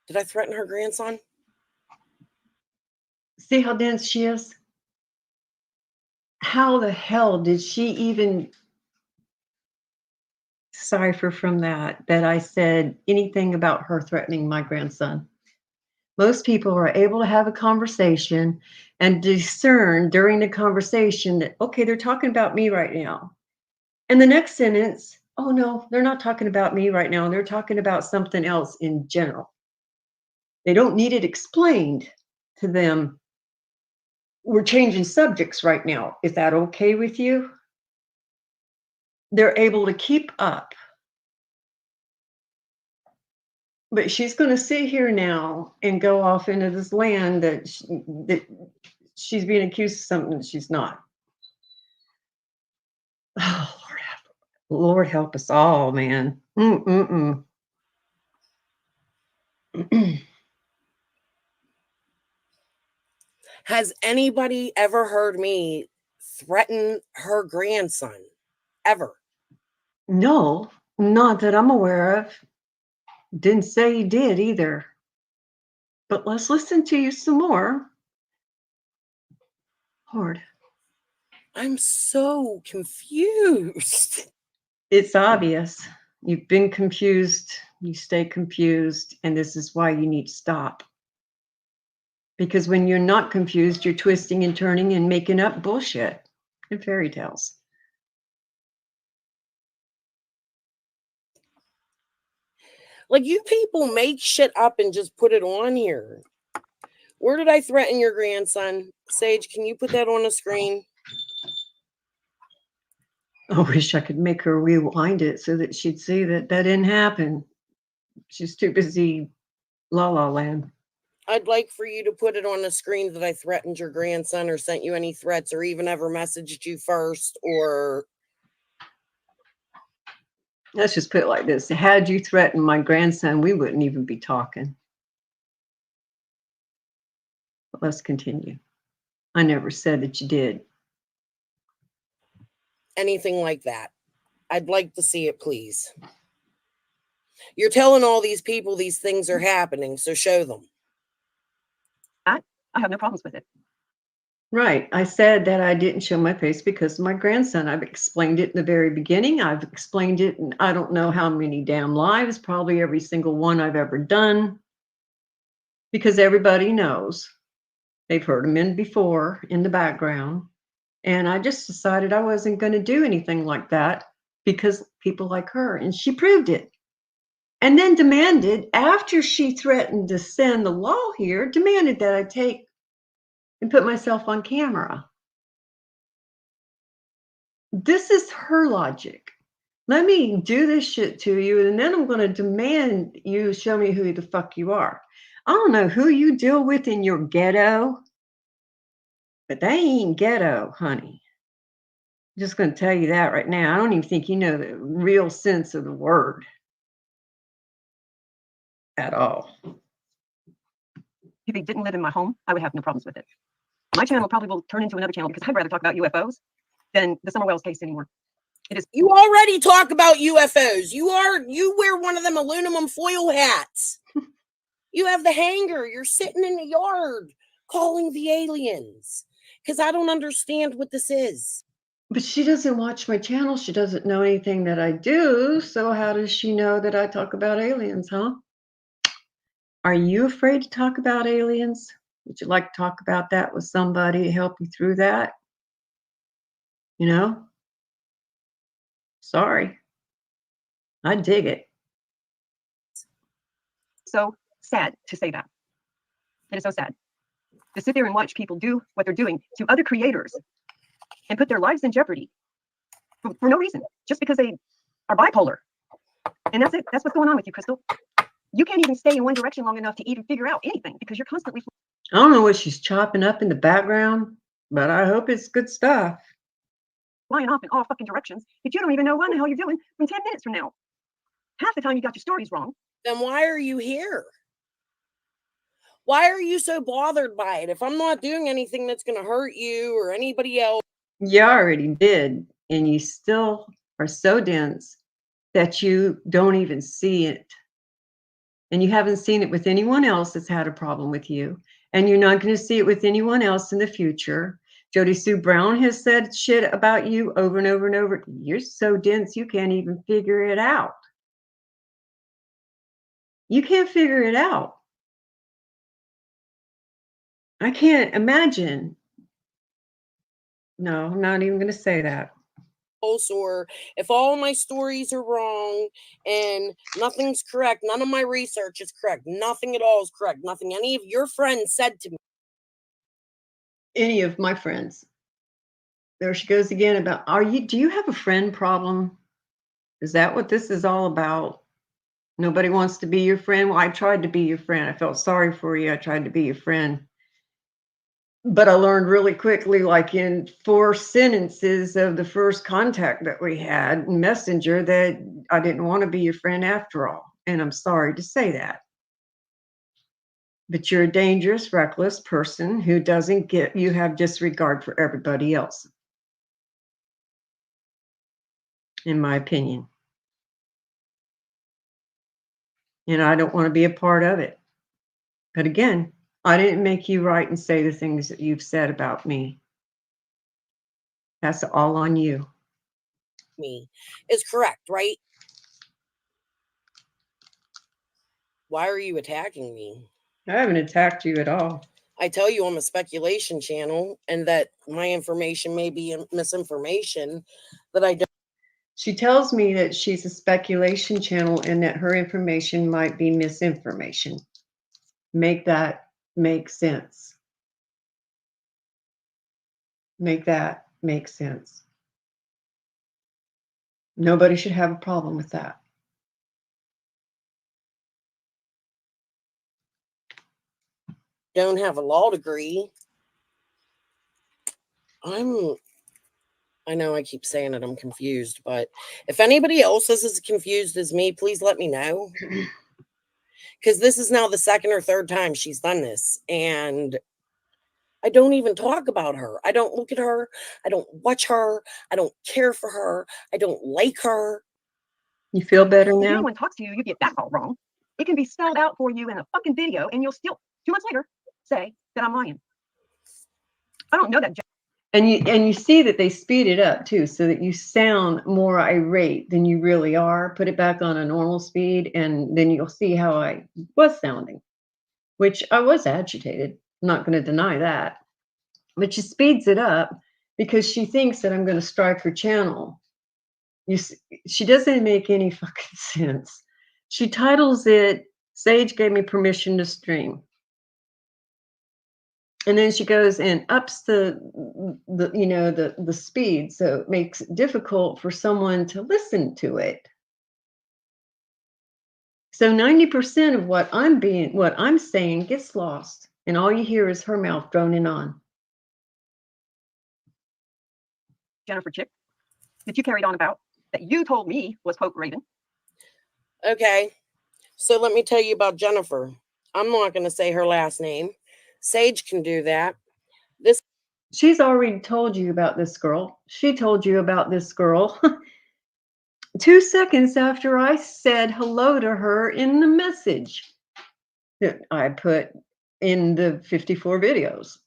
Did I threaten her grandson? See how dense she is? How the hell did she even decipher from that I said anything about her threatening my grandson? Most people are able to have a conversation and discern during the conversation that, okay, they're talking about me right now. And the next sentence, oh no, they're not talking about me right now. They're talking about something else in general. They don't need it explained to them. We're changing subjects right now. Is that okay with you? They're able to keep up. But she's going to sit here now and go off into this land that she's being accused of something that she's not. Oh, Lord help us all, man. Has anybody ever heard me threaten her grandson? Ever? No, not that I'm aware of. Didn't say you did either. But let's listen to you some more. Lord. I'm so confused. It's obvious. You've been confused. You stay confused. And this is why you need to stop. Because when you're not confused, you're twisting and turning and making up bullshit and fairy tales. Like, you people make shit up and just put it on here. Where did I threaten your grandson? Sage, can you put that on the screen? I wish I could make her rewind it so that she'd see that didn't happen. She's too busy la la land. I'd like for you to put it on the screen that I threatened your grandson or sent you any threats or even ever messaged you first or... Let's just put it like this. Had you threatened my grandson, we wouldn't even be talking. But let's continue. I never said that you did. Anything like that. I'd like to see it, please. You're telling all these people these things are happening, so show them. I have no problems with it. Right. I said that I didn't show my face because of my grandson. I've explained it in the very beginning. I've explained it in I don't know how many damn lives, probably every single one I've ever done. Because everybody knows. They've heard them in before in the background. And I just decided I wasn't going to do anything like that because people like her. And she proved it. And then demanded, after she threatened to send the law here, demanded that I take and put myself on camera. This is her logic. Let me do this shit to you, and then I'm going to demand you show me who the fuck you are. I don't know who you deal with in your ghetto, but they ain't ghetto, honey. I'm just going to tell you that right now. I don't even think you know the real sense of the word at all. If he didn't live in my home, I would have no problems with it. My channel probably will turn into another channel because I'd rather talk about UFOs than the Summer Wells case anymore. It is. You already talk about UFOs. You wear one of them aluminum foil hats. You have the hanger. You're sitting in the yard calling the aliens. Because I don't understand what this is. But she doesn't watch my channel. She doesn't know anything that I do. So how does she know that I talk about aliens, huh? Are you afraid to talk about aliens? Would you like to talk about that with somebody to help you through that? You know? Sorry. I dig it. So sad to say that. It is so sad to sit there and watch people do what they're doing to other creators and put their lives in jeopardy for no reason, just because they are bipolar. And that's it. That's what's going on with you, Crystal. You can't even stay in one direction long enough to even figure out anything because you're constantly I don't know what she's chopping up in the background, but I hope it's good stuff. flying off in all fucking directions that you don't even know what the hell you're doing from 10 minutes from now. Half the time you got your stories wrong. Then why are you here? Why are you so bothered by it? If I'm not doing anything that's going to hurt you or anybody else. You already did, and you still are so dense that you don't even see it. And you haven't seen it with anyone else that's had a problem with you. And you're not going to see it with anyone else in the future. Jody Sue Brown has said shit about you over and over and over. You're so dense, you can't even figure it out. You can't figure it out. I can't imagine. No, I'm not even going to say that. Or if all my stories are wrong and nothing's correct, none of my research is correct, nothing at all is correct, nothing any of your friends said to me. Any of my friends. There she goes again about, do you have a friend problem? Is that what this is all about? Nobody wants to be your friend? Well, I tried to be your friend. I felt sorry for you. I tried to be your friend. But I learned really quickly, like in 4 sentences of the first contact that we had in Messenger, that I didn't want to be your friend after all. And I'm sorry to say that. But you're a dangerous, reckless person who doesn't get, you have disregard for everybody else, in my opinion. And I don't want to be a part of it. But again, I didn't make you write and say the things that you've said about me. That's all on you. Me is correct, right? Why are you attacking me? I haven't attacked you at all. I tell you I'm a speculation channel and that my information may be misinformation that I don't. She tells me that she's a speculation channel and that her information might be misinformation. Make that make sense. Make that make sense. Nobody should have a problem with that. Don't have a law degree. I know I keep saying it, I'm confused, but if anybody else is as confused as me, please let me know. Because this is now the 2nd or 3rd time she's done this. And I don't even talk about her. I don't look at her. I don't watch her. I don't care for her. I don't like her. You feel better If now? anyone talks to you, you get that all wrong. It can be spelled out for you in a fucking video, and you'll still 2 months later say that I'm lying. I don't know that. And you see that they speed it up too, so that you sound more irate than you really are. Put it back on a normal speed, and then you'll see how I was sounding, which I was agitated. I'm not going to deny that. But she speeds it up because she thinks that I'm going to strike her channel. She doesn't make any fucking sense. She titles it, Sage gave me permission to stream. And then she goes and ups the speed, so it makes it difficult for someone to listen to it. So 90% of what I'm saying gets lost, and all you hear is her mouth droning on. Jennifer chick that you carried on about that you told me was Poke Raven. Okay, so let me tell you about Jennifer. I'm not going to say her last name. Sage can do that. She's already told you about this girl. She told you about this girl 2 seconds after I said hello to her in the message. that I put in the 54 videos.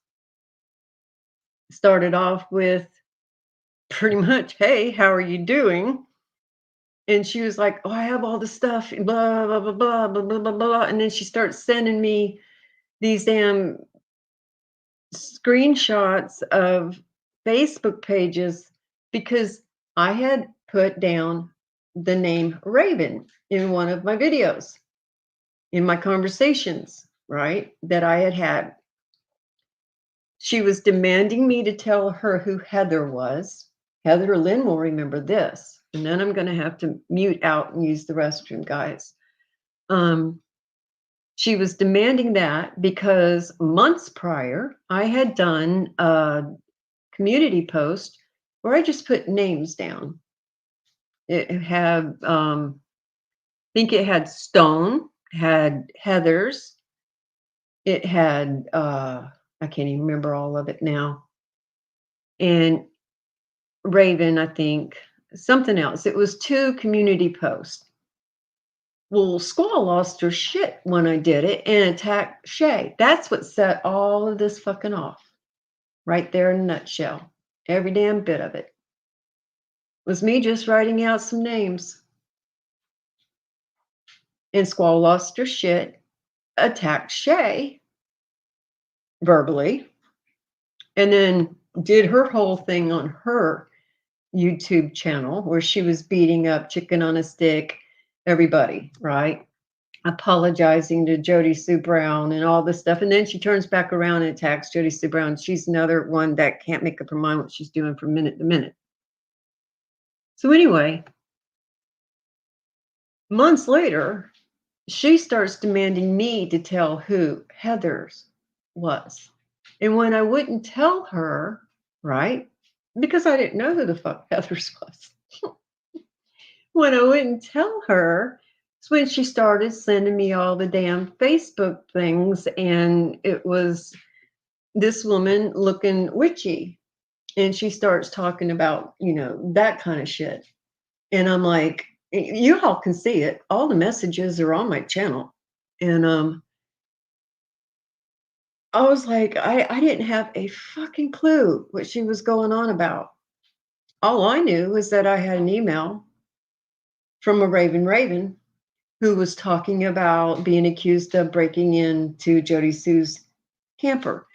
Started off with pretty much, "Hey, how are you doing?" And she was like, "Oh, I have all this stuff, blah, blah, blah, blah, blah, blah, blah, blah." And then she starts sending me these damn screenshots of Facebook pages because I had put down the name Raven in one of my videos, in my conversations, right? That I had had. She was demanding me to tell her who Heather was. Heather Lynn will remember this. And then I'm going to have to mute out and use the restroom, guys. She was demanding that because months prior, I had done a community post where I just put names down. It had, I think it had Stone, had Heather's, it had, I can't even remember all of it now. And Raven, I think, something else. It was 2 community posts. Well, Squall lost her shit when I did it and attacked Shay. That's what set all of this fucking off. Right there in a nutshell. Every damn bit of it. Was me just writing out some names. And Squall lost her shit, attacked Shay verbally, and then did her whole thing on her YouTube channel where she was beating up chicken on a stick, everybody, right? Apologizing to Jody Sue Brown and all this stuff. And then she turns back around and attacks Jody Sue Brown. She's another one that can't make up her mind what she's doing from minute to minute. So anyway, months later, she starts demanding me to tell who Heather's was. And when I wouldn't tell her, right? Because I didn't know who the fuck Heather's was. When I wouldn't tell her, it's when she started sending me all the damn Facebook things. And it was this woman looking witchy. And she starts talking about, that kind of shit. And I'm like, you all can see it. All the messages are on my channel. And I was like, I didn't have a fucking clue what she was going on about. All I knew was that I had an email from a Raven who was talking about being accused of breaking into Jody Sue's camper.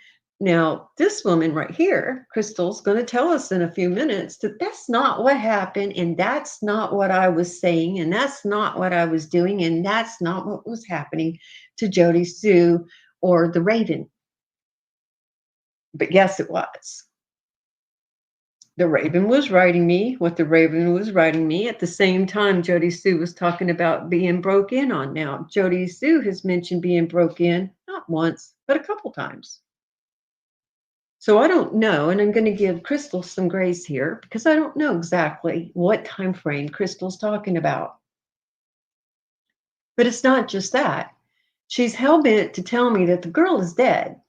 Now, this woman right here, Crystal's going to tell us in a few minutes that that's not what happened, and that's not what I was saying, and that's not what I was doing, and that's not what was happening to Jody Sue or the Raven. But yes, it was. The Raven was writing me what the Raven was writing me at the same time Jody Sue was talking about being broke in on. Now, Jody Sue has mentioned being broke in, not once, but a couple times. So I don't know, and I'm going to give Crystal some grace here because I don't know exactly what time frame Crystal's talking about. But it's not just that. She's hell-bent to tell me that the girl is dead.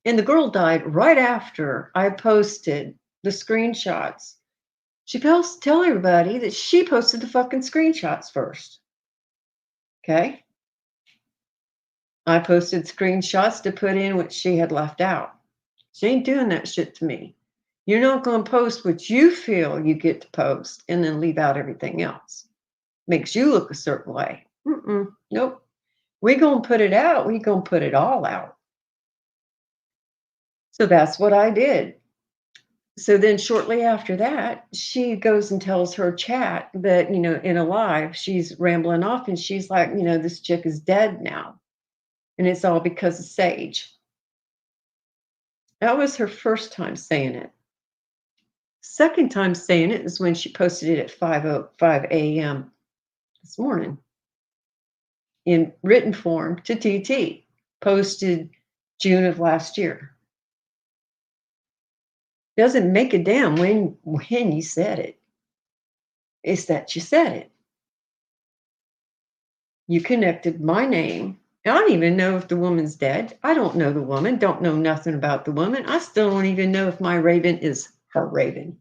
And the girl died right after I posted the screenshots. She fails to tell everybody that she posted the fucking screenshots first. Okay? I posted screenshots to put in what she had left out. She ain't doing that shit to me. You're not going to post what you feel you get to post and then leave out everything else. Makes you look a certain way. Nope. We're going to put it out. We're going to put it all out. So that's what I did. So then shortly after that, she goes and tells her chat that, in a live, she's rambling off and she's like, this chick is dead now. And it's all because of Sage. That was her first time saying it. Second time saying it is when she posted it at 5:05 a.m. this morning in written form to TT, posted June of last year. Doesn't make a damn when you said it. It's that you said it. You connected my name. I don't even know if the woman's dead. I don't know the woman, don't know nothing about the woman. I still don't even know if my Raven is her Raven.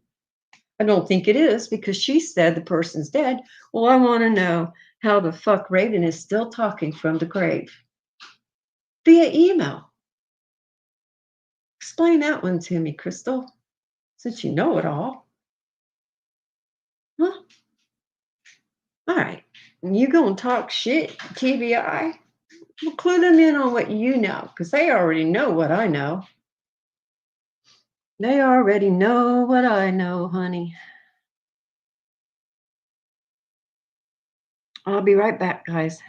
I don't think it is because she said the person's dead. Well, I want to know how the fuck Raven is still talking from the grave. via email. Explain that one to me, Crystal, since you know it all. Huh? All right. You gonna talk shit, TBI? Well, clue them in on what you know, because they already know what I know. They already know what I know, honey. I'll be right back, guys.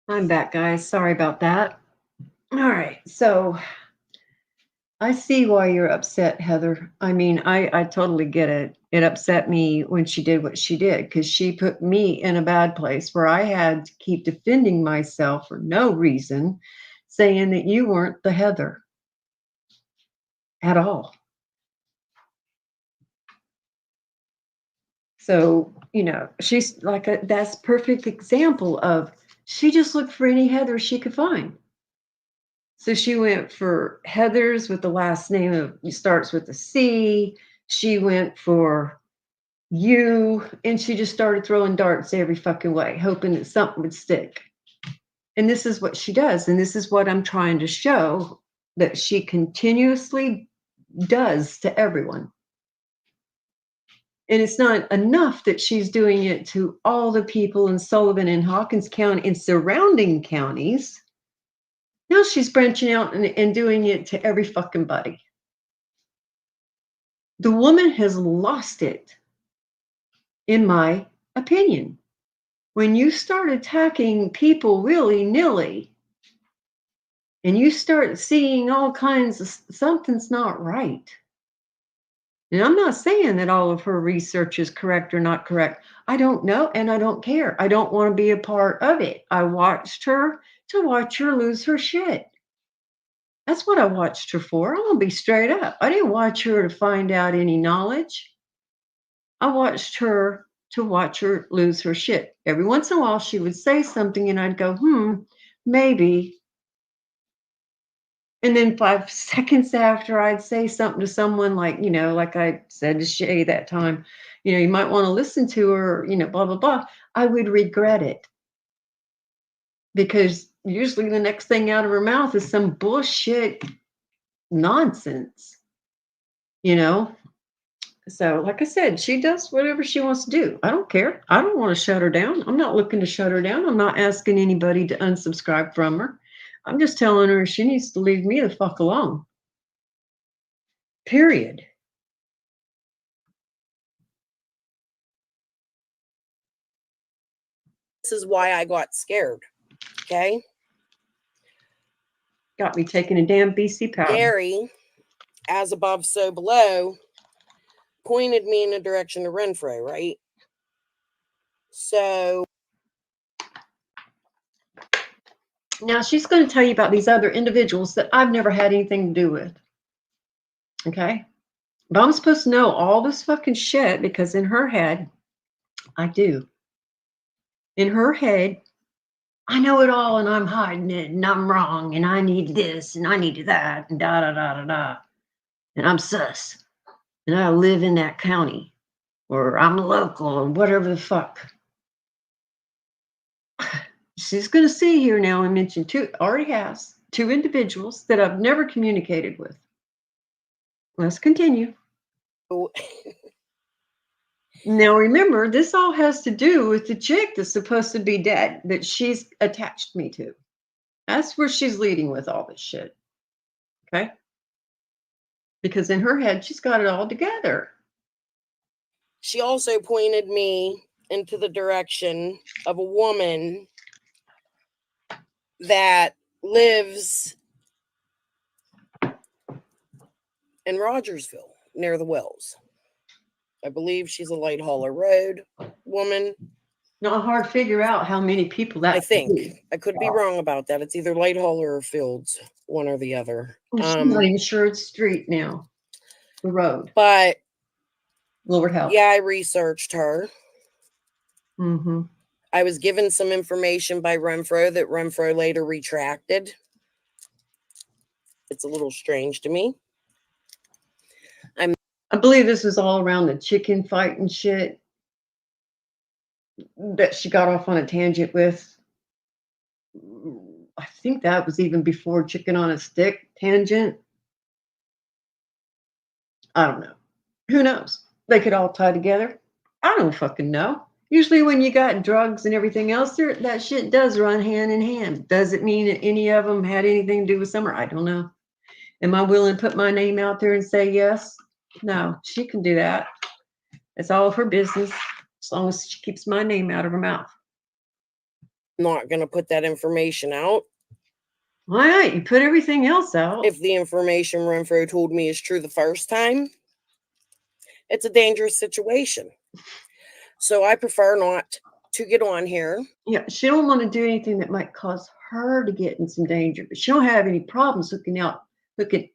I'm back, guys. Sorry about that. All right. So I see why you're upset, Heather. I mean, I totally get it. It upset me when she did what she did because she put me in a bad place where I had to keep defending myself for no reason, saying that you weren't the Heather at all. So, she's like that's perfect example of she just looked for any Heather she could find. So she went for Heather's with the last name of starts with a C. She went for you, and she just started throwing darts every fucking way, hoping that something would stick. And this is what she does. And this is what I'm trying to show, that she continuously does to everyone. And it's not enough that she's doing it to all the people in Sullivan and Hawkins County and surrounding counties. Now she's branching out and doing it to every fucking buddy. The woman has lost it, in my opinion. When you start attacking people willy-nilly and you start seeing all kinds of something's not right. And I'm not saying that all of her research is correct or not correct. I don't know, and I don't care. I don't want to be a part of it. I watched her to watch her lose her shit. That's what I watched her for. I'm going to be straight up. I didn't watch her to find out any knowledge. I watched her to watch her lose her shit. Every once in a while, she would say something, and I'd go, maybe. And then 5 seconds after, I'd say something to someone like, like I said to Shay that time, you might want to listen to her, blah, blah, blah. I would regret it. Because usually the next thing out of her mouth is some bullshit nonsense, So, like I said, she does whatever she wants to do. I don't care. I don't want to shut her down. I'm not looking to shut her down. I'm not asking anybody to unsubscribe from her. I'm just telling her she needs to leave me the fuck alone. Period. This is why I got scared. Okay. Got me taking a damn BC powder. Gary, as above, so below, pointed me in the direction of Renfro, right? So now she's going to tell you about these other individuals that I've never had anything to do with. Okay. But I'm supposed to know all this fucking shit because in her head, I do. In her head, I know it all and I'm hiding it and I'm wrong and I need this and I need that and da da da da da. And I'm sus. And I live in that county or I'm local or whatever the fuck. She's going to see here now and mention already has two individuals that I've never communicated with. Let's continue. Now, remember, this all has to do with the chick that's supposed to be dead that she's attached me to. That's where she's leading with all this shit. Okay? Because in her head, she's got it all together. She also pointed me into the direction of a woman that lives in Rogersville near the Wells. I believe she's a Light Hauler Road woman. Not hard to figure out how many people that I think. I could be wrong about that. It's either Light Hauler or Fields, one or the other. She's not even sure it's street now. The road. But Lord help. Yeah, I researched her. Mm-hmm. I was given some information by Renfro that Renfro later retracted. It's a little strange to me. I believe this is all around the chicken fight and shit that she got off on a tangent with. I think that was even before chicken on a stick tangent. I don't know. Who knows? They could all tie together. I don't fucking know. Usually when you got drugs and everything else, that shit does run hand in hand. Does it mean that any of them had anything to do with Summer? I don't know. Am I willing to put my name out there and say yes? No, she can do that. It's all of her business as long as she keeps my name out of her mouth. Not going to put that information out. Why not? You put everything else out. If the information Renfro told me is true the first time, it's a dangerous situation. So I prefer not to get on here. Yeah, she don't want to do anything that might cause her to get in some danger, but she don't have any problems hooking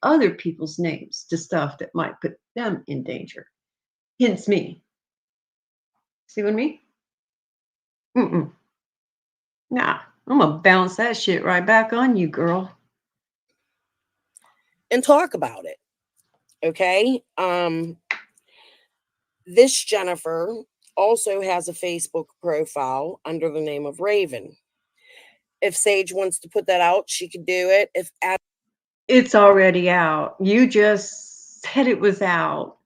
other people's names to stuff that might put them in danger. Hence me. See what I mean? Nah, I'm gonna bounce that shit right back on you, girl. And talk about it. Okay? This Jennifer also has a Facebook profile under the name of Raven. If Sage wants to put that out, she could do it. It's already out. You just said it was out.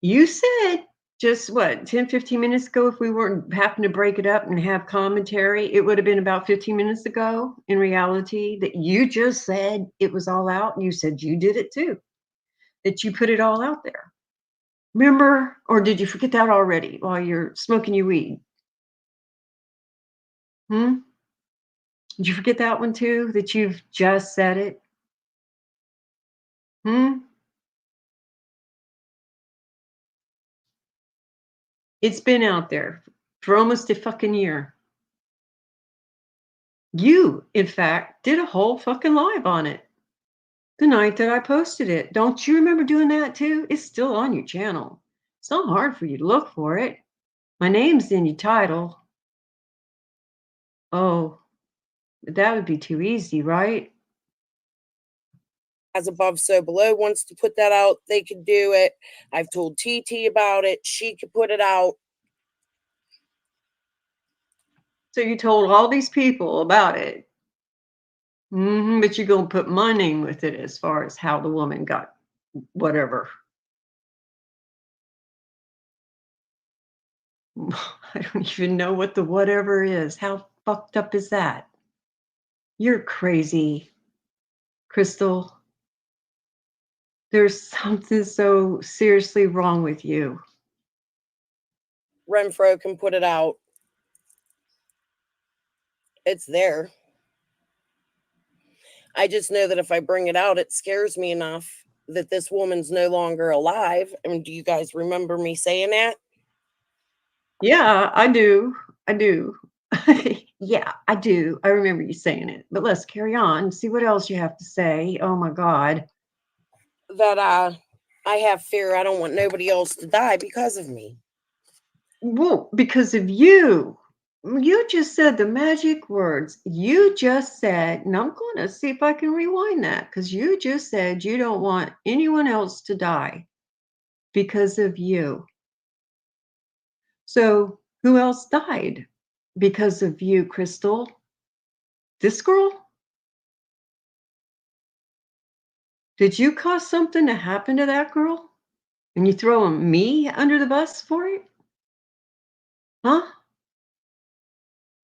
You said just what, 10, 15 minutes ago, if we weren't happened to break it up and have commentary, it would have been about 15 minutes ago in reality that you just said it was all out. And you said you did it too, that you put it all out there. Remember? Or did you forget that already while you're smoking your weed? Did you forget that one too, that you've just said it? It's been out there for almost a fucking year. You, in fact, did a whole fucking live on it the night that I posted it. Don't you remember doing that too? It's still on your channel. It's not hard for you to look for it. My name's in your title. Oh, that would be too easy, right? As above, so below wants to put that out, they could do it. I've told TT about it. She could put it out. So you told all these people about it. But you're going to put my name with it as far as how the woman got whatever. I don't even know what the whatever is. How fucked up is that? You're crazy, Crystal. There's something so seriously wrong with you. Renfro can put it out. It's there. I just know that if I bring it out, it scares me enough that this woman's no longer alive. I mean, do you guys remember me saying that? Yeah, I do. I do. Yeah, I do. I remember you saying it. But let's carry on. See what else you have to say. Oh my God. That I have fear. I don't want nobody else to die because of me. Well, because of you. You just said the magic words. You just said, and I'm going to see if I can rewind that, because you just said you don't want anyone else to die because of you. So who else died because of you, Crystal? This girl? Did you cause something to happen to that girl? And you throw me under the bus for it? Huh?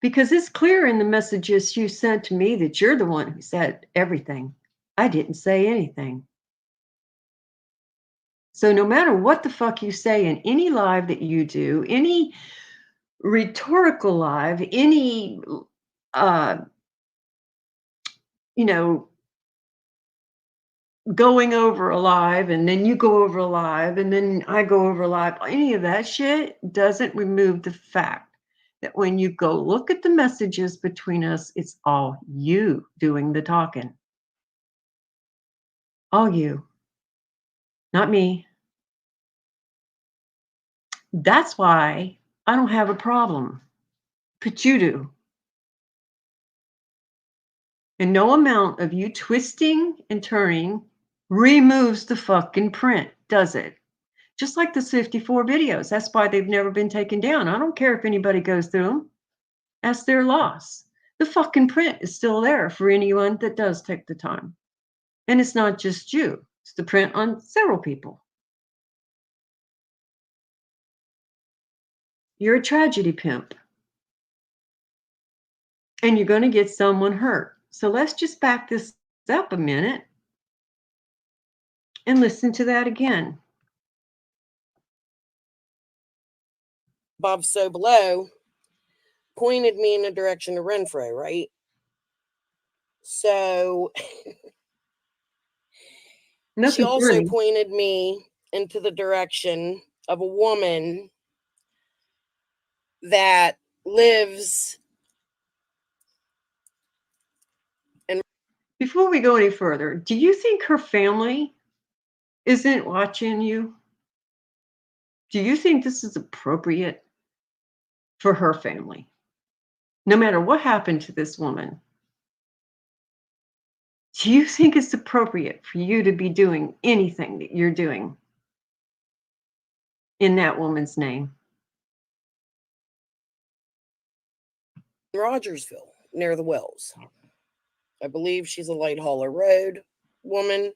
Because it's clear in the messages you sent to me that you're the one who said everything. I didn't say anything. So no matter what the fuck you say in any live that you do, any rhetorical live, any going over a live, and then you go over a live, and then I go over a live, any of that shit doesn't remove the fact that when you go look at the messages between us, it's all you doing the talking. All you, not me. That's why I don't have a problem, but you do. And no amount of you twisting and turning removes the fucking print, does it? Just like the 54 videos. That's why they've never been taken down. I don't care if anybody goes through them. That's their loss. The fucking print is still there for anyone that does take the time. And it's not just you. It's the print on several people. You're a tragedy pimp. And you're going to get someone hurt. So let's just back this up a minute and listen to that again. Above, so below pointed me in the direction of Renfro, right? So she also funny. pointed me into the direction of a woman that lives. And before we go any further, do you think her family isn't watching you? Do you think this is appropriate for her family? No matter what happened to this woman, do you think it's appropriate for you to be doing anything that you're doing in that woman's name? Rogersville, near the Wells. I believe she's a Light Hauler Road woman.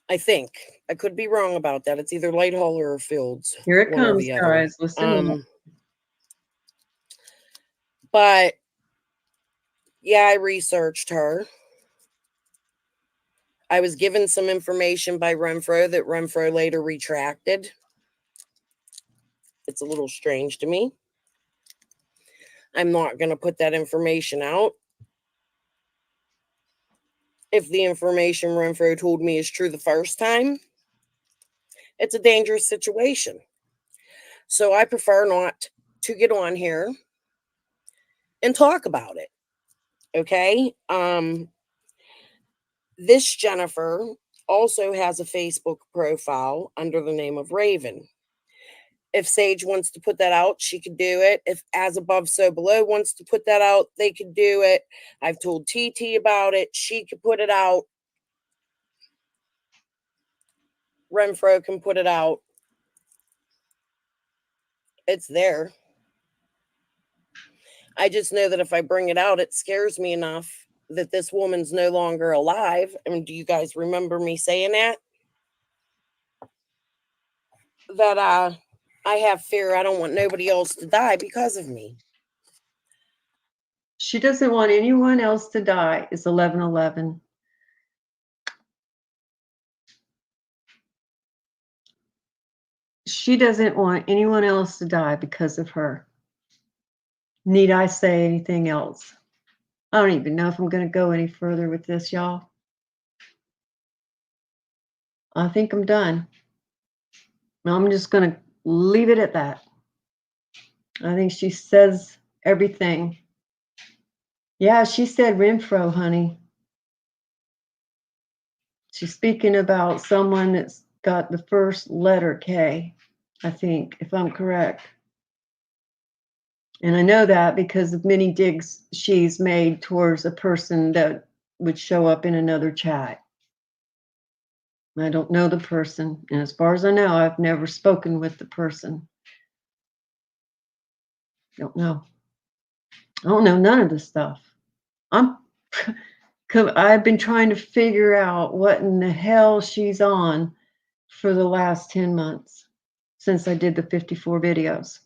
I think. I could be wrong about that. It's either Lighthall or Fields. Here it one or comes, the other. guys. Listen. But yeah, I researched her. I was given some information by Renfro that Renfro later retracted. It's a little strange to me. I'm not going to put that information out. If the information Renfro told me is true the first time, it's a dangerous situation. So I prefer not to get on here and talk about it. Okay? This Jennifer also has a Facebook profile under the name of Raven. If Sage wants to put that out, she could do it. If As Above, So Below wants to put that out, they could do it. I've told TT about it. She could put it out. Renfro can put it out. It's there. I just know that if I bring it out, it scares me enough that this woman's no longer alive. I mean, do you guys remember me saying that? That I have fear. I don't want nobody else to die because of me. She doesn't want anyone else to die. It's 11:11. She doesn't want anyone else to die because of her. Need I say anything else? I don't even know if I'm going to go any further with this, y'all. I think I'm done. I'm just going to leave it at that. I think she says everything. Yeah, she said Renfro, honey. She's speaking about someone that's got the first letter K, I think, if I'm correct. And I know that because of many digs she's made towards a person that would show up in another chat. I don't know the person. And as far as I know, I've never spoken with the person. Don't know. I don't know none of this stuff. I've been trying to figure out what in the hell she's on for the last 10 months since I did the 54 videos.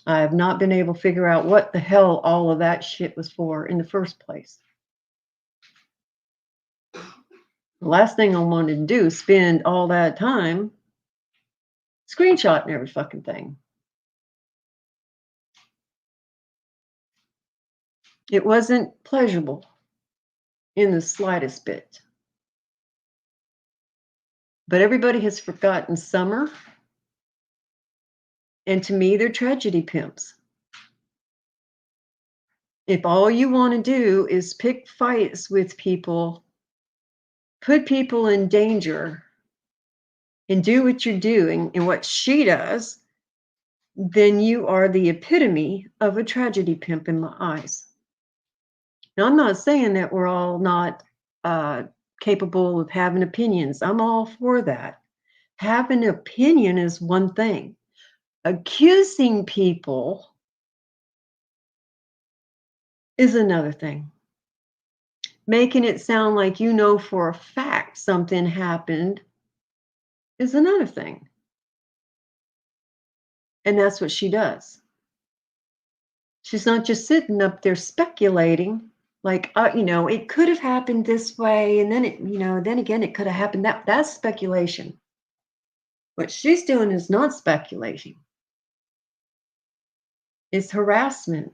I have not been able to figure out what the hell all of that shit was for in the first place. The last thing I wanted to do is spend all that time screenshotting every fucking thing. It wasn't pleasurable in the slightest bit. But everybody has forgotten Summer. And to me, they're tragedy pimps. If all you want to do is pick fights with people, put people in danger, and do what you're doing and what she does, then you are the epitome of a tragedy pimp in my eyes. Now, I'm not saying that we're all not capable of having opinions. I'm all for that. Having an opinion is one thing. Accusing people is another thing. Making it sound like you know for a fact something happened is another thing. And that's what she does. She's not just sitting up there speculating like, it could have happened this way. And then then again, it could have happened that's speculation. What she's doing is not speculation. It's harassment.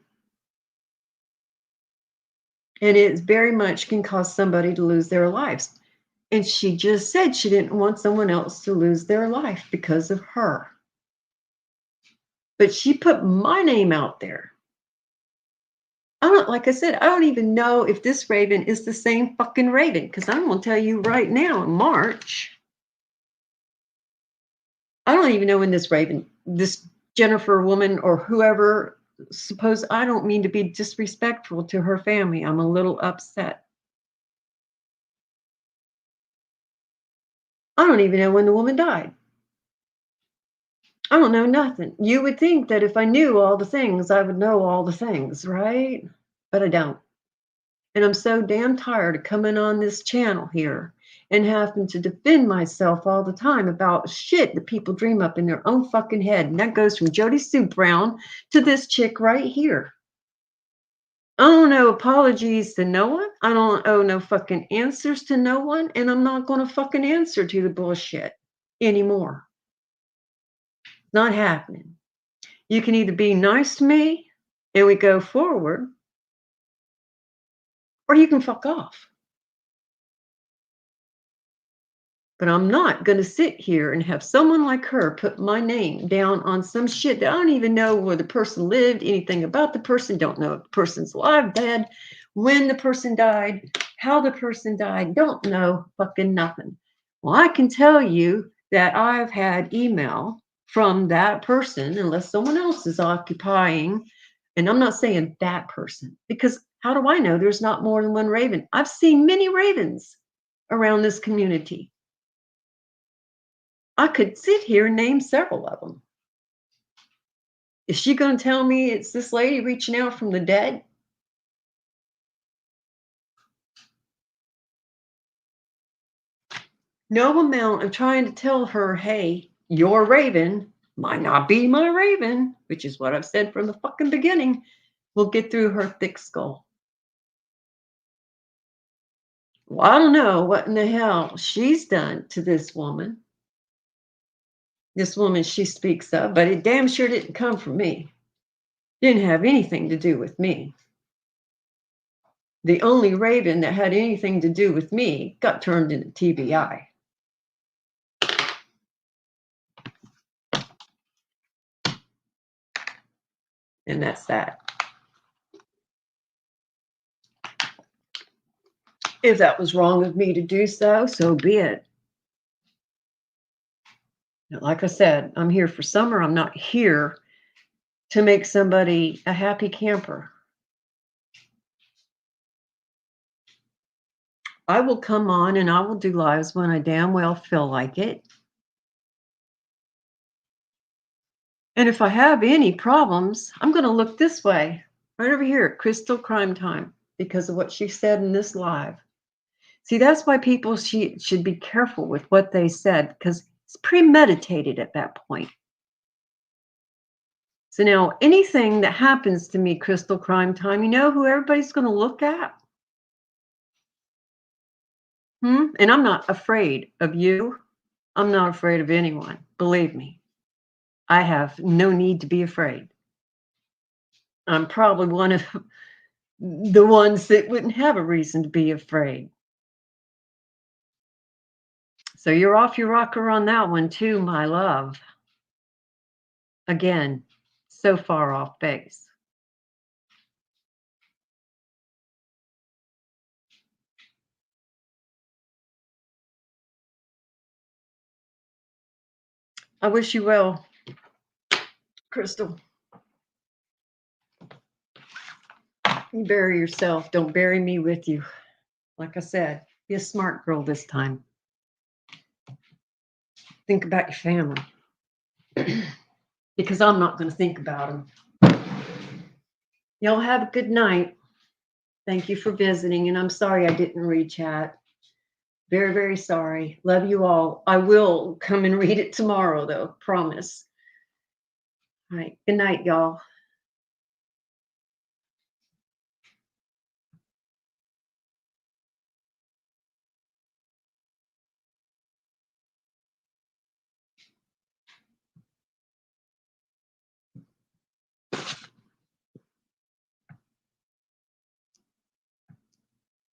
And it very much can cause somebody to lose their lives. And she just said she didn't want someone else to lose their life because of her. But she put my name out there. Like I said, I don't even know if this Raven is the same fucking Raven, because I'm going to tell you right now in March, I don't even know when this Jennifer woman or whoever, I don't mean to be disrespectful to her family. I'm a little upset. I don't even know when the woman died. I don't know nothing. You would think that if I knew all the things, I would know all the things, right? But I don't. And I'm so damn tired of coming on this channel here and having to defend myself all the time about shit that people dream up in their own fucking head. And that goes from Jody Sue Brown to this chick right here. I don't owe apologies to no one. I don't owe no fucking answers to no one. And I'm not going to fucking answer to the bullshit anymore. Not happening. You can either be nice to me and we go forward, or you can fuck off. But I'm not going to sit here and have someone like her put my name down on some shit that I don't even know where the person lived, anything about the person, don't know if the person's alive, dead, when the person died, how the person died, don't know fucking nothing. Well, I can tell you that I've had email from that person, unless someone else is occupying, and I'm not saying that person, because how do I know there's not more than one Raven? I've seen many Ravens around this community. I could sit here and name several of them. Is she going to tell me it's this lady reaching out from the dead? No amount of trying to tell her, hey, your Raven might not be my Raven, which is what I've said from the fucking beginning, will get through her thick skull. Well, I don't know what in the hell she's done to this woman she speaks of, but it damn sure didn't come from me. Didn't have anything to do with me. The only Raven that had anything to do with me got turned into TBI. And that's that. If that was wrong of me to do so, so be it. Like I said, I'm here for summer. I'm not here to make somebody a happy camper. I will come on and I will do lives when I damn well feel like it. And if I have any problems, I'm going to look this way, right over here at Crystal Crime Time, because of what she said in this live. See, that's why people should be careful with what they said, because it's premeditated at that point. So now anything that happens to me, Crystal Crime Time, you know who everybody's going to look at? And I'm not afraid of you. I'm not afraid of anyone. Believe me, I have no need to be afraid. I'm probably one of the ones that wouldn't have a reason to be afraid. So you're off your rocker on that one too, my love. Again, so far off base. I wish you well, Crystal. You bury yourself. Don't bury me with you. Like I said, be a smart girl this time. Think about your family. Because I'm not going to think about them. Y'all have a good night. Thank you for visiting. And I'm sorry I didn't read chat. Very, very sorry. Love you all. I will come and read it tomorrow, though. Promise. All right. Good night, y'all.